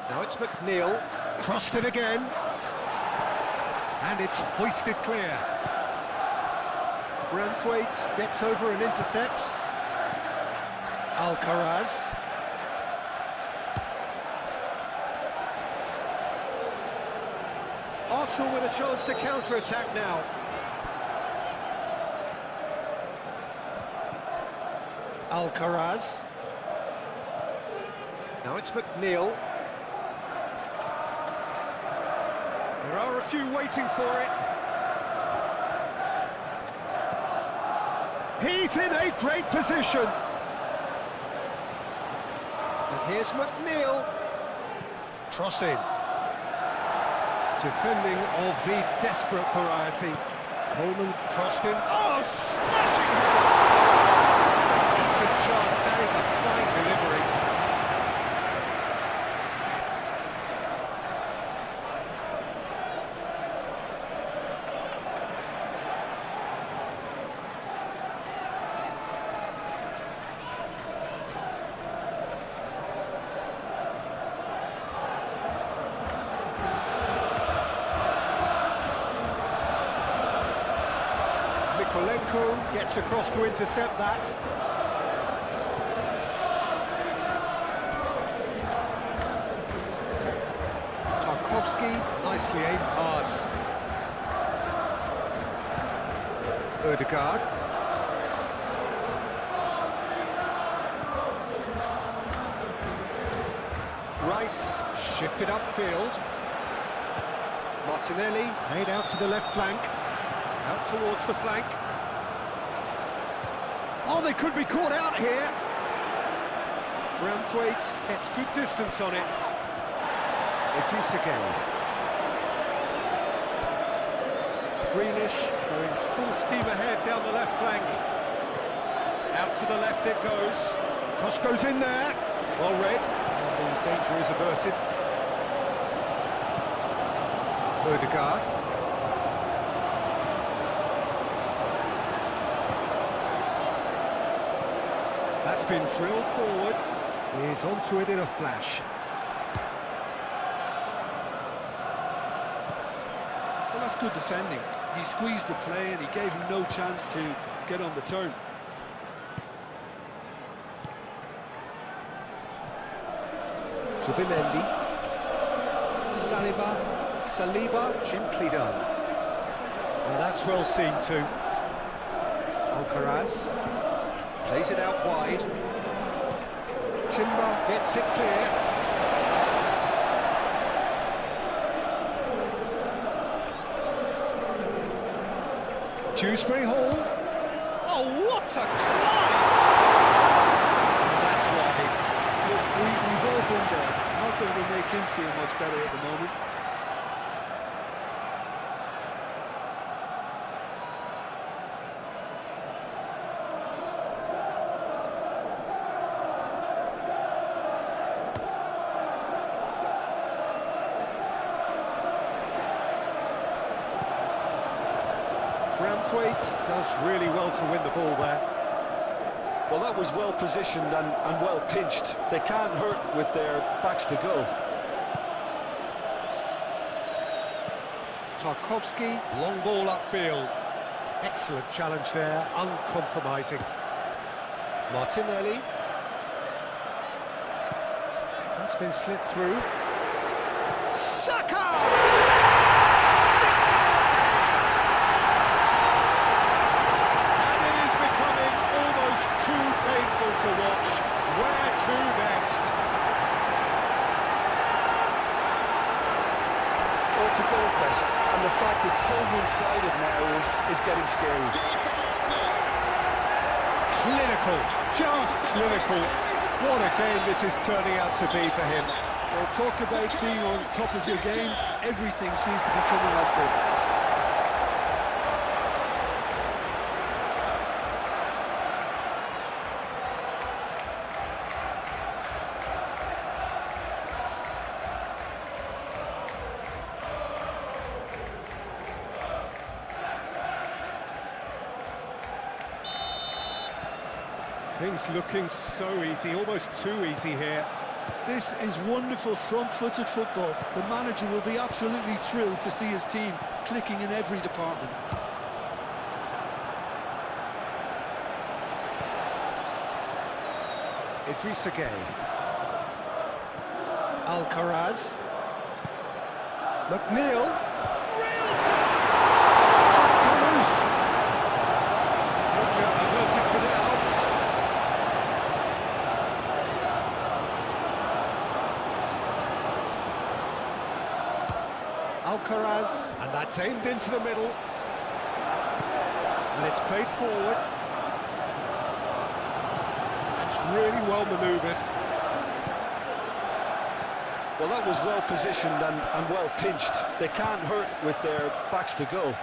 Now it's McNeil, crossed it again. And it's hoisted clear. Branthwaite gets over and intercepts. Alcaraz. Arsenal with a chance to counter-attack now. Alcaraz. Now it's McNeil. There are a few waiting for it. He's in a great position. And here's McNeil. Crossing. Defending of the desperate variety. Coleman crossed in. Oh, smashing header! Decent chance. That is a fine delivery. Mikolenko gets across to intercept that. Tarkovsky, nicely aimed pass. Ødegaard. Rice shifted upfield. Martinelli made out to the left flank. Out towards the flank. Oh, they could be caught out here. Branthwaite gets good distance on it. Idris again. Greenish going full steam ahead down the left flank. Out to the left it goes. Cross goes in there. Well read. And the danger is averted. Ødegaard. That's been drilled forward. He's onto it in a flash. Well, that's good defending. He squeezed the play and he gave him no chance to get on the turn. Subimendi. Saliba, gently done. Well, that's well seen too. Alcaraz plays it out wide. Timber gets it clear. Dewsbury Hall. Oh, what a climb! That's right. Look, we've all been there. Not that it'll make him feel much better at the moment. Branthwaite does really well to win the ball there. Well, that was well positioned and well pinched. They can't hurt with their backs to goal. Tarkovsky, long ball upfield. Excellent challenge there, uncompromising. Martinelli. That's been slipped through. Saka! Painful to watch. Where to next? Well, it's a goal fest, and the fact it's so one-sided now is getting scary. Clinical, just clinical. What a game this is turning out to be for him. Well, talk about being on top of your game. Everything seems to be coming off it. Things looking so easy, almost too easy here. This is wonderful front-footed football. The manager will be absolutely thrilled to see his team clicking in every department. Idrissa Gueye. Alcaraz. McNeil. Real chance! It's come loose. Danger averted for now. Alcaraz, and that's aimed into the middle, and it's played forward. That's really well manoeuvred. Well, that was well positioned and well pinched. They can't hurt with their backs to goal.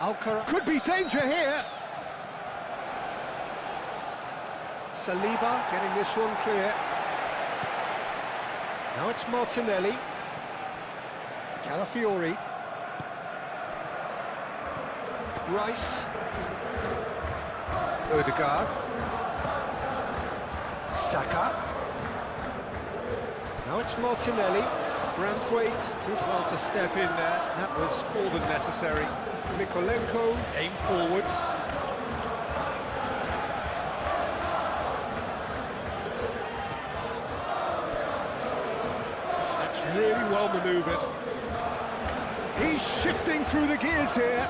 Alcaraz could be danger here. Saliba getting this one clear. Now it's Martinelli. Calafiori. Rice. Odegaard. Saka. Now it's Martinelli. Branthwaite did well to step in there. That was more than necessary. Mikolenko aim forwards. That's really well manoeuvred. He's shifting through the gears here.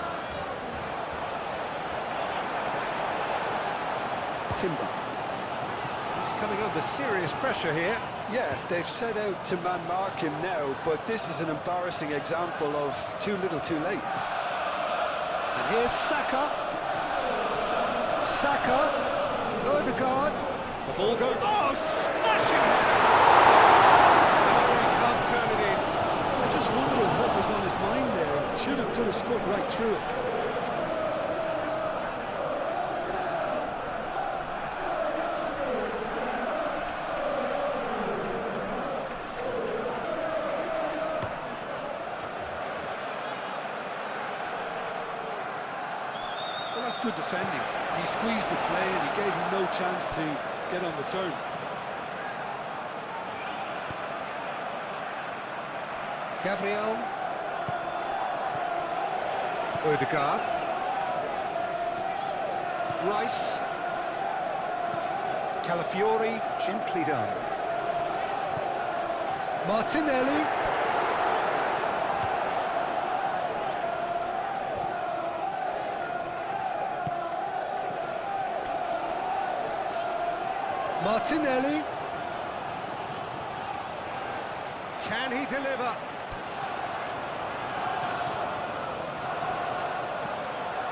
Timber. He's coming under serious pressure here. Yeah, they've set out to man-mark him now, but this is an embarrassing example of too little too late. And here's Saka. Saka. Odegaard. The ball goes... Oh, smashing header! No, he can't turn it in. I just wonder what was on his mind there. Should have put his foot right through it. Well, that's good defending. He squeezed the play and he gave him no chance to get on the turn. Gabriel. Odegaard. Rice. Calafiori, gently done. Martinelli. Martinelli. Can he deliver?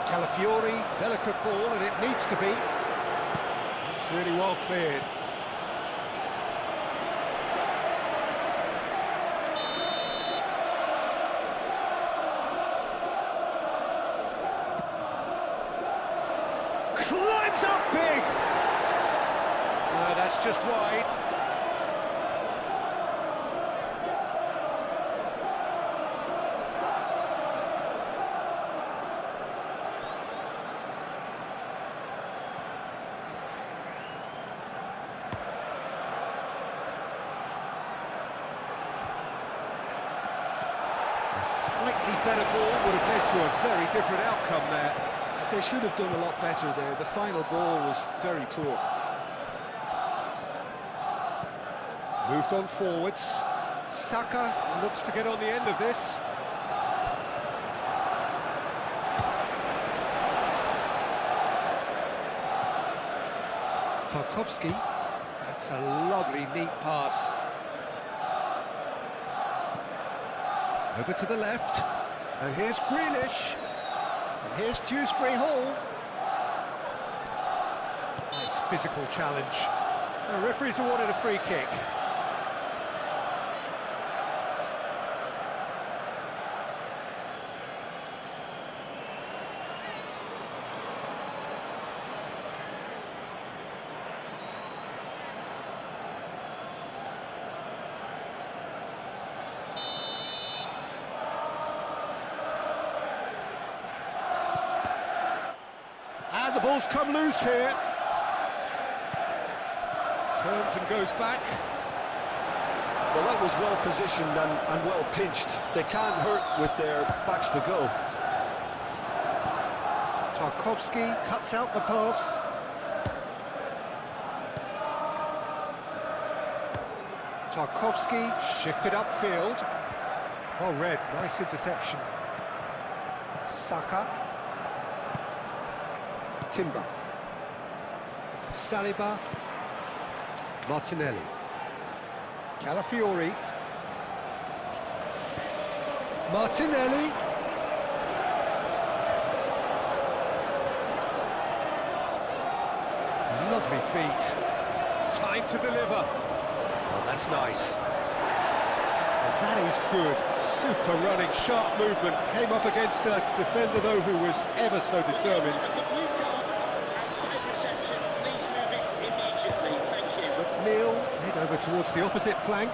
Calafiori, delicate ball, and it needs to be. It's really well cleared. Climbs up big! No, that's just wide. A slightly better ball would have led to a very different outcome there. They should have done a lot better there. The final ball was very poor. Moved on forwards. Saka looks to get on the end of this. Tarkowski. That's a lovely, neat pass. Over to the left. And here's Grealish. And here's Dewsbury Hall. Nice physical challenge. The referee's awarded a free kick. And the ball's come loose here. Turns and goes back. Well, that was well positioned and well pinched. They can't hurt with their backs to goal. Tarkowski cuts out the pass. Tarkowski shifted upfield. Well read, nice interception. Saka. Timber. Saliba. Martinelli. Calafiori. Martinelli. Lovely feet. Time to deliver. Oh, that's nice. And that is good. Super running, sharp movement. Came up against a defender, though, who was ever so determined. McNeil, head over towards the opposite flank.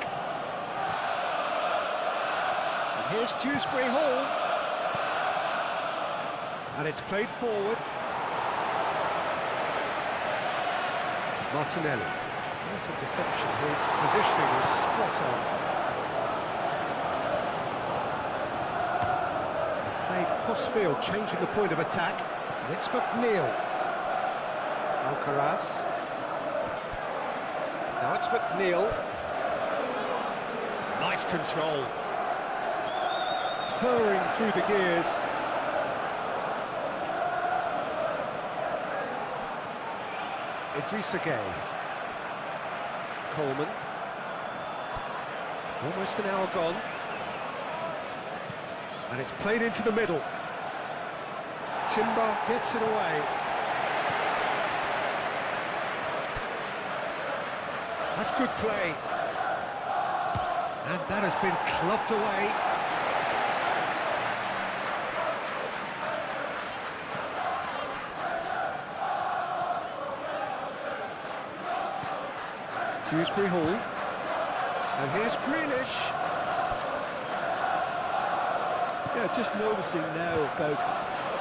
And here's Dewsbury Hall. And it's played forward. Martinelli. Nice interception. His positioning was spot on. Played cross-field, changing the point of attack. And it's McNeil. Alcaraz. Now it's McNeil. Nice control. Purring through the gears. Idrissa Gueye. Coleman. Almost an hour gone. And it's played into the middle. Timber gets it away. That's good play. And that has been clubbed away. Dewsbury Hall. And here's Grealish. Yeah, just noticing now about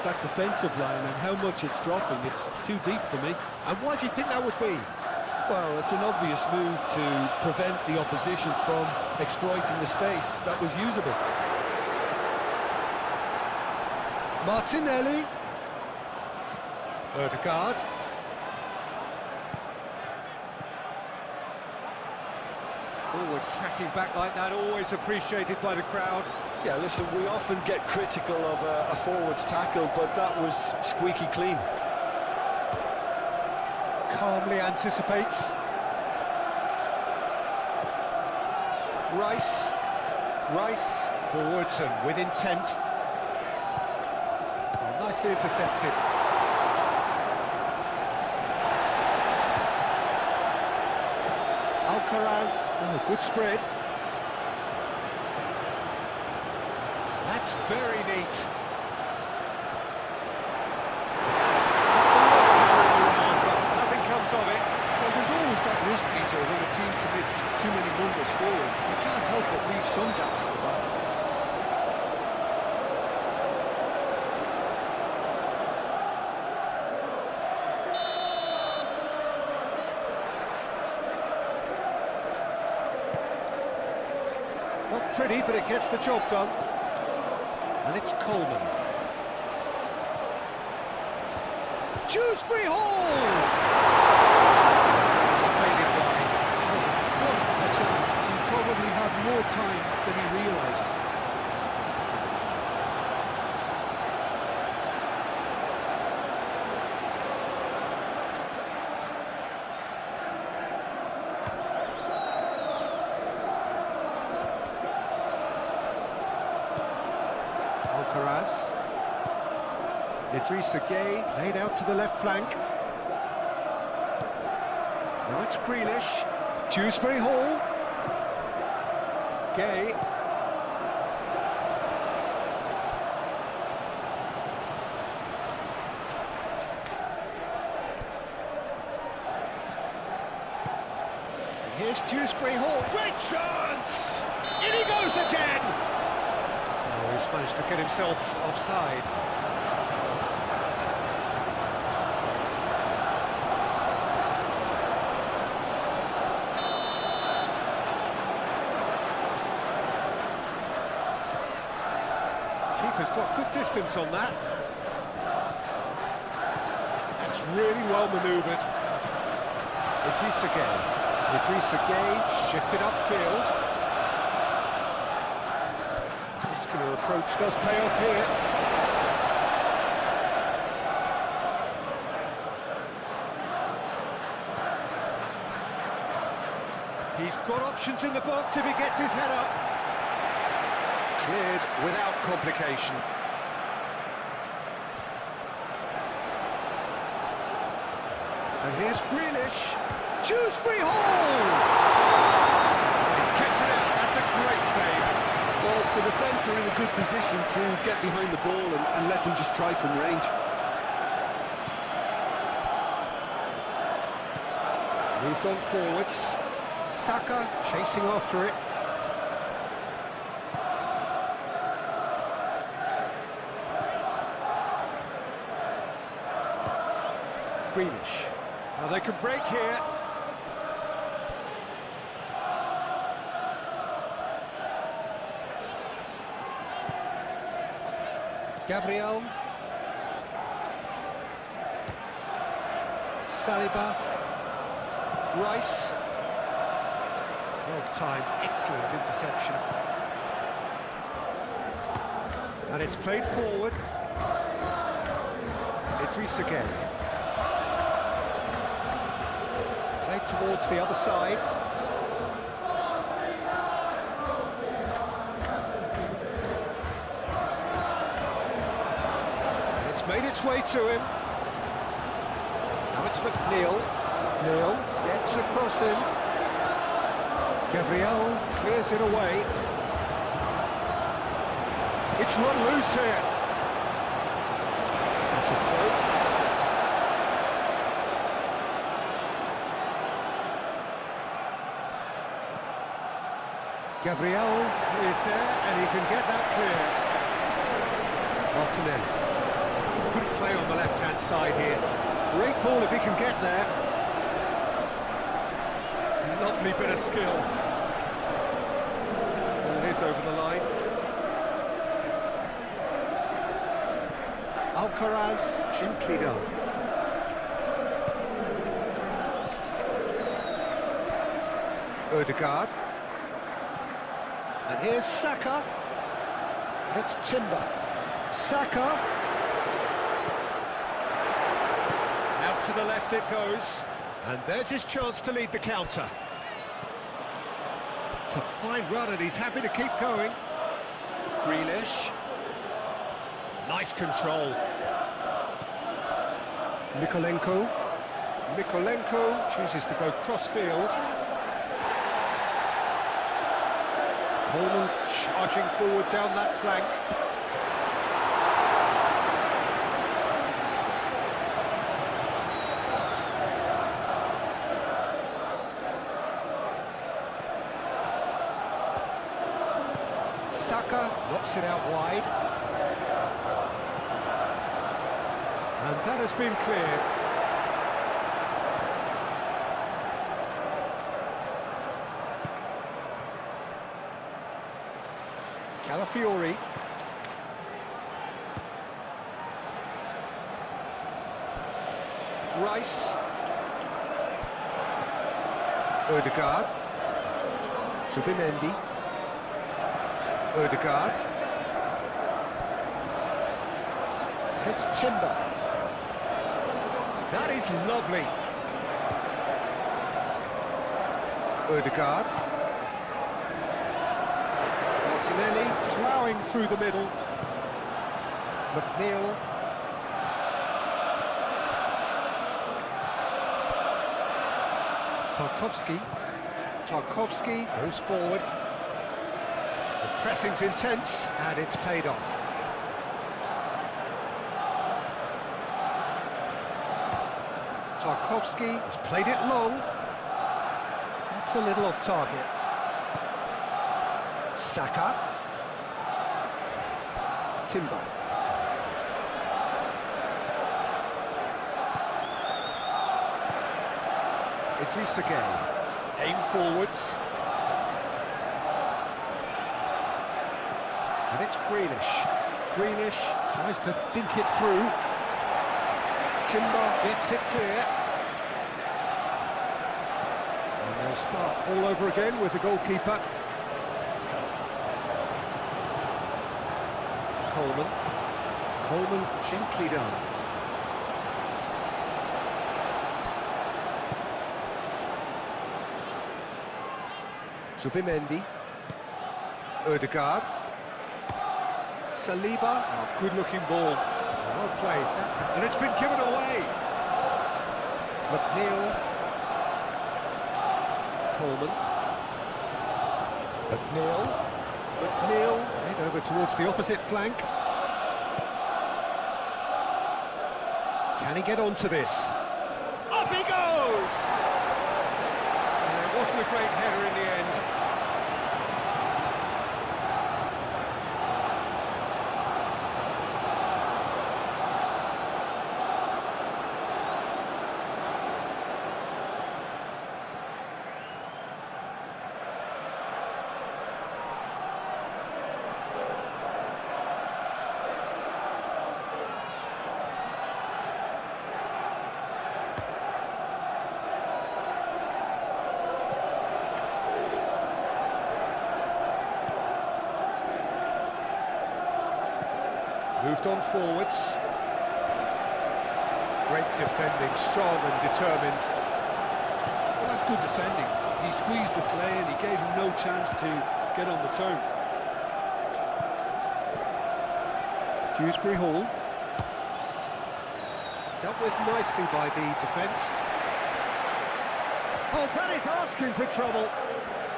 that defensive line and how much it's dropping. It's too deep for me. And why do you think that would be? Well, it's an obvious move to prevent the opposition from exploiting the space that was usable. Martinelli. Ødegaard. Forward tracking back like that, always appreciated by the crowd. Yeah, listen, we often get critical of a forward's tackle, but that was squeaky clean. Calmly anticipates. Rice forwards and with intent. Oh, nicely intercepted. Alcaraz, oh, good spread. That's very neat. Nothing comes of it. Well, there's always that risk, Peter, when a team commits too many numbers forward. You can't help but leave some gaps at the back. Not pretty, but it gets the job done. And it's Coleman. Dewsbury Hall! It's faded wide. What a chance. He probably had more time than he realised. Alcaraz. Idrissa Gueye laid out to the left flank. Now it's Grealish. Dewsbury Hall. Gueye. And here's Dewsbury Hall. Great chance! In he goes again! Oh, he's managed to get himself offside. Keeper's got good distance on that. That's really well manoeuvred. Idrissa Gueye shifted upfield. Muscular approach does pay off here. He's got options in the box if he gets his head up. Cleared without complication. And here's Grealish. Dewsbury Hall! He's kept it out. That's a great save. Well, the defence are in a good position to get behind the ball and let them just try from range. Moved on forwards. Saka chasing after it. Grealish. Now they can break here. Gabriel. Saliba. Rice. Well timed, excellent interception. And it's played forward. Idrissa Gueye. Played towards the other side. It's made its way to him. Now it's McNeil. Neil gets across him. Gabriel clears it away. It's run loose here. That's a throw. Gabriel is there and he can get that clear. Martinelli. Good play on the left-hand side here. Great ball if he can get there. Lovely bit of skill. And it is over the line. Alcaraz, gently done. Odegaard. And here's Saka. It's Timber. Saka. Out to the left it goes. And there's his chance to lead the counter. It's a fine run and he's happy to keep going. Grealish. Nice control. Mikolenko. Mikolenko chooses to go cross-field. Coleman charging forward down that flank. Saka knocks it out wide. And that has been cleared. Calafiori. Rice. Ødegaard. Subimendi. Ødegaard. And it's Timber. That is lovely. Ødegaard. Martinelli ploughing through the middle. McNeil. Tarkowski. Tarkowski goes forward. The pressing's intense and it's paid off. Tarkowski has played it long. That's a little off target. Saka. Timber. Idrissa Gueye. Aim forwards. And it's Grealish. Grealish tries to dink it through. Timber gets it clear. And they'll start all over again with the goalkeeper. Coleman. Coleman gently done. Subimendi. Ødegaard. Saliba. Oh, good-looking ball. Well played. And it's been given away. McNeil. Coleman. McNeil. McNeil. Head over towards the opposite flank. Can he get onto this? Up he goes! And it wasn't a great header in the end. Moved on forwards. Great defending, strong and determined. Well, that's good defending. He squeezed the play and he gave him no chance to get on the turn. Dewsbury Hall. Dealt with nicely by the defence. Oh, that is asking for trouble.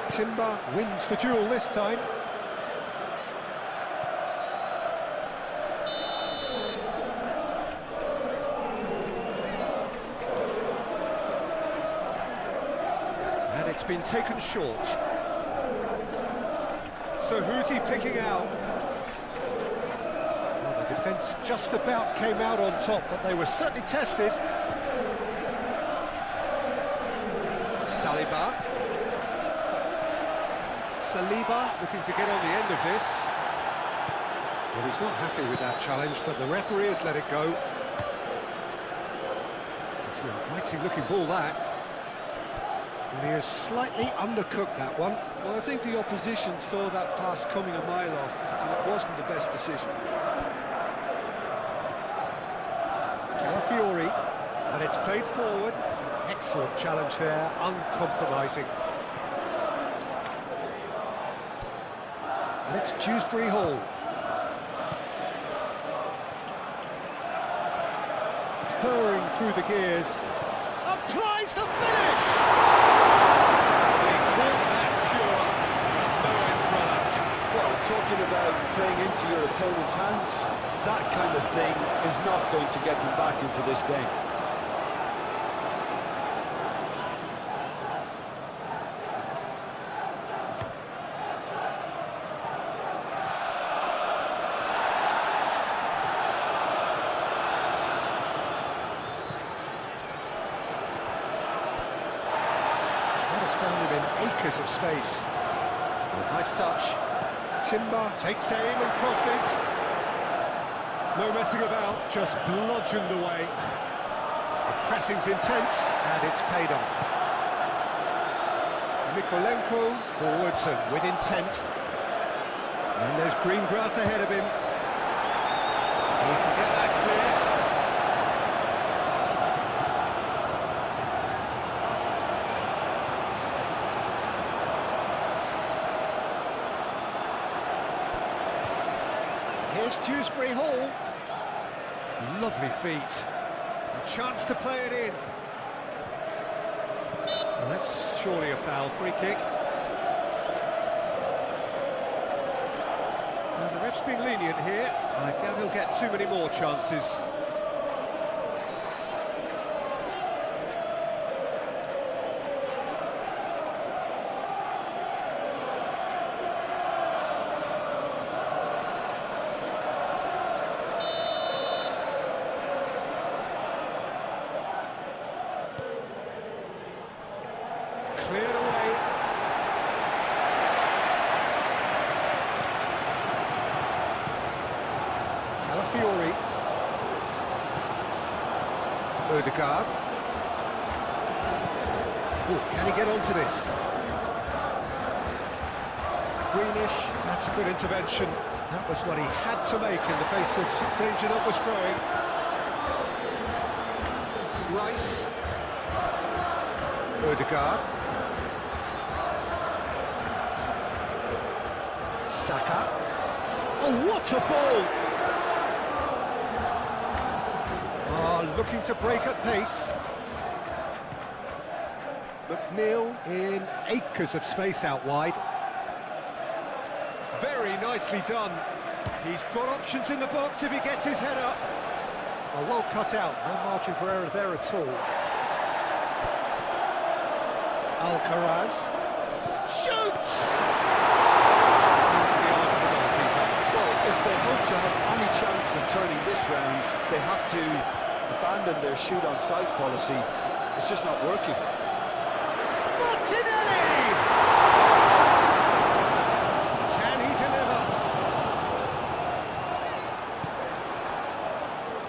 Timber wins the duel this time. It's been taken short. So who's he picking out? Well, the defence just about came out on top, but they were certainly tested. Saliba. Saliba looking to get on the end of this. Well, he's not happy with that challenge, but the referee has let it go. It's an inviting looking ball, that. And he has slightly undercooked that one. Well, I think the opposition saw that pass coming a mile off, and it wasn't the best decision. Calafiori, and it's played forward. Excellent challenge there, uncompromising. It's Dewsbury Hall. Purring through the gears. Applies the finish! They caught that pure. No end product. Well, talking about playing into your opponent's hands, that kind of thing is not going to get them back into this game. Found him in acres of space. Oh, nice touch. Timber takes aim and crosses. No messing about, just bludgeoned away. The pressing's intense and it's paid off. Mikolenko forwards and with intent. And there's green grass ahead of him. He can get that clear. Here's Dewsbury Hall. Lovely feet. A chance to play it in. Well, that's surely a foul. Free kick. Now, the ref's been lenient here. I doubt he'll get too many more chances. Cleared away. Calafiori. Odegaard. Ooh, can he get onto this? Greenish, that's a good intervention. That was what he had to make in the face of danger that was growing. Rice. Odegaard. Saka. Oh, what a ball! Oh, looking to break at pace. McNeil in acres of space out wide. Very nicely done. He's got options in the box if he gets his head up. Oh, well cut out. No margin for error there at all. Alcaraz. Shoots! Well, if they hope to have any chance of turning this round, they have to abandon their shoot-on-sight policy. It's just not working. Martinelli! Can he deliver?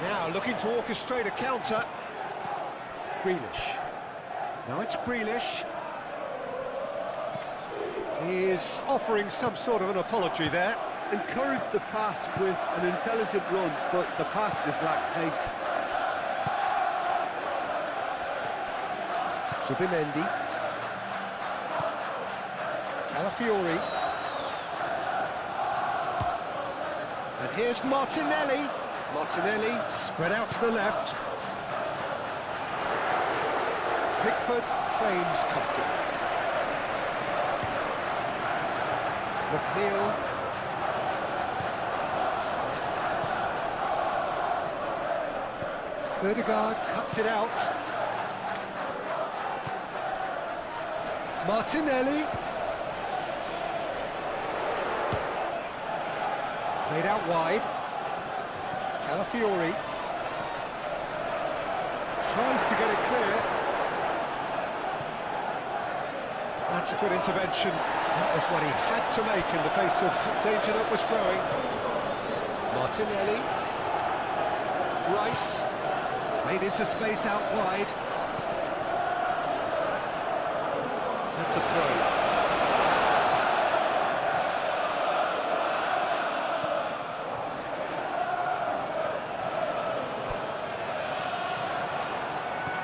Now looking to orchestrate a counter. Grealish. Now it's Grealish. He is offering some sort of an apology there. Encourage the pass with an intelligent run, but the pass just lacked pace. Subimendi. Calafiori. And here's Martinelli. Martinelli spread out to the left. Pickford claims comfortable. McNeil. Odegaard cuts it out. Martinelli. Played out wide. Calafiori. Tries to get it clear. That's a good intervention. That was what he had to make in the face of danger that was growing. Martinelli. Rice. Played into space out wide. That's a throw.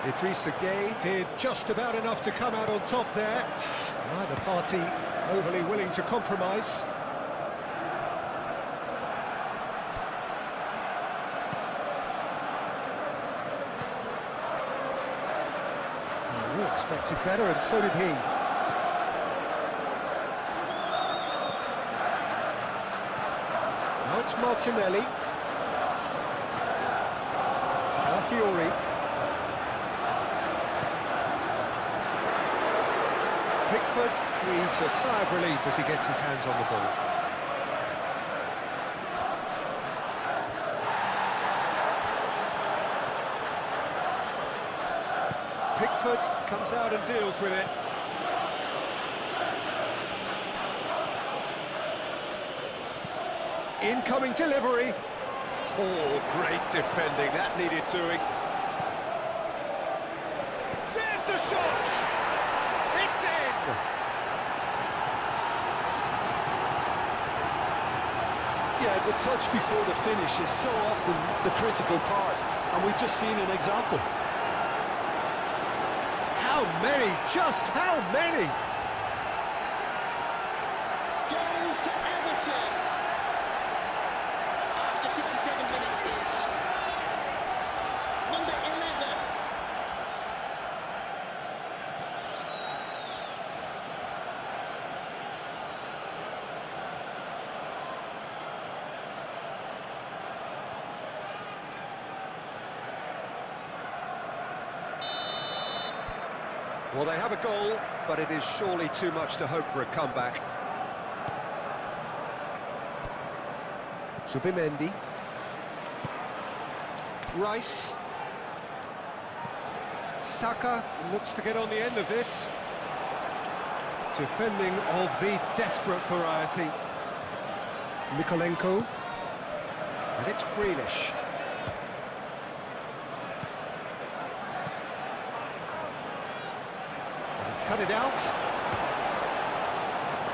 Idrissa Gueye did just about enough to come out on top there. Neither party overly willing to compromise. Expected better, and so did he. Now it's Martinelli. Fiori. Pickford breathes a sigh of relief as he gets his hands on the ball. Pickford comes out and deals with it. Incoming delivery. Oh, great defending, that needed doing. There's the shot! It's in! Yeah, the touch before the finish is so often the critical part, and we've just seen an example. How many? Just how many? Goal for Everton. After 67 minutes is number 11. Well, they have a goal, but it is surely too much to hope for a comeback. Subimendi. Rice. Saka looks to get on the end of this. Defending of the desperate variety. Mykolenko. And it's Grealish. He's cut it out.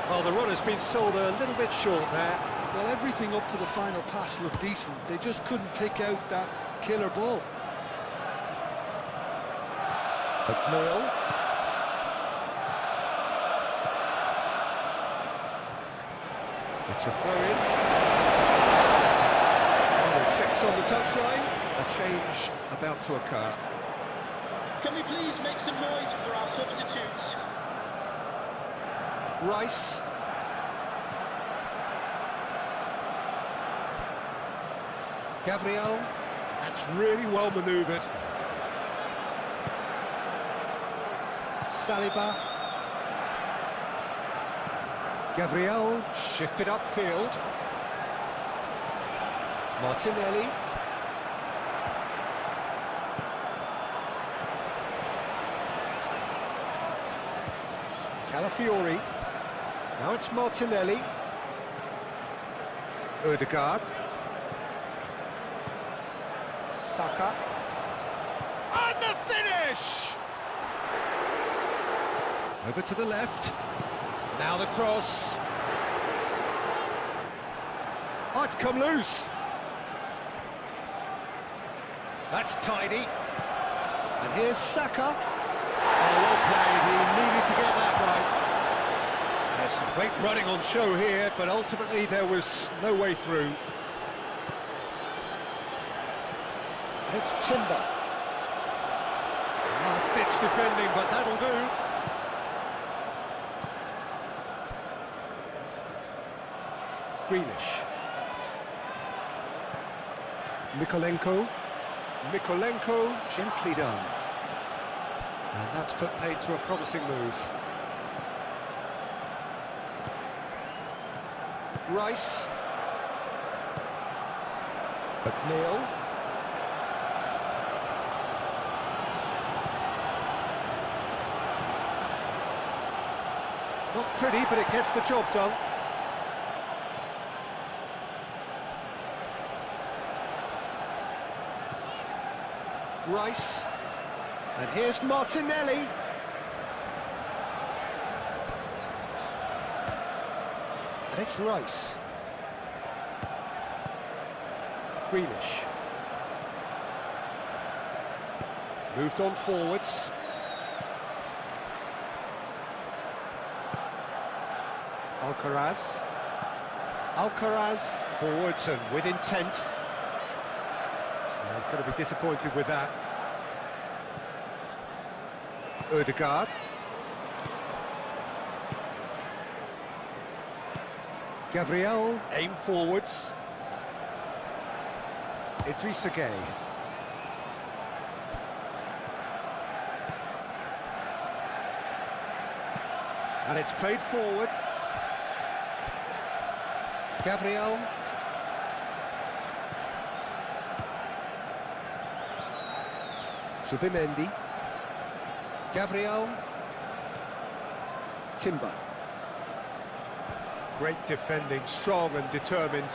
Well, the run has been sold a little bit short there. Well, everything up to the final pass looked decent. They just couldn't pick out that killer ball. McNeil. It's a throw-in. Final checks on the touchline. A change about to occur. Can we please make some noise for our substitutes? Rice. Gabriel. That's really well manoeuvred. Saliba. Gabriel shifted upfield. Martinelli. Calafiori. Now it's Martinelli. Odegaard. Saka. And the finish! Over to the left. Now the cross. Oh, it's come loose. That's tidy. And here's Saka. Oh, well played. He needed to get that right. There's some great running on show here, but ultimately there was no way through. And it's Timber. Last-ditch defending, but that'll do. Grealish. Mykolenko. Mykolenko, gently done. And that's put paid to a promising move. Rice. McNeil. Not pretty, but it gets the job done. Rice. And here's Martinelli. And it's Rice. Grealish. Moved on forwards. Alcaraz. Alcaraz forwards and with intent. He's going to be disappointed with that. Odegaard. Gabriel, aim forwards. Idrissa Gueye. And it's played forward. Gabriel. Zubimendi. Gabriel. Timber. Great defending, strong and determined.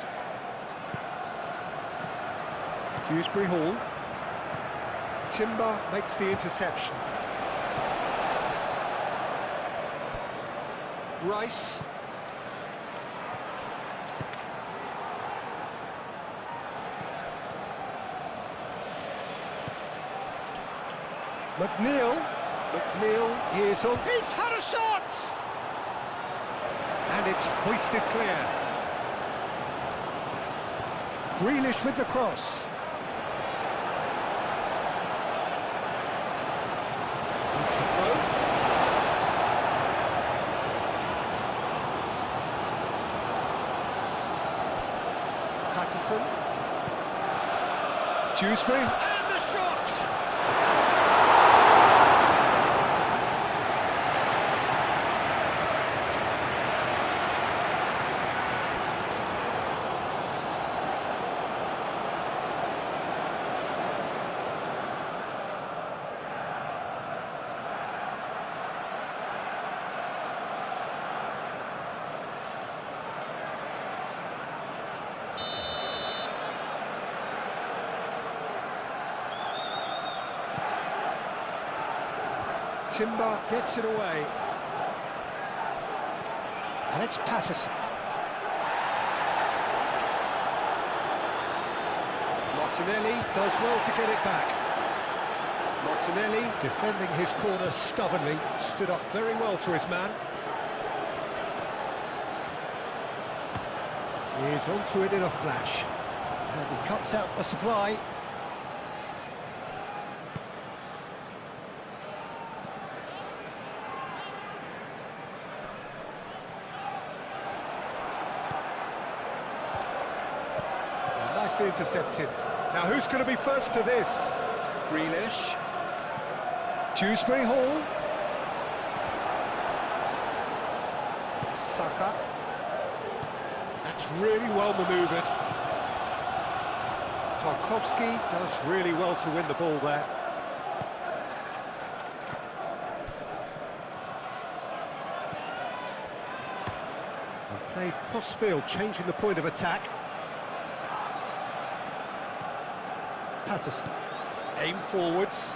Dewsbury Hall. Timber makes the interception. Rice. McNeil is on. He's had a shot! And it's hoisted clear. Grealish with the cross. It's a throw. Patterson. Dewsbury. And the shot! Timber gets it away. And it's Patterson. Martinelli does well to get it back. Martinelli, defending his corner stubbornly, stood up very well to his man. He's onto it in a flash. And he cuts out the supply. Nicely intercepted. Now who's going to be first to this? Grealish. Dewsbury Hall. Saka. That's really well manoeuvred. Tarkowski does really well to win the ball there. And played cross-field, changing the point of attack. Patterson. Aim forwards.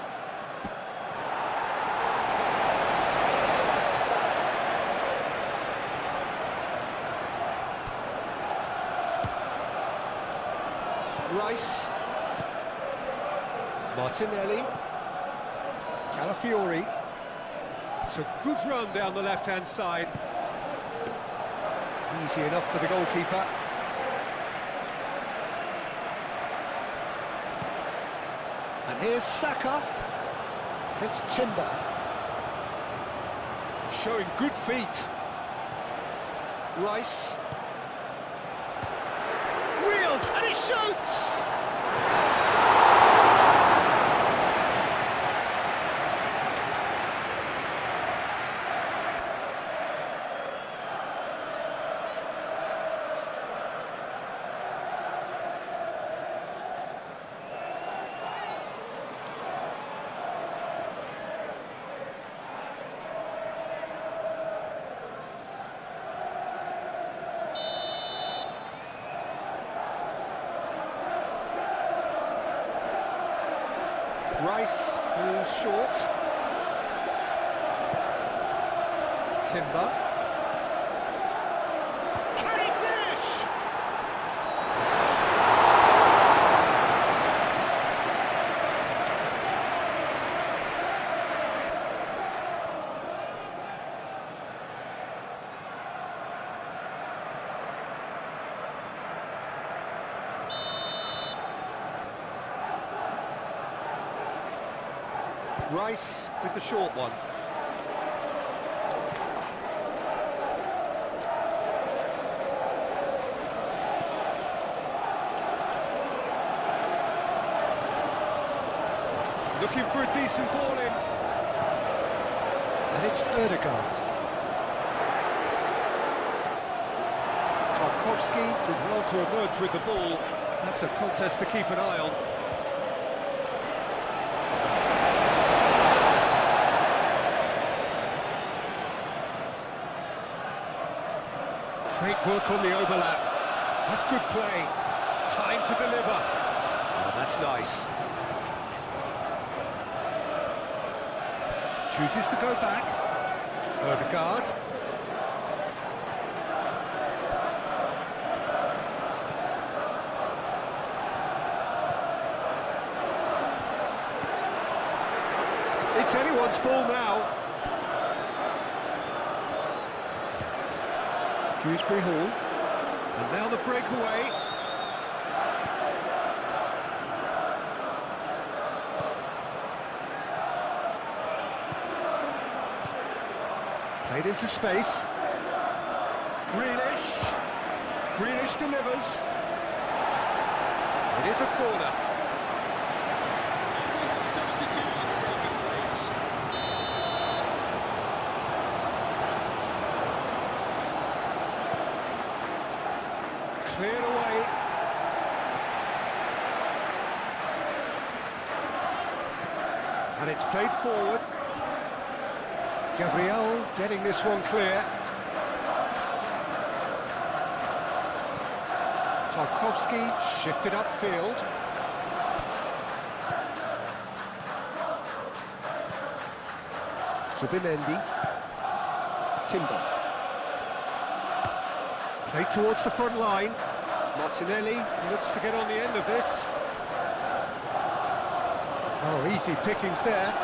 Rice. Martinelli. Calafiori. It's a good run down the left-hand side. Easy enough for the goalkeeper. And here's Saka. It's Timber. Showing good feet. Rice. Wheeled, and he shoots! Rice falls short. Timber. Can he finish? Rice with the short one. Looking for a decent ball in. And it's Erdegaard. Tarkowski did well to emerge with the ball. That's a contest to keep an eye on. Great work on the overlap. That's good play. Time to deliver. Oh, that's nice. Chooses to go back. Erdegaard. It's anyone's ball now. Dewsbury Hall. And now the breakaway. Played into space. Grealish. Grealish delivers. It is a corner. We have substitutions taking place. Cleared away. And it's played forward. Gabriel getting this one clear. Tarkowski shifted upfield. Zubimendi. Timber. Played towards the front line. Martinelli looks to get on the end of this. Oh, easy pickings there.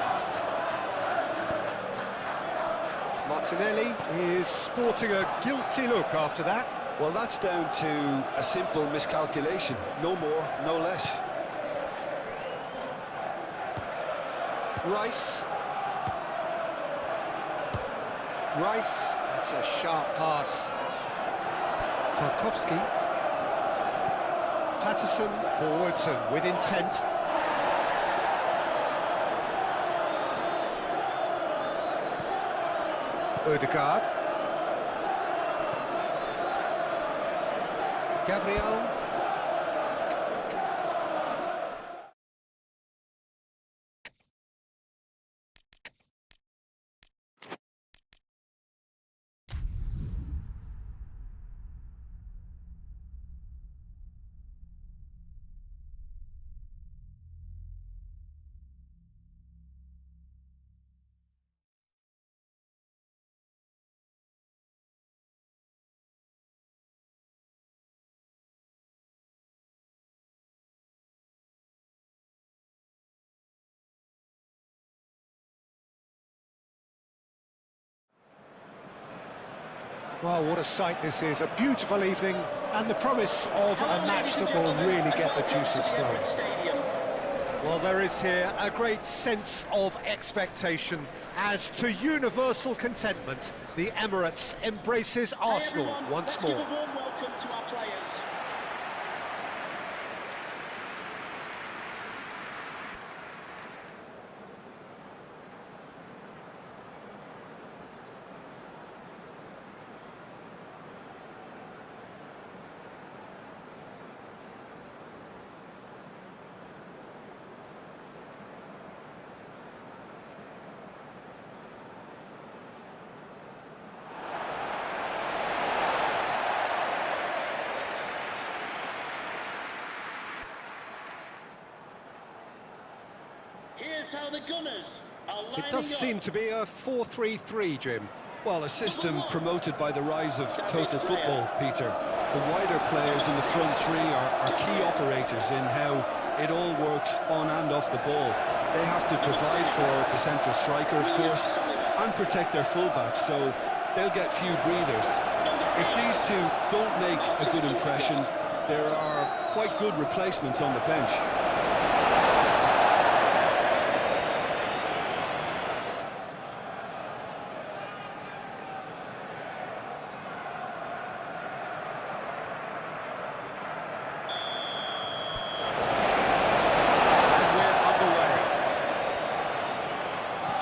Martinelli is sporting a guilty look after that. Well, that's down to a simple miscalculation. No more, no less. Rice. Rice, that's a sharp pass. Tarkowski. Patterson forwards and with intent. Erdegaard. Gabriel. Well, what a sight this is. A beautiful evening and the promise of a match that will really get the juices flowing. Well, there is here a great sense of expectation as to universal contentment. The Emirates embraces Arsenal once more. Let's give a warm welcome to our players. Here's how the Gunners are lining It does seem to be a 4-3-3, Jim. Well, a system promoted by the rise of total football, Peter. The wider players in the front three are key operators in how it all works on and off the ball. They have to provide for the central striker, of course, and protect their fullbacks, so they'll get few breathers. If these two don't make a good impression, there are quite good replacements on the bench.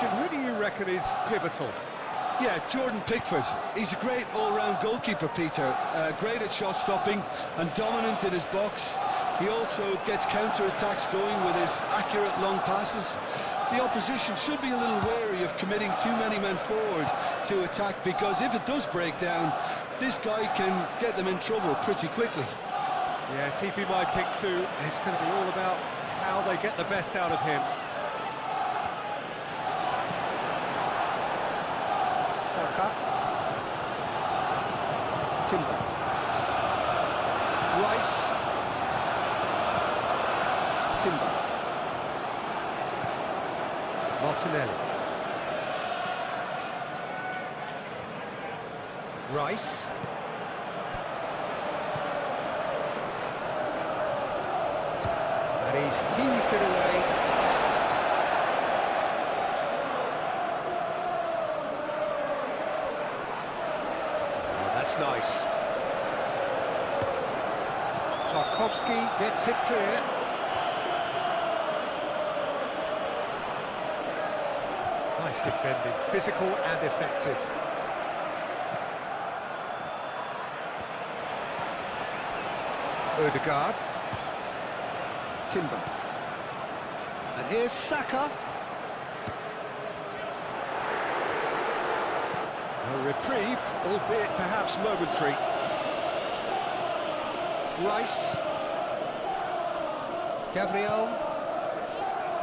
position, who do you reckon is pivotal? Yeah, Jordan Pickford. He's a great all-round goalkeeper, Peter. Great at shot stopping and dominant in his box. He also gets counter-attacks going with his accurate long passes. The opposition should be a little wary of committing too many men forward to attack, because if it does break down, this guy can get them in trouble pretty quickly. Yes, he'd be my pick too. It's going to be all about how they get the best out of him. Saka. Timber. Rice. Timber. Martinelli. Rice. And he's heaved it away. Oh, that's nice. Tarkovsky gets it clear. Nice defending, physical and effective. Odegaard. Timber. And here's Saka. A reprieve, albeit perhaps momentary. Rice. Gabriel.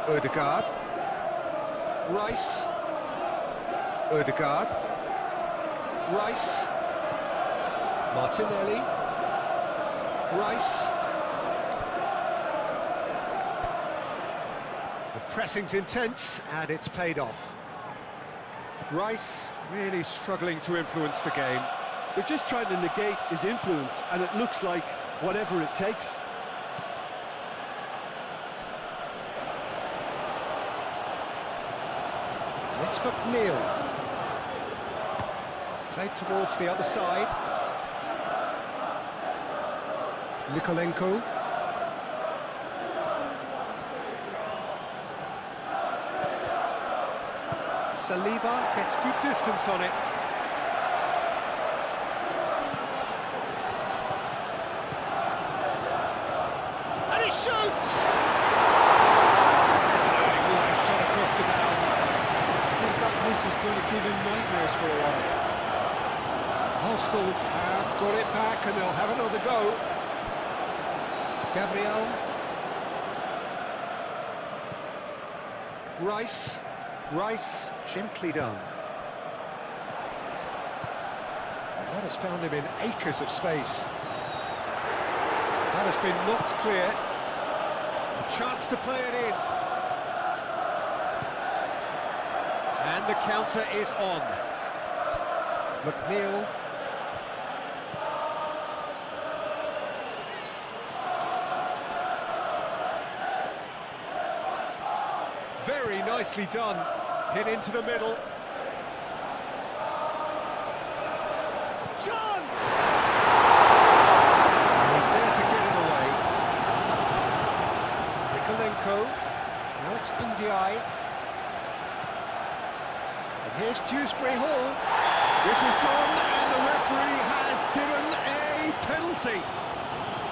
Odegaard. Rice. Odegaard. Rice. Martinelli. Rice. The pressing's intense and it's paid off. Rice really struggling to influence the game. They're just trying to negate his influence, and it looks like whatever it takes. It's McNeil. Played towards the other side. Nikolenko. Saliba gets good distance on it. And he shoots! It's an early warning shot across the bow. I think that miss is going to give him nightmares for a while. Hostel have got it back and they'll have another go. Gabriel. Rice. Rice, gently done. That has found him in acres of space. That has been knocked clear. A chance to play it in. And the counter is on. McNeil. Very nicely done. Hit into the middle. Chance! And he's there to get it away. Nikolenko. Now it's Ndiaye. And here's Dewsbury Hall. This is done, and the referee has given a penalty.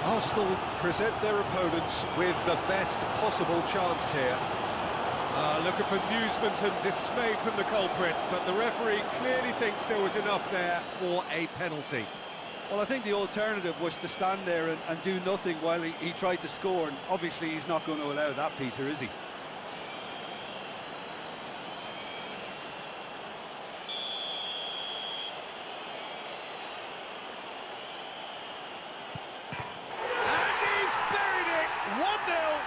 Arsenal present their opponents with the best possible chance here. Look at bemusement and dismay from the culprit, but the referee clearly thinks there was enough there for a penalty. Well, I think the alternative was to stand there and do nothing while he tried to score, and obviously he's not going to allow that, Peter, is he? And he's buried it! 1-0!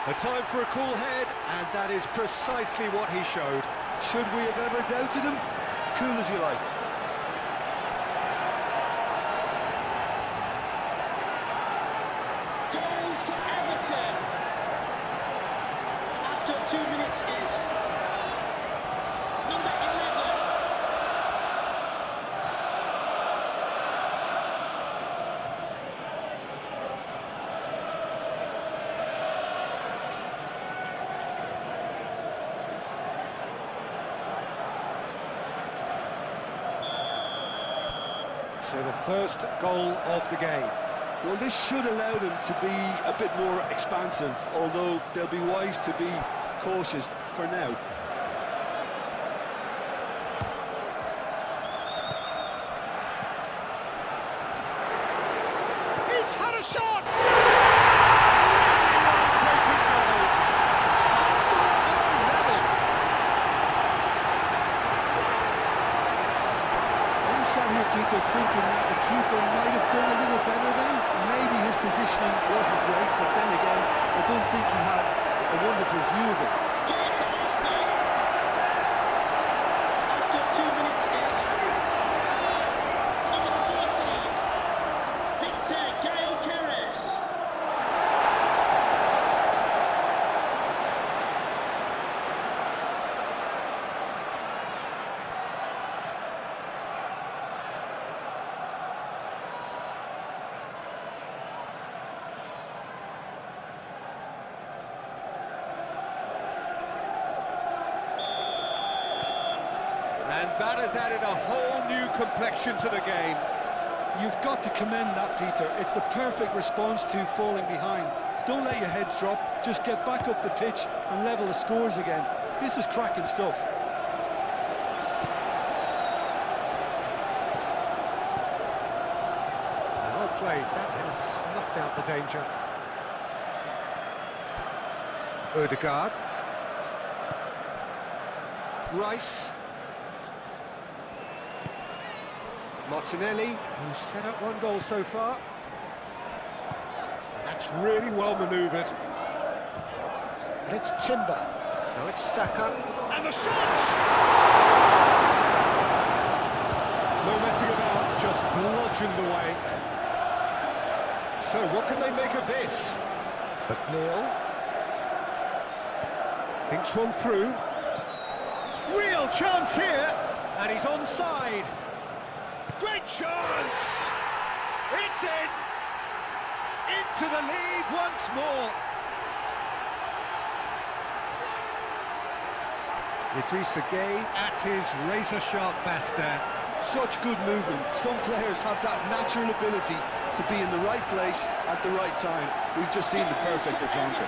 A time for a cool head, and that is precisely what he showed. Should we have ever doubted him? Cool as you like. Goal for Everton. After 2 minutes is number 11. So the first goal of the game. Well, this should allow them to be a bit more expansive, although they'll be wise to be cautious for now. He's had a shot! Peter, thinking that the keeper might have done a little better then. Maybe his positioning wasn't great, but then again, I don't think he had a wonderful view of it. After 2 minutes is number 40, Victor Gael Keres. And that has added a whole new complexion to the game. You've got to commend that, Peter. It's the perfect response to falling behind. Don't let your heads drop, just get back up the pitch and level the scores again. This is cracking stuff. Well played, that has snuffed out the danger. Odegaard. Rice. Martinelli, who's set up one goal so far. That's really well manoeuvred. And it's Timber. Now it's Saka. And the shots! No messing about, just bludgeoned away. So what can they make of this? McNeil. Thinks one through. Real chance here! And he's onside. Great chance! It's in! Into the lead once more! Idrissa Gueye at his razor-sharp best there. Such good movement. Some players have that natural ability to be in the right place at the right time. We've just seen the perfect example.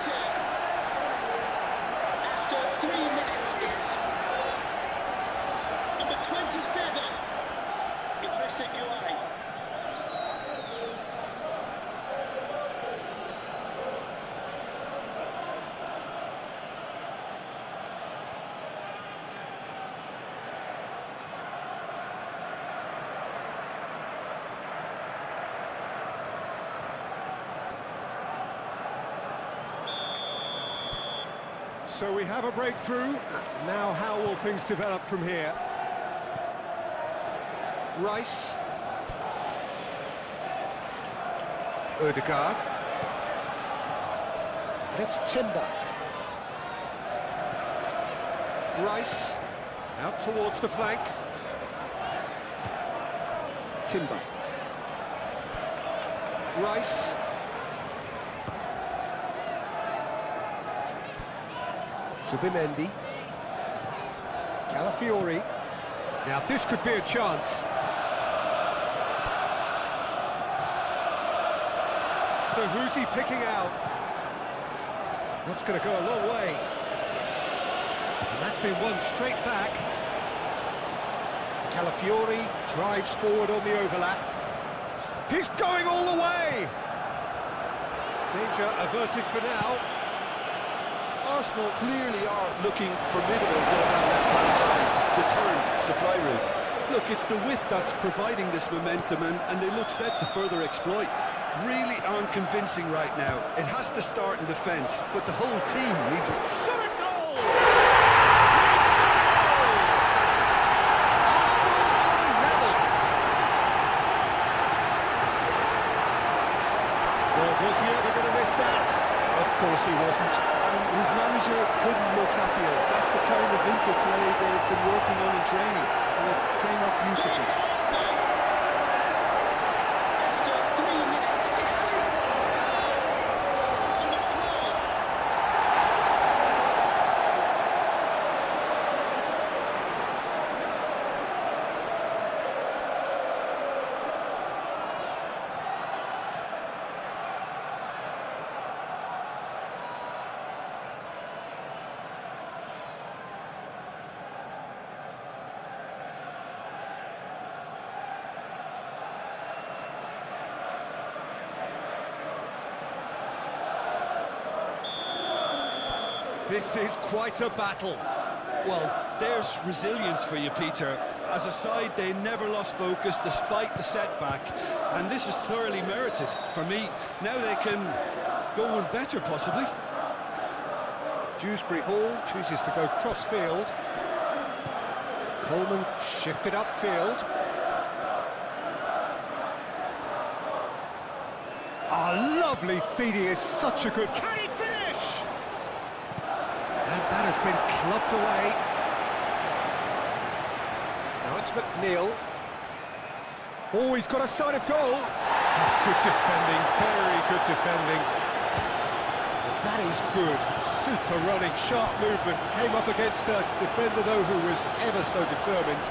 After 3 minutes is number 27, Idrissa Gueye. So we have a breakthrough. Now how will things develop from here? Rice. Odegaard. And it's Timber. Rice. Out towards the flank. Timber. Rice. Subimendi. Calafiori. Now this could be a chance. So who's he picking out? That's going to go a long way. And that's been won straight back. Calafiori drives forward on the overlap. He's going all the way! Danger averted for now. Arsenal clearly are looking formidable down that left-hand side, the current supply route. Look, it's the width that's providing this momentum, and they look set to further exploit. Really aren't convincing right now. It has to start in defence, but the whole team needs it. Shot a goal! Arsenal are level. Well, was he ever going to miss that? Of course he wasn't. And his manager couldn't look happier. That's the kind of interplay they've been working on in training, and it came up beautifully. After 3 minutes is number 12. This is quite a battle. Well, there's resilience for you, Peter. As a side, they never lost focus despite the setback, and this is thoroughly merited for me. Now they can go one better, possibly. Dewsbury Hall chooses to go cross-field. Coleman shifted upfield. A lovely feed, he is such a good... Can he finish? And that has been clubbed away. Now it's McNeil. Oh, he's got a side of goal. That's good defending, very good defending. That is good, super running, sharp movement. Came up against a defender, though, who was ever so determined.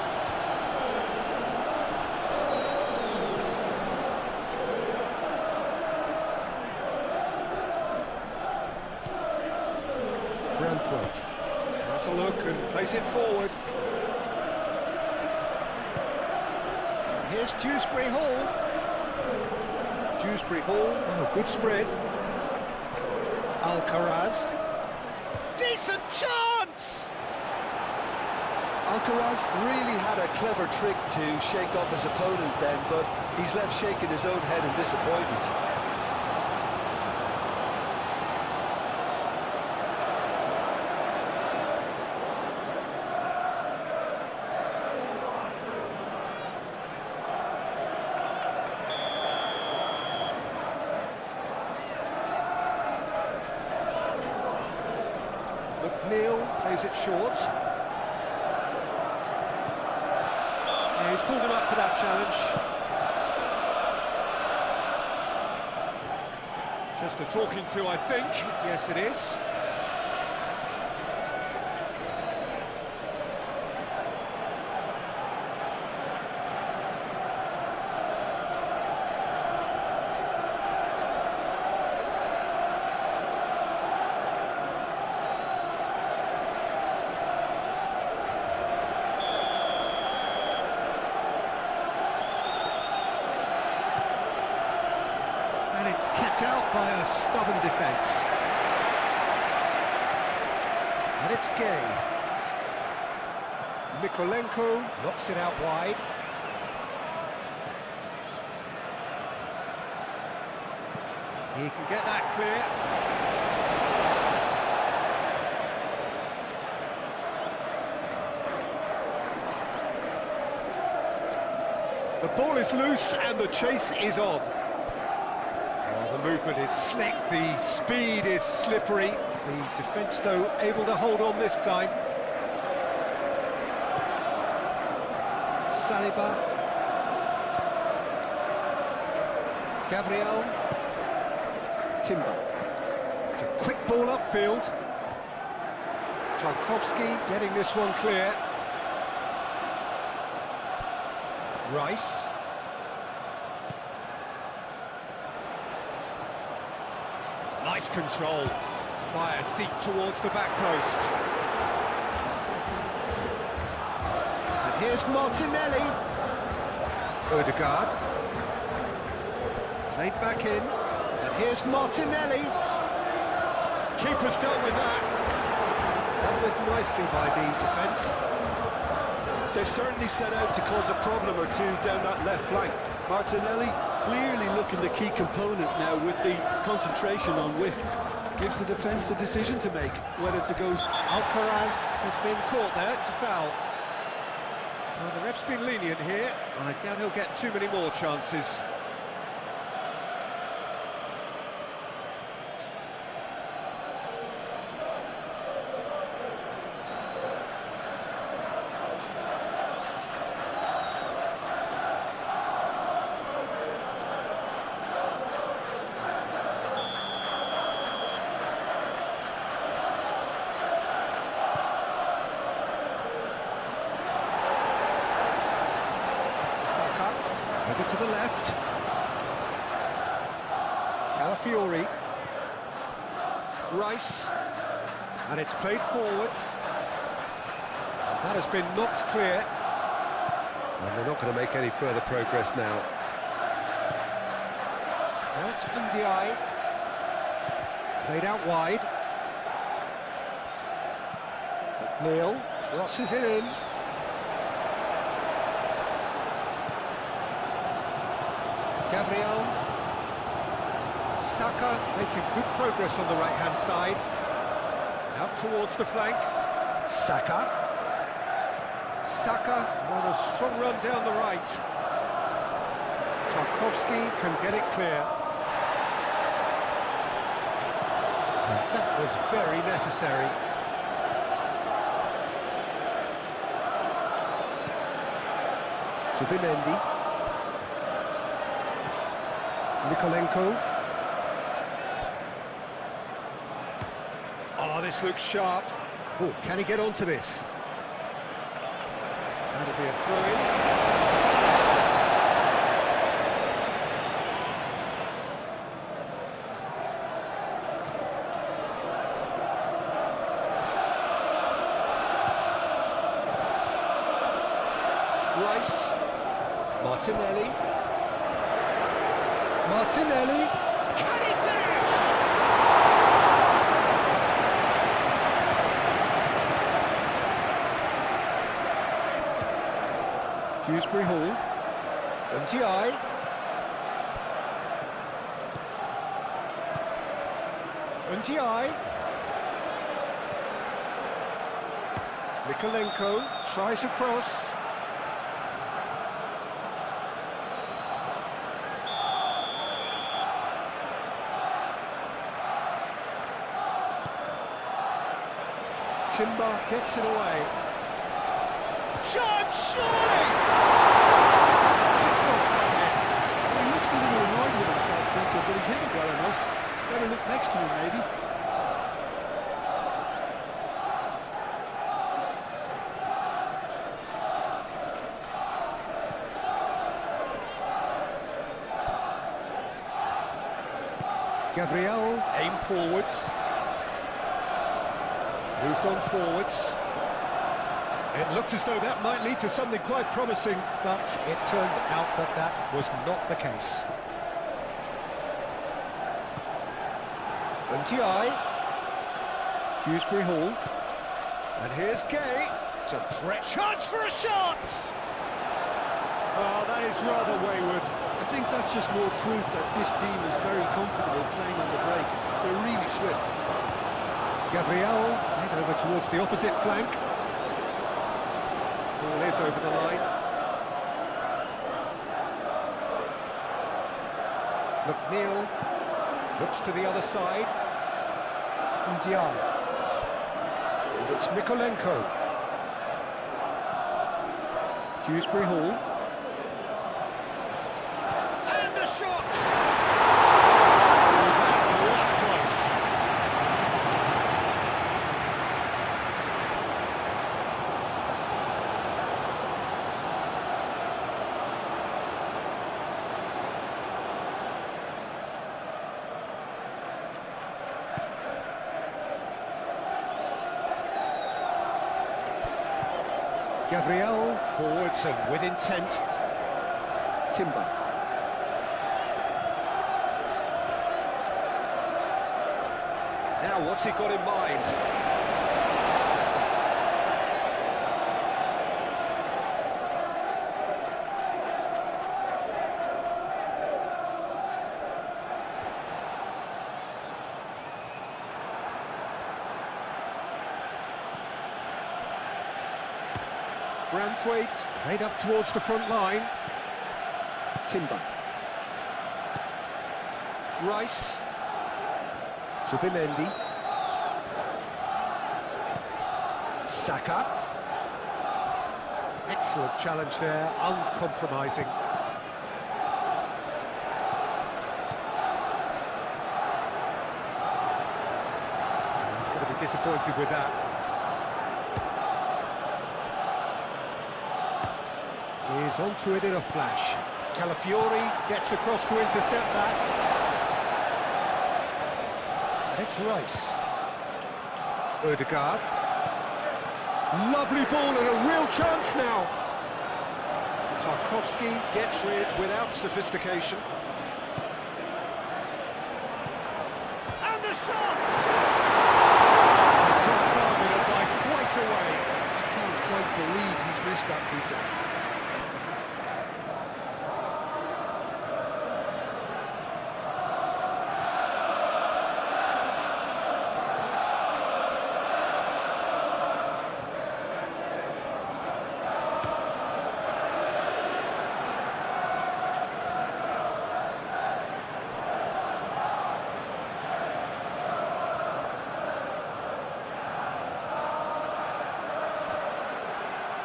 Branthwaite has a look and plays it forward. Here's Dewsbury Hall. Dewsbury Hall, oh, good spread. Alcaraz. Decent chance! Alcaraz really had a clever trick to shake off his opponent then, but he's left shaking his own head in disappointment. McNeil plays it short. Yeah, he's pulled him up for that challenge. Just a talking to, I think. Yes, it is. It's kept out by a stubborn defence. And it's Gay. Mikolenko knocks it out wide. He can get that clear. The ball is loose and the chase is on. The movement is slick, the speed is slippery. The defence, though, able to hold on this time. Saliba. Gabriel. Timber. It's a quick ball upfield. Tarkovsky getting this one clear. Rice. Nice control, fired deep towards the back post. And here's Martinelli. Odegaard. Laid back in. And here's Martinelli. Keeper's dealt with that. Dealt with nicely by the defence. They've certainly set out to cause a problem or two down that left flank. Martinelli clearly looking the key component now with the concentration on width. Gives the defence a decision to make, whether to go... Alcaraz has been caught there, it's a foul. Well, the ref's been lenient here. I doubt he'll get too many more chances. Over to the left. Calafiori. Rice. And it's played forward. And that has been knocked clear. And they're not going to make any further progress now. Now it's Ndiaye. Played out wide. Neil crosses it in. Gabriel. Saka making good progress on the right-hand side. Out towards the flank. Saka. Saka on a strong run down the right. Tarkowski can get it clear. And that was very necessary. Subimendi. Nikolenko. Oh, this looks sharp. Oh, can he get onto this? That'll be a throw-in. Rice. Martinelli. Martinelli. Can he finish? Dewsbury Hall. MTI. MTI. Mikolenko tries a cross. Timber gets it away. Shot, surely! He looks a little annoyed with himself, Peter, but he hit it well enough. Better look next to him, maybe. Gabriel, aim forwards. Moved on forwards. It looked as though that might lead to something quite promising, but it turned out that that was not the case. MTI. Dewsbury Hall. And here's Gay. It's a threat. Chance for a shot! Oh, that is rather wayward. I think that's just more proof that this team is very comfortable playing on the break. They're really swift. Gabriel, head over towards the opposite flank. Ball is over the line. McNeil looks to the other side. Ndiaye. And it's Mikolenko. Dewsbury Hall. And the shot! Oh, that was close. Gabriel, forwards and with intent. Timber. Now, what's he got in mind? Branthwaite, played up towards the front line. Timber. Rice. Subimendi. Saka. Excellent challenge there, uncompromising. He's going to be disappointed with that. He's onto it in a flash. Calafiori gets across to intercept that. And it's Rice. Ødegaard. Lovely ball and a real chance now. Tarkowski gets rid without sophistication. And the shot! It's off target by quite a way.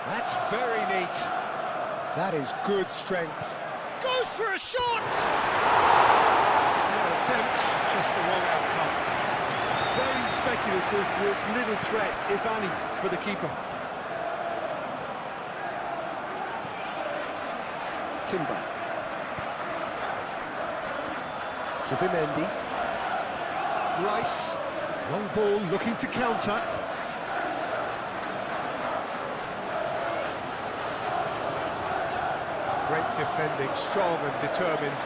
That's very neat. That is good strength. Goes for a shot! No attempt, just the wrong outcome. Very speculative with little threat, if any, for the keeper. Timber. Subimendi. Rice. Long ball looking to counter. Great defending, strong and determined.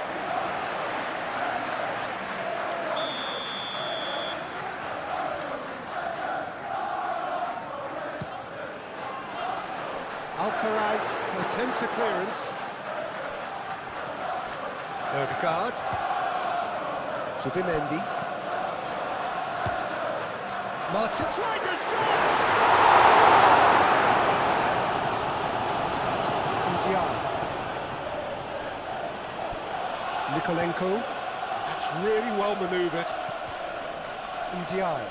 Alcaraz attempts a clearance. Odegaard. Subimendi. Martin tries a shot! Ndiaye. Nikolenko. That's really well manoeuvred. Ndiaye.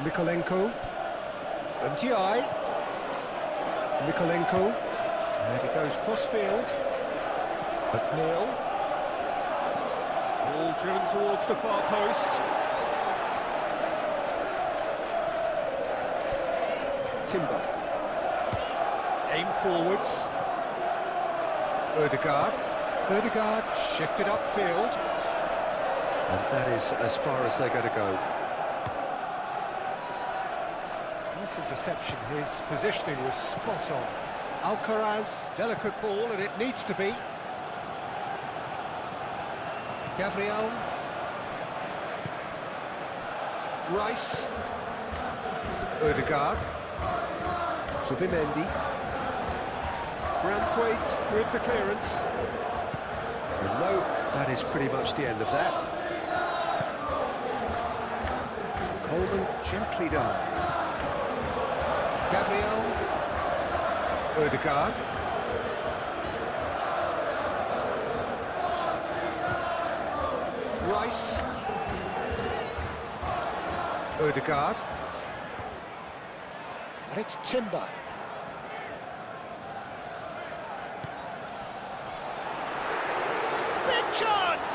Nikolenko. Ndiaye. Nikolenko. And it goes cross-field. McNeil. Ball driven towards the far post. Timber. Aim forwards. Odegaard. Odegaard shifted upfield. And that is as far as they're going to go. Nice interception. His positioning was spot on. Alcaraz, delicate ball, and it needs to be. Gabriel. Rice. Odegaard. Subimendi. Branthwaite with the clearance. And no, that is pretty much the end of that. Coleman gently done. Gabriel. Odegaard. Rice. Odegaard. And it's Timber. Big chance!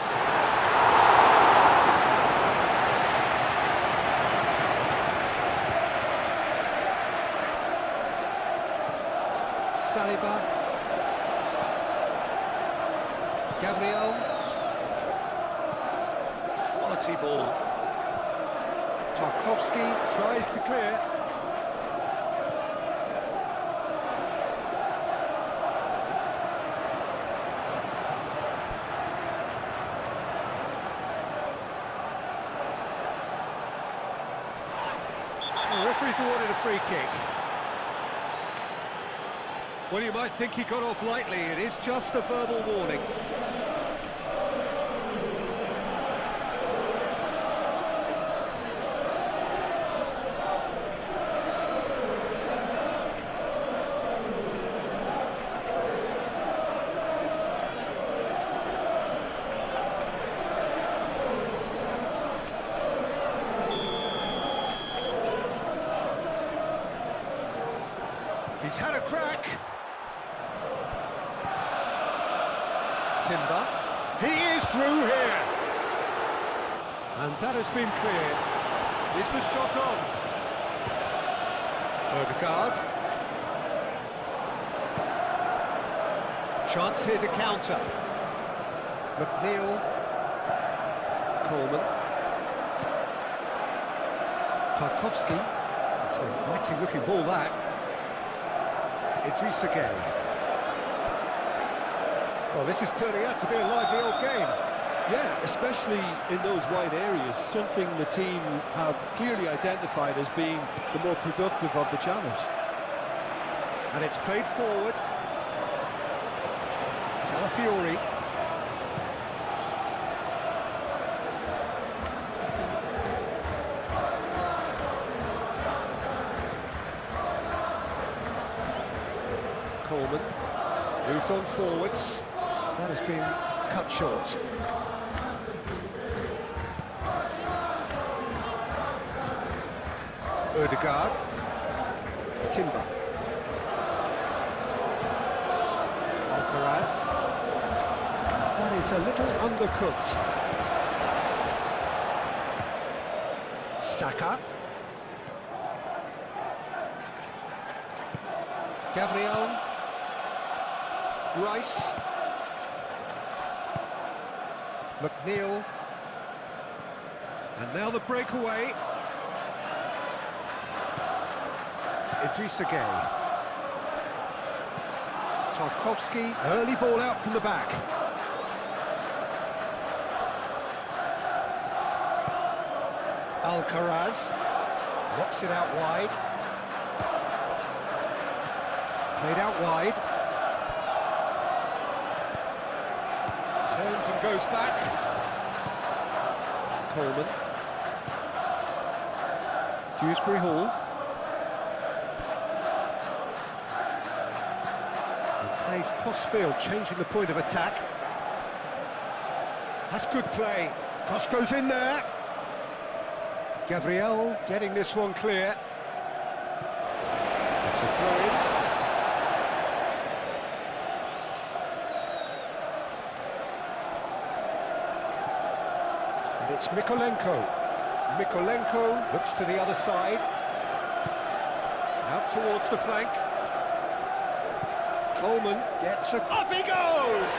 Saliba. Gabriel. Quality ball. Tarkovsky tries to clear. The referee's awarded a free kick. Well, you might think he got off lightly. It is just a verbal warning. He's had a crack. Timber. He is through here. And that has been cleared. Is the shot on? Odegaard. Chance here to counter. McNeil. Coleman. Tarkovsky. It's an inviting looking ball that. Idris again. Well, this is turning out to be a lively old game. Yeah, especially in those wide areas, something the team have clearly identified as being the more productive of the channels. And it's played forward. Calafiori. Coleman moved on forwards. That has been cut short. Odegaard. Timber. Alcaraz. That is a little undercooked. Saka. Gabriel. Rice. McNeil. And now the breakaway. Idrissa Gueye. Tarkovsky, early ball out from the back. Alcaraz knocks it out wide. Played out wide. Turns and goes back. Coleman. Dewsbury Hall. Played cross-field, changing the point of attack. That's good play. Cross goes in there. Gabriel getting this one clear. It's a throw-in. And it's Mykolenko. Mykolenko looks to the other side. Out towards the flank. Coleman gets a... Up he goes!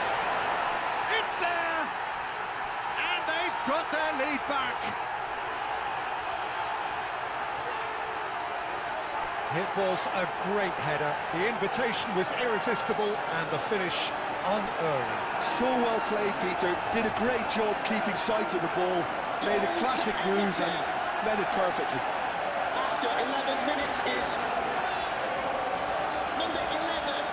It's there! And they've got their lead back. It was a great header. The invitation was irresistible and the finish unearned. So well played, Peter. Did a great job keeping sight of the ball. Made a classic move and led it perfectly. After 11 minutes is number 11.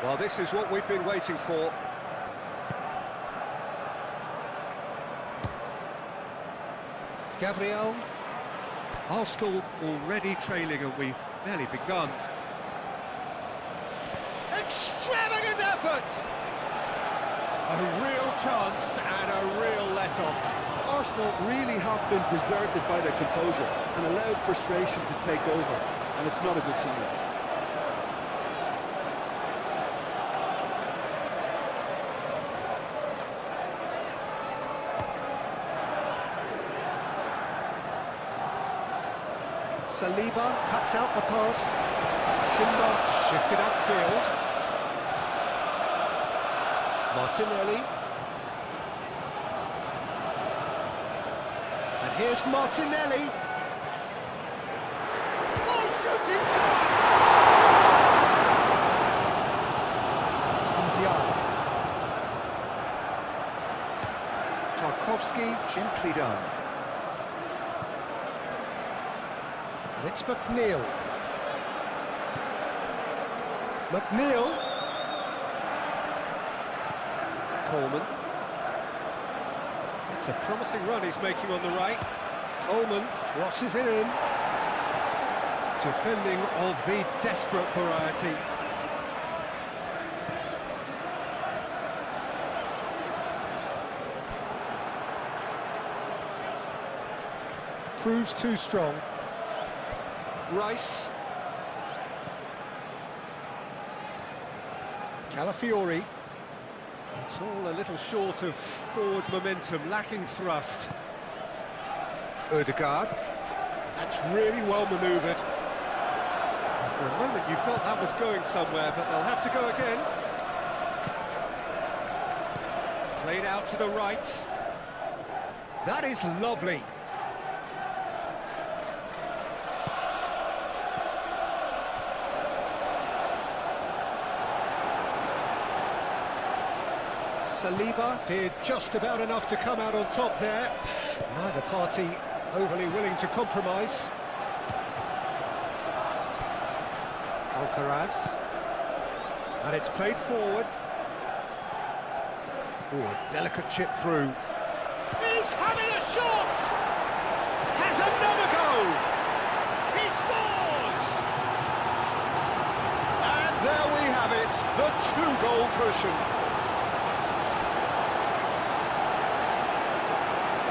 Well, this is what we've been waiting for. Gabriel. Arsenal already trailing and we've barely begun. Extravagant effort! A real chance and a real let-off. Arsenal really have been deserted by their composure and allowed frustration to take over, and it's not a good sign. Saliba cuts out the pass. Timber shifted upfield. Martinelli. And here's Martinelli. Oh, shooting chance! Tarkovsky, gently done. And it's McNeil. McNeil. Coleman. It's a promising run he's making on the right. Coleman crosses it in. Defending of the desperate variety. Proves too strong. Rice. Calafiori. It's all a little short of forward momentum, lacking thrust. Odegaard. That's really well manoeuvred. And for a moment you felt that was going somewhere, but they'll have to go again. Played out to the right. That is lovely. Saliba did just about enough to come out on top there. Neither party overly willing to compromise. Alcaraz. And it's played forward. Ooh, a delicate chip through. He's having a shot! Has another go! He scores! goal cushion.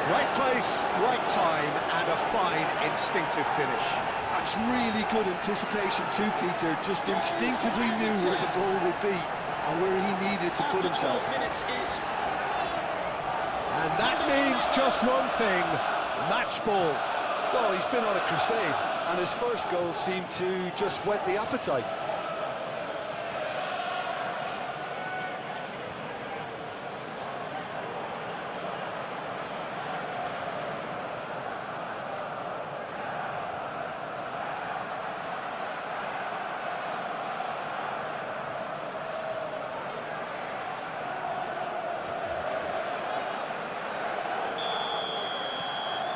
Right place, right time, and a fine instinctive finish. That's really good anticipation too, Peter. Just instinctively knew where the ball would be and where he needed to put himself. And that means just one thing, match ball. Well, he's been on a crusade, and his first goal seemed to just whet the appetite.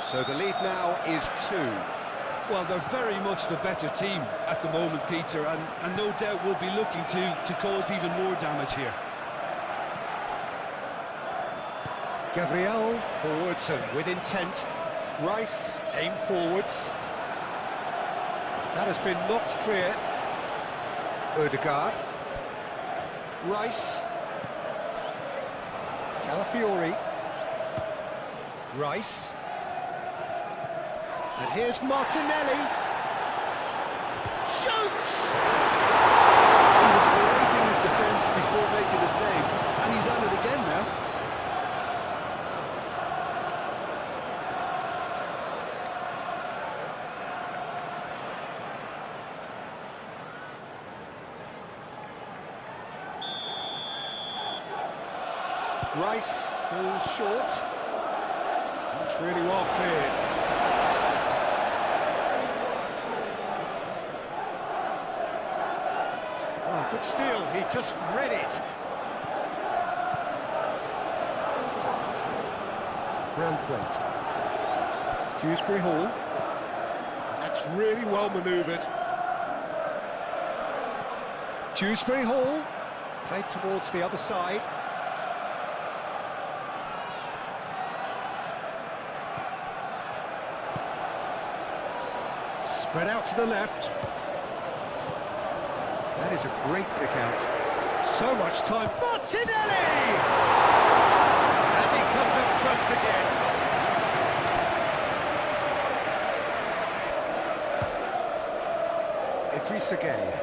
So the lead now is 2. Well, they're very much the better team at the moment, Peter, and no doubt will be looking to cause even more damage here. Gabriel forwards and with intent. Rice aim forwards. That has been knocked clear. Odegaard. Rice. Calafiori. Rice. And here's Martinelli. Shoots! He was berating his defence before making the save, and he's on it again now. Rice goes short. That's really well cleared. Oh, good steal, he just read it. Branthwaite. Dewsbury Hall. That's really well manoeuvred. Dewsbury Hall. Played towards the other side. Spread out to the left. That is a great pick out. So much time. Martinelli! And he comes up trumps again. Idrissa Gueye.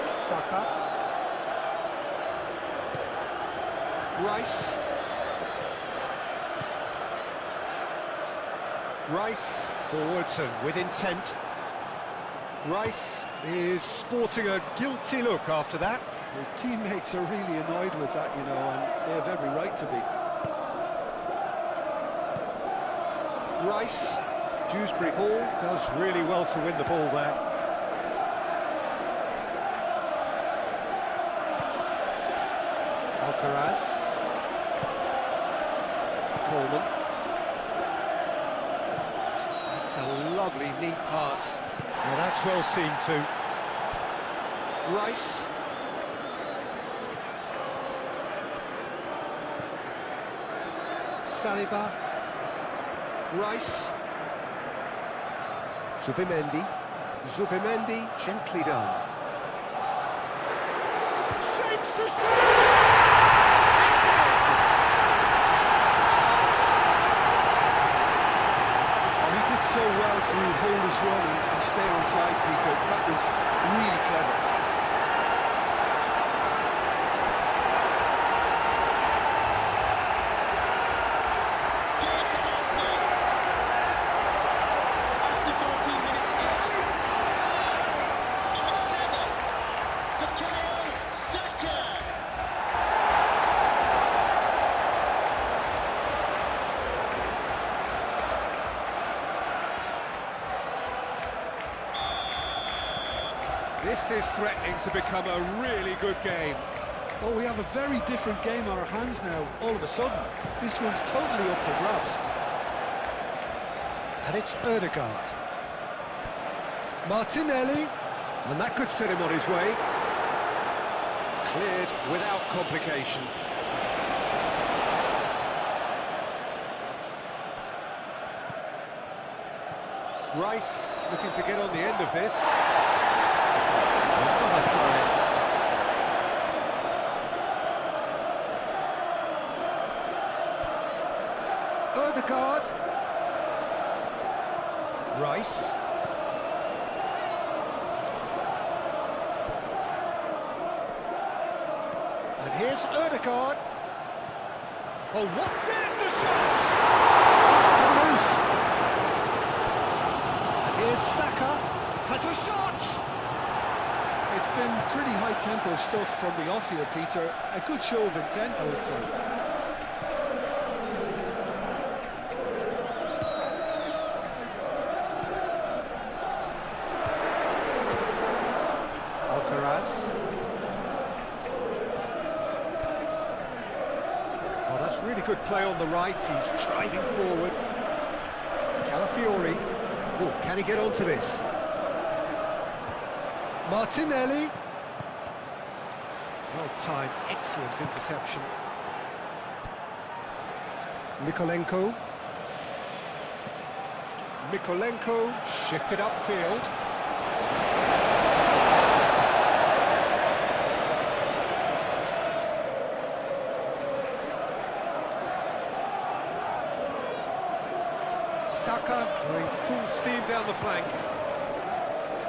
Saka. Rice. Rice forwards and with intent. Rice is sporting a guilty look after that. His teammates are really annoyed with that, you know, and they have every right to be. Rice. Dewsbury Hall does really well to win the ball there. Alcaraz. Coleman. That's a lovely, neat pass. Now that's well seen too. Rice. Saliba. Rice. Zubimendi. Zubimendi, gently done. Shapes to shoot! So well to hold his run and stay on side, Peter. That was really clever. After 14 minutes, number 7, Bukayo Saka. This is threatening to become a really good game. Well, we have a very different game on our hands now, all of a sudden. This one's totally up for grabs. And it's Odegaard. Martinelli. And that could set him on his way. Cleared without complication. Rice looking to get on the end of this. Another throw-in. Odegaard. Rice. And here's Odegaard. Oh, what? There's the shot! It's come loose. And here's Saka. Has a shot! It's been pretty high-tempo stuff from the off here, Peter. A good show of intent, I would say. Oh, that's really good play on the right. He's driving forward. Calafiori. Oh, can he get onto this? Martinelli. Well timed, excellent interception. Mikolenko shifted upfield. Saka going full steam down the flank.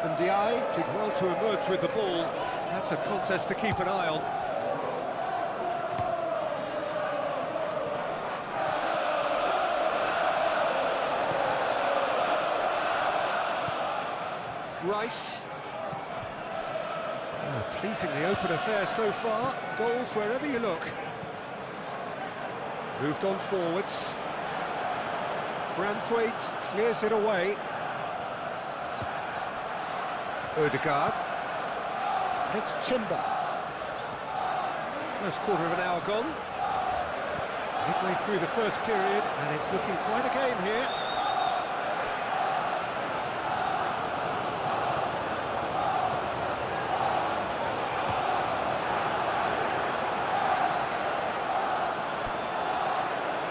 And Diaye did well to emerge with the ball. That's a contest to keep an eye on. Rice. Oh, pleasingly open affair so far. Goals wherever you look. Moved on forwards. Branthwaite clears it away. Odegaard. And it's Timber. First quarter of an hour gone. Midway through the first period, and it's looking quite a game here.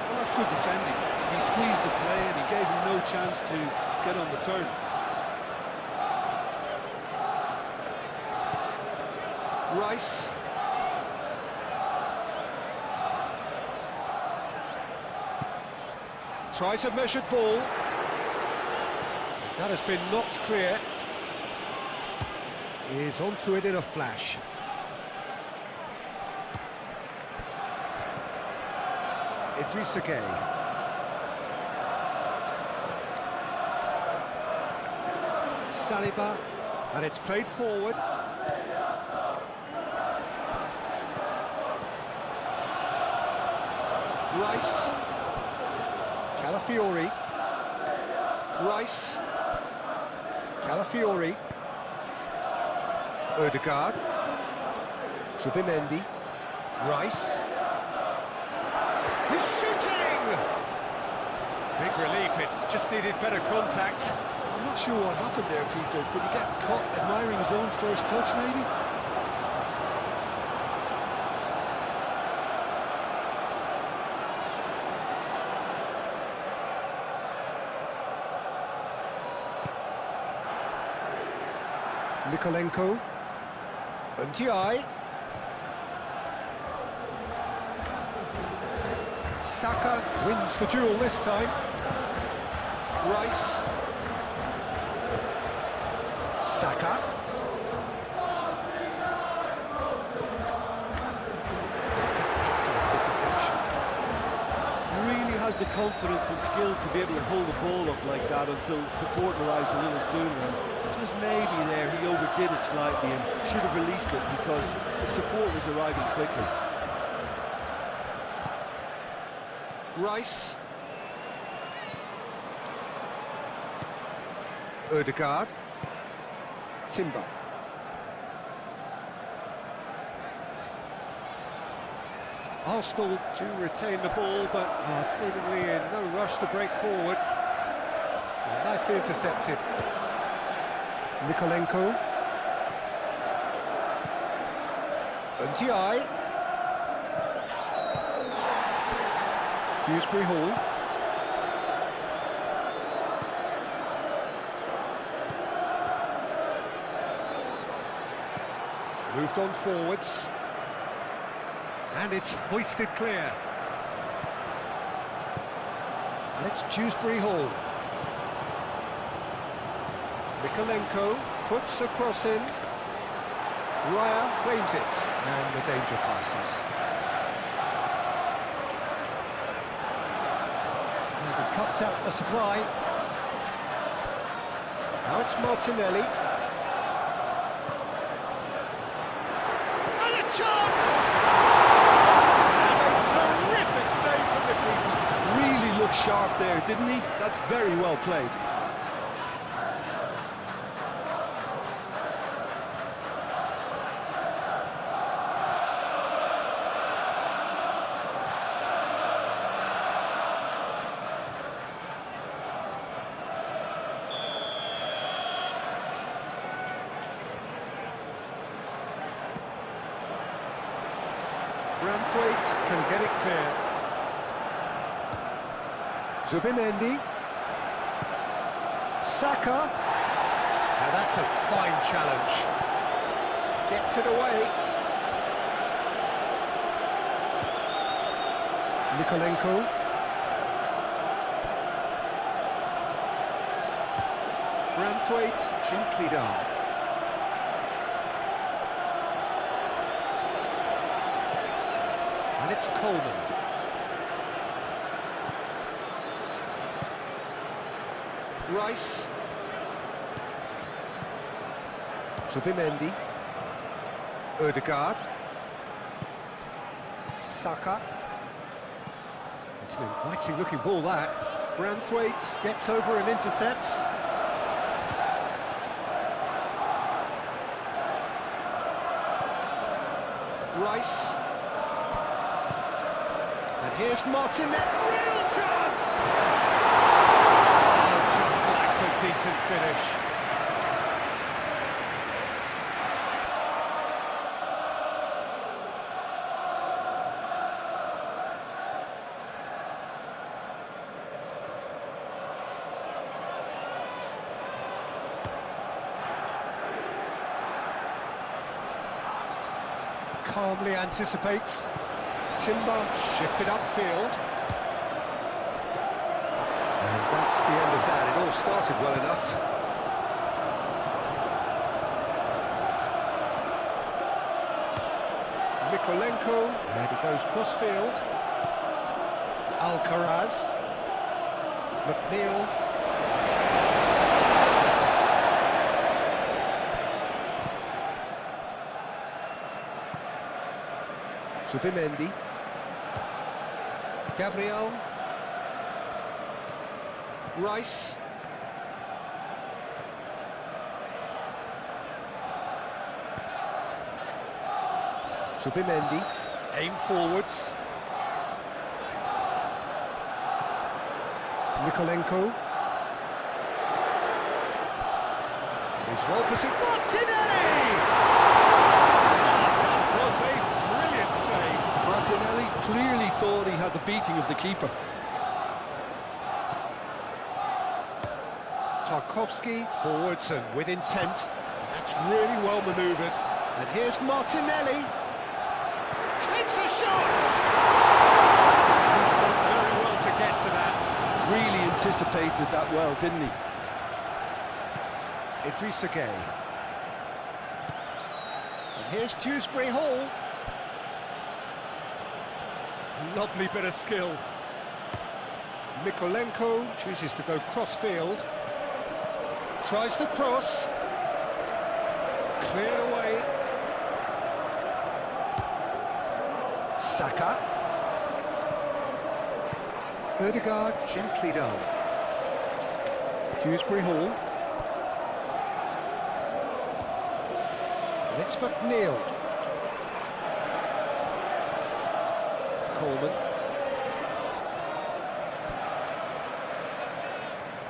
Well, that's good defending. He squeezed the play and he gave him no chance to get on the turn. Rice. Tries a measured ball. That has been knocked clear. He is onto it in a flash. Idrissa Gueye. Saliba, and it's played forward. Rice. Calafiori. Rice. Calafiori. Odegaard. Subimendi. Rice. He's shooting! Big relief, it just needed better contact. I'm not sure what happened there, Peter. Did he get caught admiring his own first touch, maybe? Mikolenko. And Diaye. Saka wins the duel this time. Rice. Saka. That's an excellent interception. Really has the confidence and skill to be able to hold the ball up like that until support arrives a little sooner. And just maybe there he overdid it slightly and should have released it because the support was arriving quickly. Rice. Odegaard. Timber. Arsenal do retain the ball, but are seemingly in no rush to break forward. Nicely intercepted. Mikolenko. And Diaye. Dewsbury Hall. Moved on forwards. And it's hoisted clear. And it's Dewsbury Hall. Mikolenko puts a cross in. Raya claims it, and the danger passes. And he cuts out the supply. Now it's Martinelli. And a chance! And a terrific save from the keeper. Really looked sharp there, didn't he? That's very well played. Branthwaite can get it clear. Zubimendi. Saka. Now that's a fine challenge. Gets it away. Mikolenko. Branthwaite gently down. And it's Coleman. Rice. Zubimendi. Ødegaard. Saka. It's an inviting looking ball, that. Branthwaite gets over and intercepts. Rice. And here's Martinelli. Real chance! Oh, just lacked a decent finish. Calmly anticipates. Timber shifted upfield. And that's the end of that. It all started well enough. Mikolenko, and he goes cross-field. Alcaraz. McNeil. Zubimendi. Gabriel. Rice. Zubimendi. Aim forwards. Mikolenko. He's well positioned. Martinelli! That was a brilliant save. Martinelli clearly thought he had the beating of the keeper. Tarkowski forwards and with intent. That's really well manoeuvred. And here's Martinelli. Takes a shot! He's done very well to get to that. Really anticipated that well, didn't he? Idrissa Gueye. And here's Dewsbury Hall. Lovely bit of skill. Mikolenko chooses to go cross-field. Tries to cross. Cleared away. Saka. Ødegaard gently down. Dewsbury Hall. And it's McNeil. Coleman.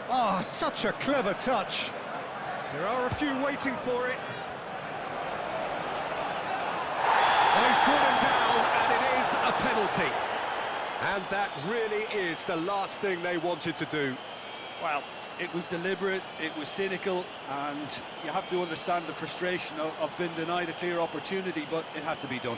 Ah, such a clever touch. There are a few waiting for it. Oh, he's brought him down, and it is a penalty. And that really is the last thing they wanted to do. Well, It was deliberate, it was cynical, and you have to understand the frustration of being denied a clear opportunity, but it had to be done.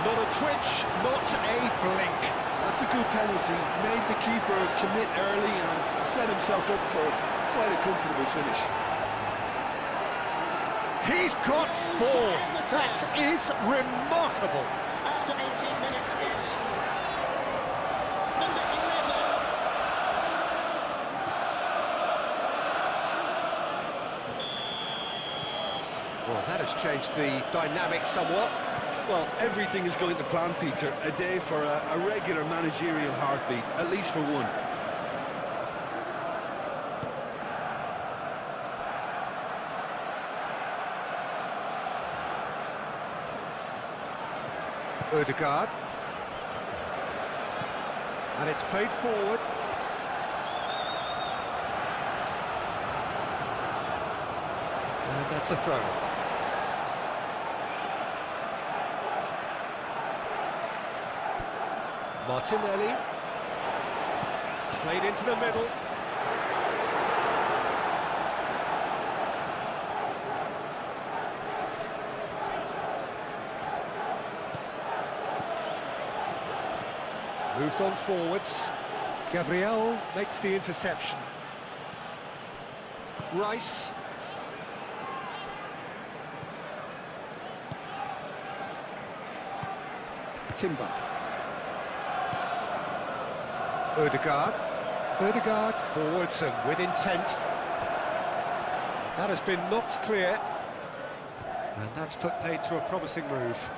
Not a twitch, not a blink. That's a good penalty. Made the keeper commit early and set himself up for quite a comfortable finish. He's got 4. That is remarkable. After 18 minutes is number 11. Well, that has changed the dynamic somewhat. Well, everything is going to plan, Peter. A day for a regular managerial heartbeat, at least for one. Ødegaard. And it's played forward. And that's a throw. Martinelli, played into the middle. Moved on forwards. Gabriel makes the interception. Rice. Timber. Ødegaard. Ødegaard forwards and with intent. That has been knocked clear. And that's put paid to a promising move.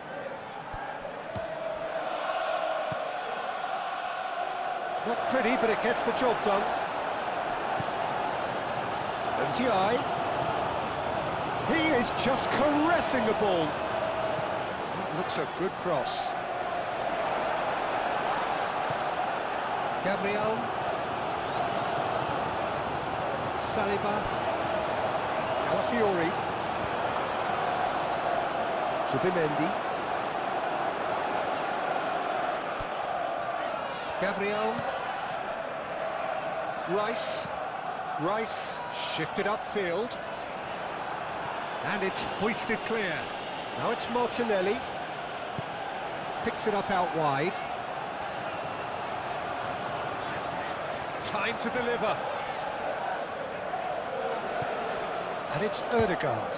Not pretty, but it gets the job done. MTI. He is just caressing the ball. That looks a good cross. Gabriel, Saliba, Calafiori, Subimendi, Gabriel, Rice shifted upfield, and it's hoisted clear. Now it's Martinelli, picks it up out wide. Time to deliver. And it's Ødegaard.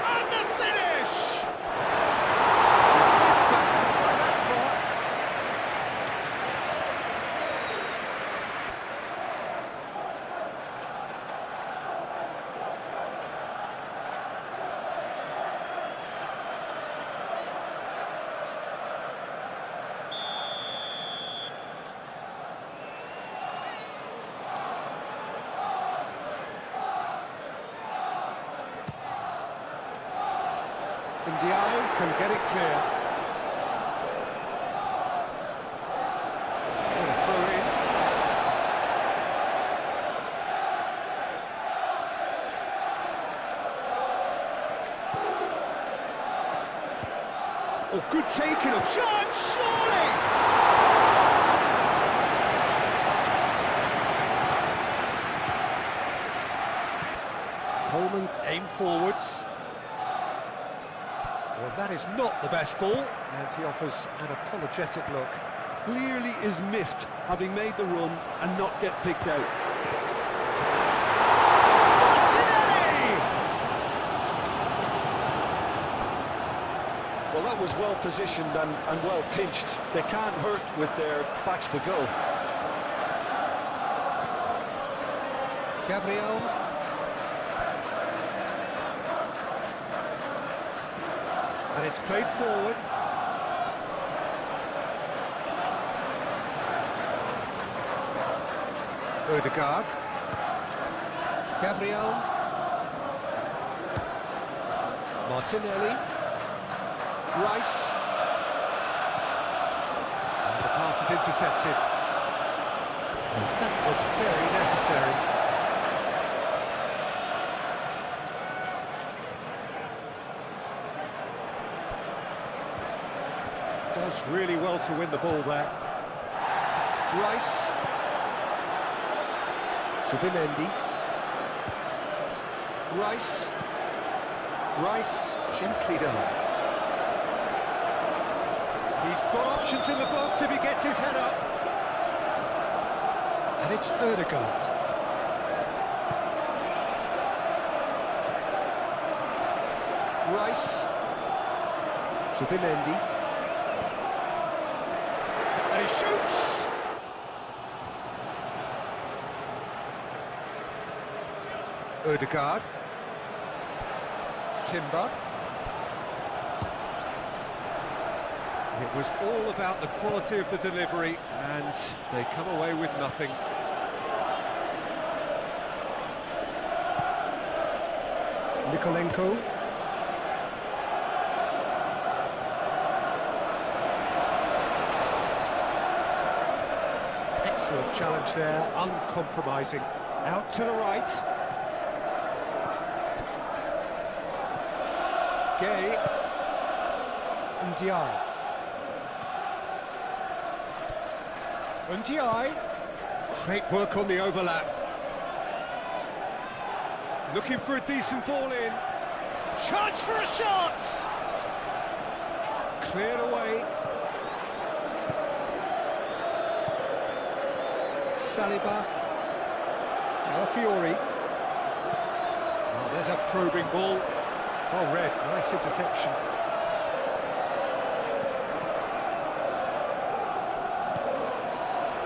And the finish! He's missed that by that far. Ndiaye can get it clear. What a throw in. Oh, good taking of chance, surely! Coleman aimed forwards. Well, that is not the best ball, and he offers an apologetic look. Clearly is miffed, having made the run and not get picked out. Martinelli! Well, that was well positioned and well pinched. They can't hurt with their backs to go. Gabriel. And it's played forward. Ødegaard. Gabriel. Martinelli. Rice. And the pass is intercepted. That was very necessary. Does really well to win the ball there. Rice. Subimendi. Rice. Rice gently done. He's got options in the box if he gets his head up. And it's Ødegaard. Rice. Subimendi. And he shoots! Ødegaard. Timber. It was all about the quality of the delivery, and they come away with nothing. Nikolenko. Excellent challenge there, uncompromising. Out to the right. Gay. Ndiaye. Ndiaye. Great work on the overlap. Looking for a decent ball in. Chance for a shot! Cleared away. Saliba. Calafiori. Oh, there's a probing ball. Oh, red. Nice interception.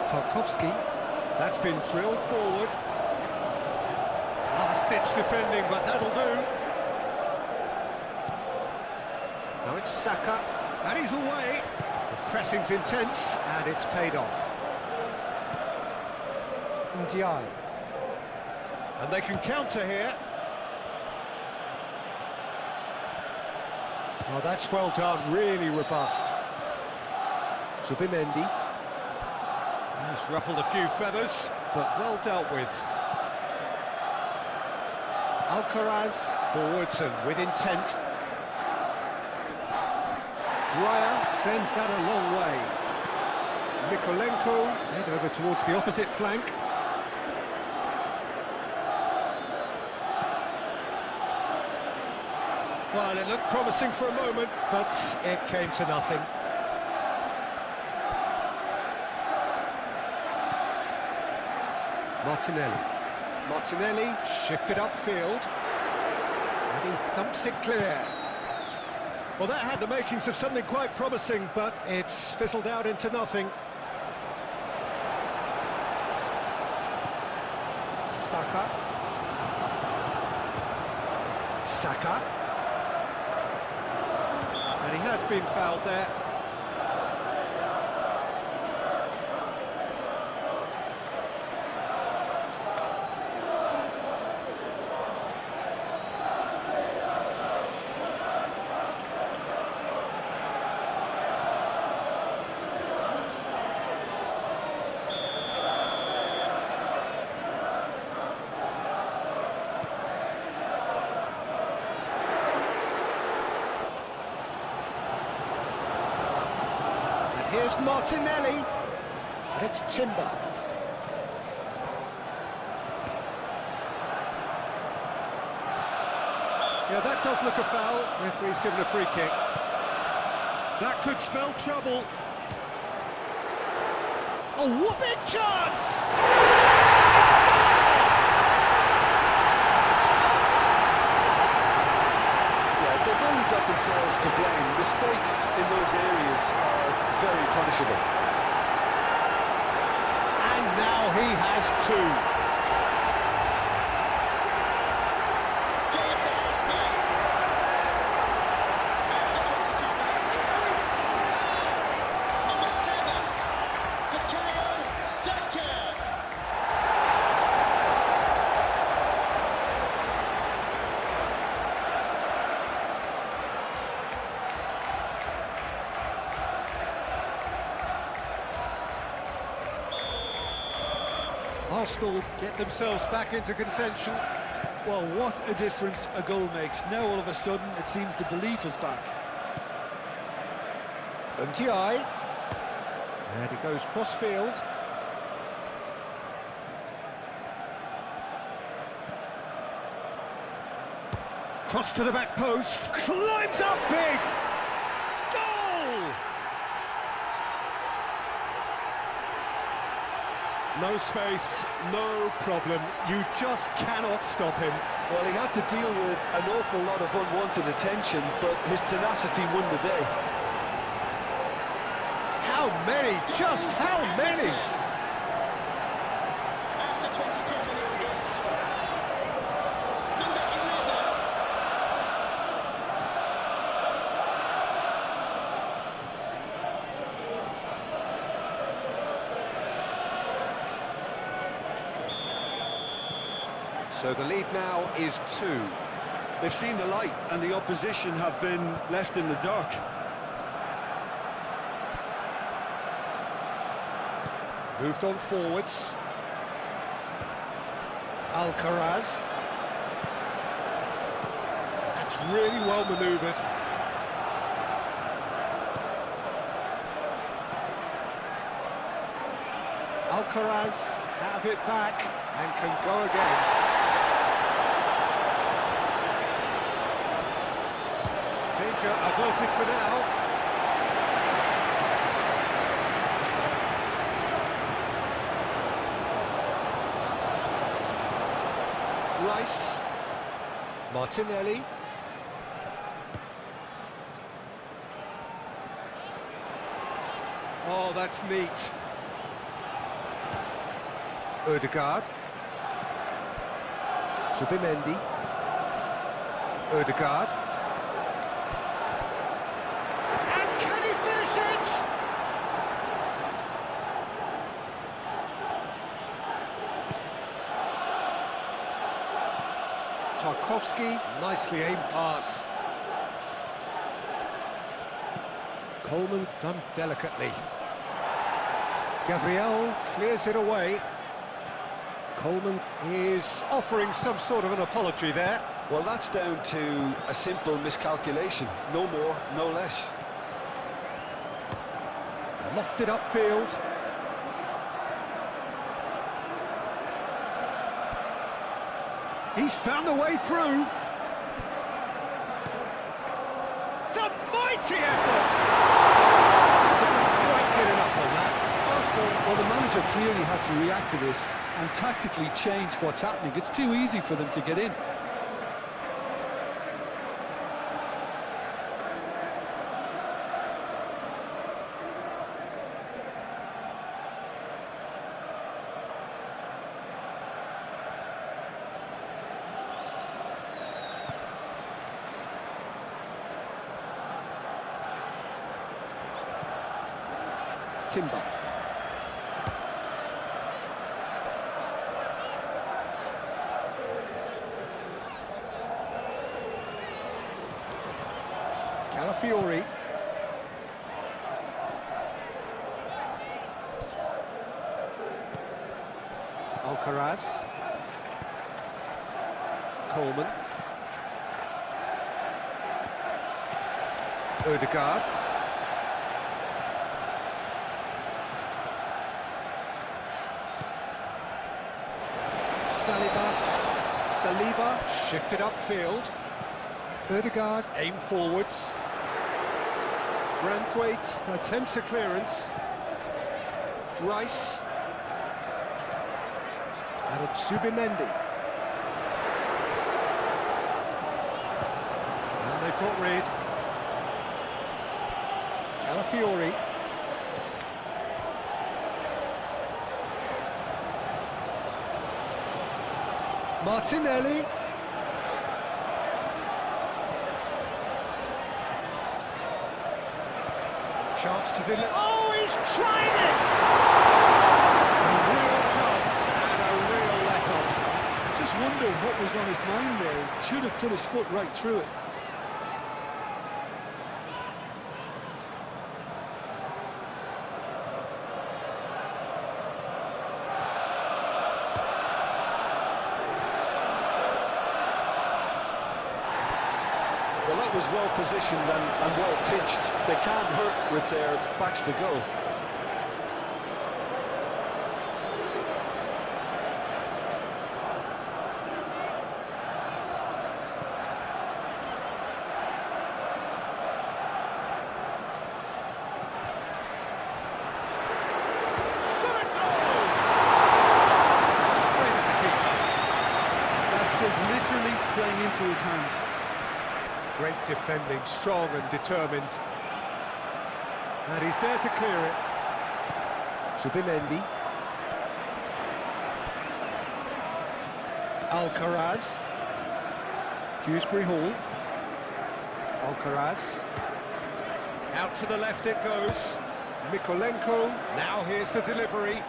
Tarkowski. That's been drilled forward. Last-ditch defending, but that'll do. Now it's Saka, and he's away. The pressing's intense, and it's paid off. Ndiaye. And they can counter here. Oh, that's well done, really robust. Subimendi. He's ruffled a few feathers, but well dealt with. Alcaraz forwards and with intent. Raya sends that a long way. Mykolenko head over towards the opposite flank. Well, it looked promising for a moment, but it came to nothing. Martinelli shifted upfield, and he thumps it clear. Well, that had the makings of something quite promising, but it's fizzled out into nothing. Saka. And he has been fouled there. Here's Martinelli, and it's Timber. Yeah, that does look a foul. Referee's given a free kick. That could spell trouble. A whooping chance! Themselves to blame. Mistakes in those areas are very punishable. And now he has two. Arsenal get themselves back into contention. Well, what a difference a goal makes. Now all of a sudden it seems the belief is back. MTI. And he goes cross-field. Cross to the back post. Climbs up big! Goal! No space, no problem. You just cannot stop him. Well, he had to deal with an awful lot of unwanted attention, but his tenacity won the day. How many? Just how many? After 22 minutes, yes. Number 11. So the lead now is 2. They've seen the light, and the opposition have been left in the dark. Moved on forwards. Alcaraz. That's really well manoeuvred. Alcaraz have it back and can go again. Danger averted for now. Rice. Martinelli. Oh, that's neat. Ødegaard. Subimendi. Ødegaard. And can he finish it? Tarkowski, nicely aimed pass. Coleman done delicately. Gabriel clears it away. Coleman is offering some sort of an apology there. Well, that's down to a simple miscalculation. No more, no less. Lofted upfield. He's found a way through. It's a mighty effort! Didn't quite get enough on that. Arsenal, well, the manager clearly has to react to this and tactically change what's happening. It's too easy for them to get in. Timber. Calafiori. Alcaraz. Coleman. Ødegaard. Saliba shifted upfield. Ødegaard aimed forwards. Branthwaite attempts a clearance. Rice. And it's Subimendi. And they've got rid. Calafiori. Martinelli. Chance to deliver. Oh, he's trying it! A real chance and a real let-off. Just wonder what was on his mind there. Should have put his foot right through it. was well positioned and well pitched. They can't hurt with their backs to goal. Literally playing into his hands. Great defending, strong and determined. And he's there to clear it. Subimendi. Alcaraz. Dewsbury Hall. Alcaraz. Out to the left it goes. Mikolenko. Now here's the delivery.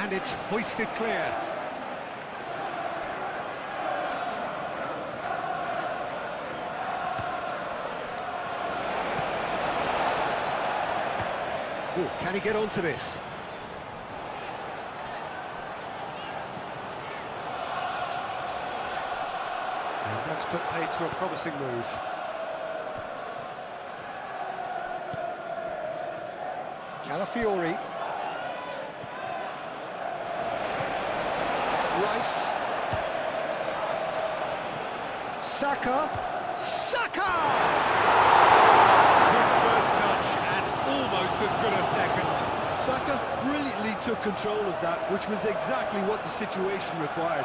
And it's hoisted clear. Ooh, can he get onto this? And that's put paid to a promising move. Calafiori. Rice. Saka. Saka! Good first touch and almost as good a second. Saka brilliantly took control of that, which was exactly what the situation required.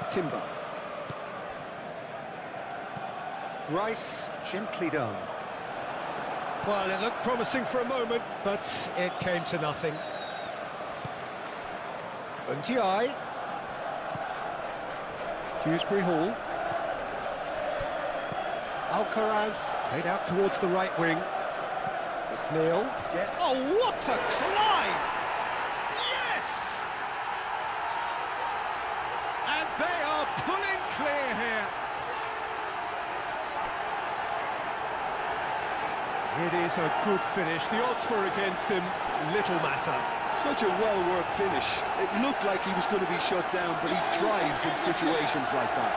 Timber. Rice, gently done. Well, it looked promising for a moment, but it came to nothing. Unti. Dewsbury Hall. Alcaraz, played out towards the right wing. McNeil. Yeah. Oh, what a climb! Yes! And they are pulling clear here. It is a good finish. The odds were against him. Little matter. Such a well-worked finish. It looked like he was going to be shut down, but he thrives in situations like that.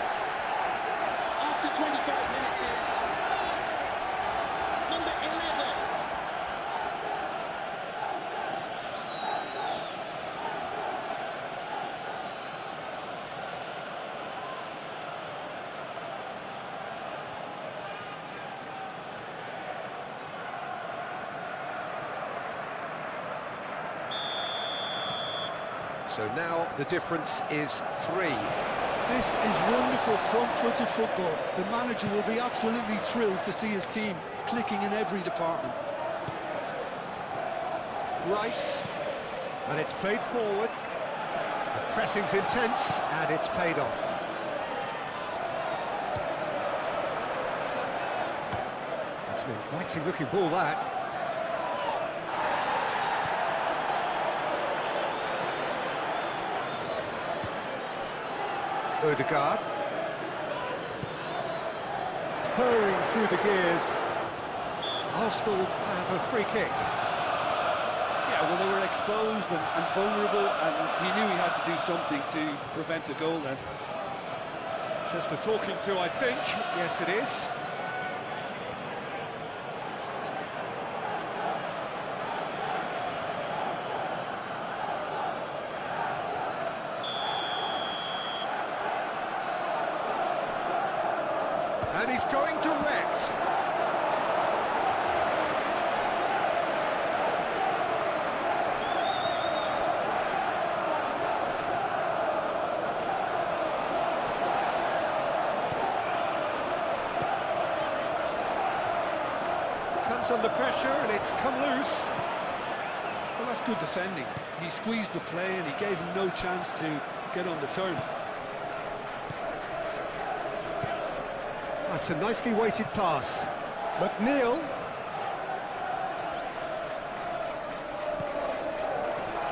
After 25 minutes is number 11. So now the difference is 3. This is wonderful front-footed football. The manager will be absolutely thrilled to see his team clicking in every department. Rice, and it's played forward. The pressing's intense, and it's paid off. It's an inviting-looking ball, that. Odegaard. Purring through the gears. Arsenal have a free kick. Yeah, well, they were exposed and vulnerable, and he knew he had to do something to prevent a goal then. Just a talking to, I think. Yes, it is. And he's going direct. Comes under pressure and it's come loose. Well, that's good defending. He squeezed the play and he gave him no chance to get on the turn. That's a nicely weighted pass. McNeil.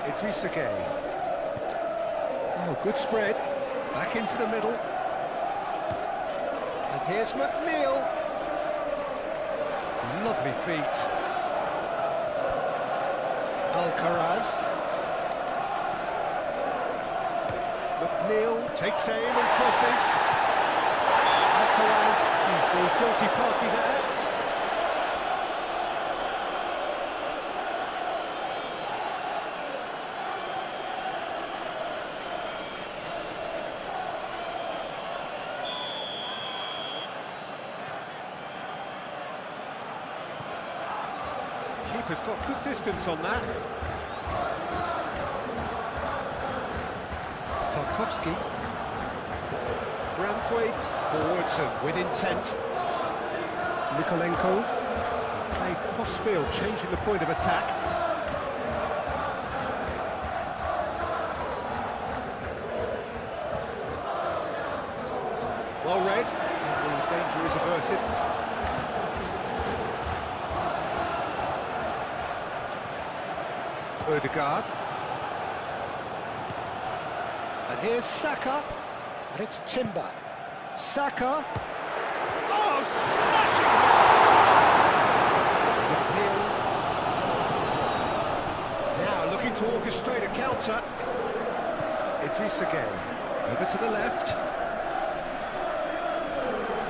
Idrissa Gueye. Oh, good spread. Back into the middle. And here's McNeil. Lovely feet. Alcaraz. McNeil takes aim and crosses. Alcaraz, he's the guilty party there. Keeper's got good distance on that. Tarkowski. Branthwaite forwards and with intent. Nikolenko. Played cross-field, changing the point of attack. Well read. The danger is averted. Ødegaard. And here's Saka, and it's Timber. Saka. Oh, smashing hit! Now looking to orchestrate a counter. Idrissa Gueye. Over to the left.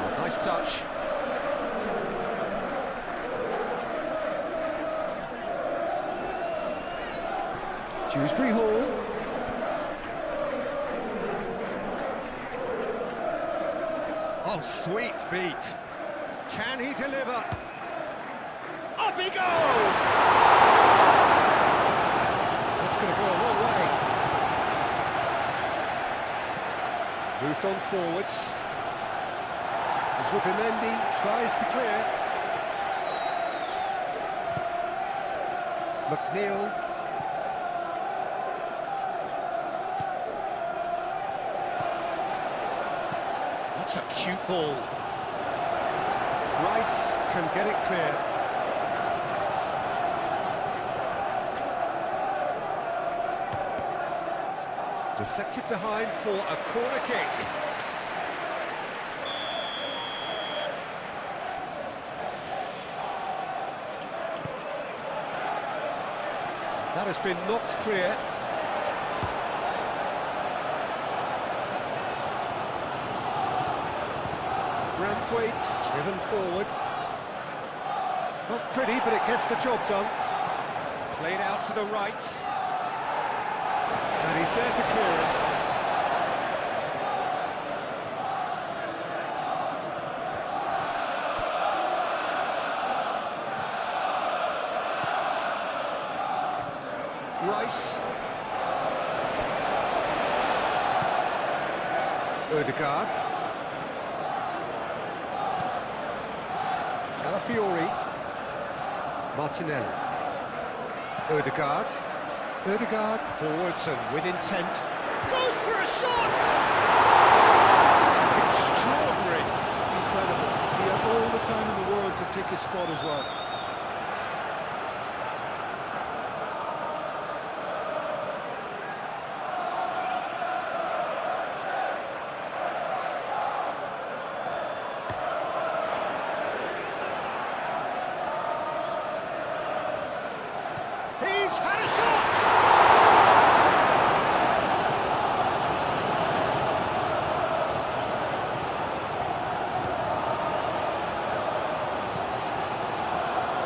Oh, nice touch. Dewsbury Hall. Oh, sweet feet. Can he deliver? Up he goes! That's going to go a long way. Moved on forwards. Zubimendi tries to clear. McNeil. That's a cute ball. Rice can get it clear. Deflected behind for a corner kick. That has been knocked clear. Branthwaite, driven forward. Not pretty, but it gets the job done. Played out to the right. And he's there to clear it. Rice. Ødegaard. Calafiori. Martinelli. Ødegaard. Ødegaard forwards and with intent. Goes for a shot! Extraordinary. Incredible. He had all the time in the world to pick his spot as well. He's had a shot!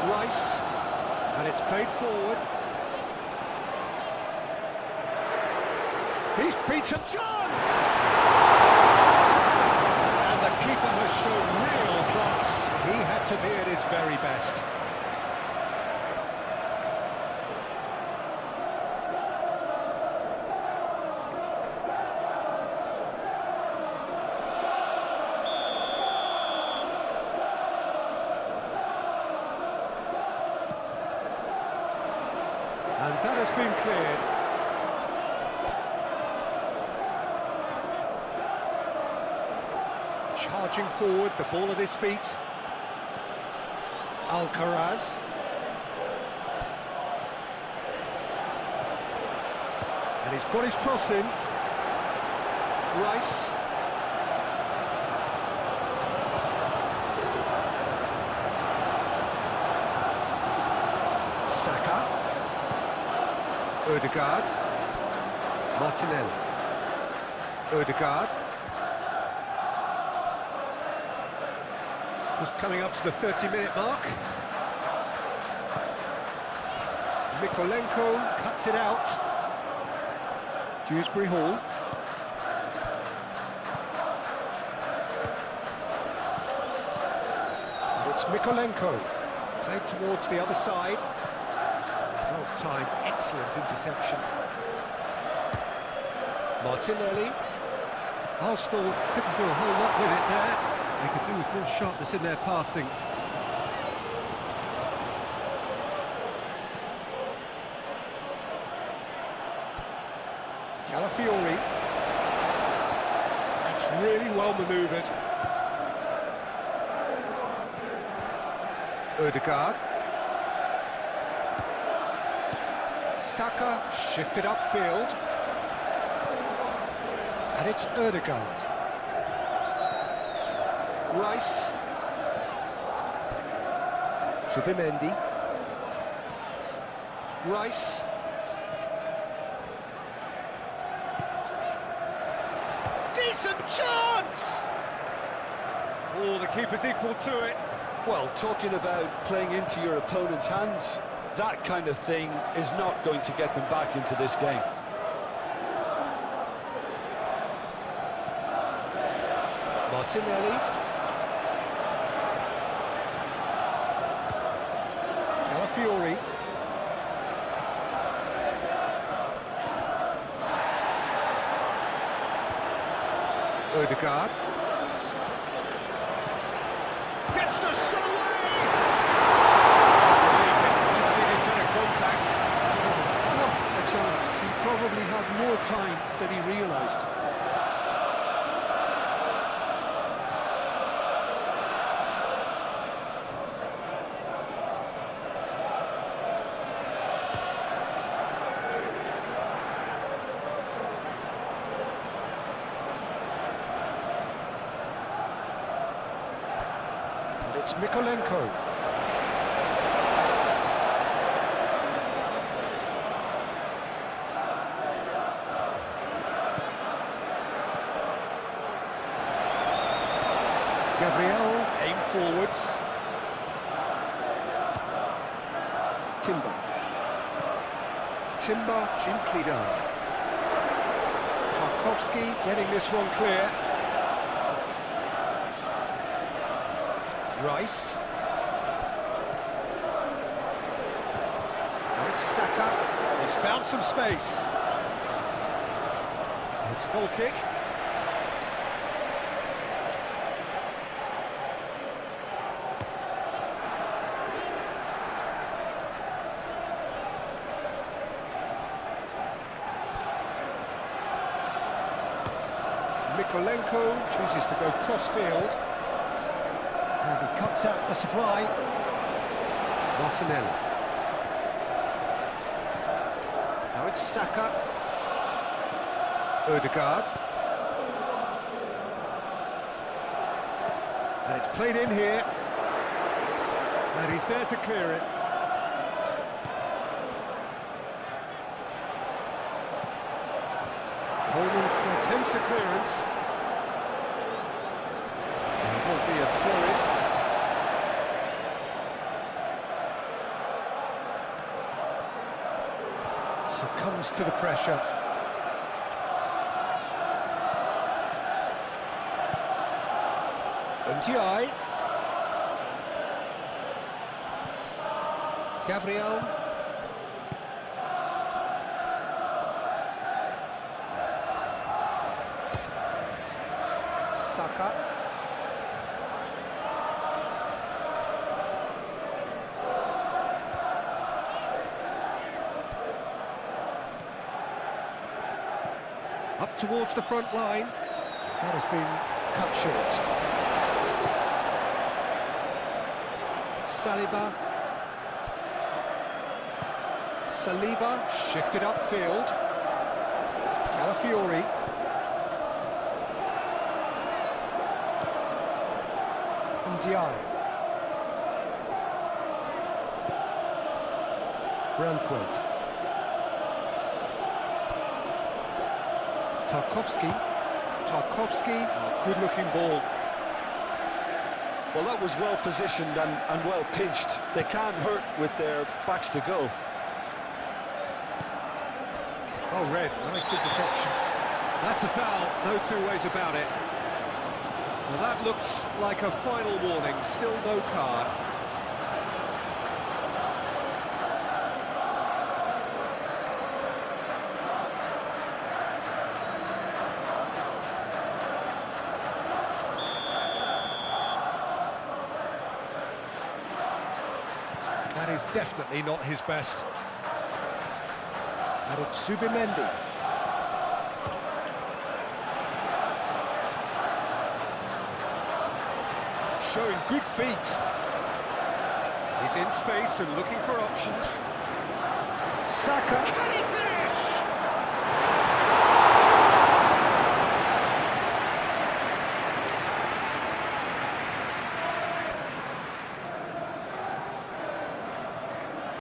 Rice, and it's played forward. He's beaten chance! And the keeper has shown real class. He had to be at his very best. And that has been cleared. Charging forward, the ball at his feet. Alcaraz. And he's got his cross in. Rice. Saka. Odegaard. Martinelli. Odegaard. Just coming up to the 30-minute mark. Mikolenko cuts it out. Dewsbury Hall. And it's Mikolenko. Played towards the other side. Well timed, excellent interception. Martinelli. Arsenal couldn't do a whole lot with it there. They could do with more sharpness in their passing. Calafiori. It's really well manoeuvred. Odegaard. Saka shifted upfield. And it's Odegaard. Rice. Subimendi. Rice. Decent chance! Oh, the keeper's equal to it. Well, talking about playing into your opponent's hands, that kind of thing is not going to get them back into this game. Martinelli. Calafiori. Odegaard. Gets the shot away! Just needed better contact. What a chance. He probably had more time than he realised. It's Mikolenko. Gabriel, aim forwards. Timber. Timber gently down. Tarkovsky getting this one clear. Rice. Now it's Saka. He's found some space. It's a goal kick. Mikolenko chooses to go cross-field. And he cuts out the supply. Martinelli. Now it's Saka. Odegaard. And it's played in here. And he's there to clear it. Coleman attempts a clearance. And it will be a throw-in. Succumbs to the pressure. Ndiaye. Gabriel. Saka. Up towards the front line. That has been cut short. Saliba shifted upfield. Calafiori. Ndiaye. Branthwaite. Tarkowski, good-looking ball. Well, that was well positioned and well pinched. They can't hurt with their backs to goal. Oh, red, nice interception. That's a foul, no two ways about it. Well, that looks like a final warning, still no card. That is definitely not his best. And it's Subimendi. Showing good feet. He's in space and looking for options. Saka.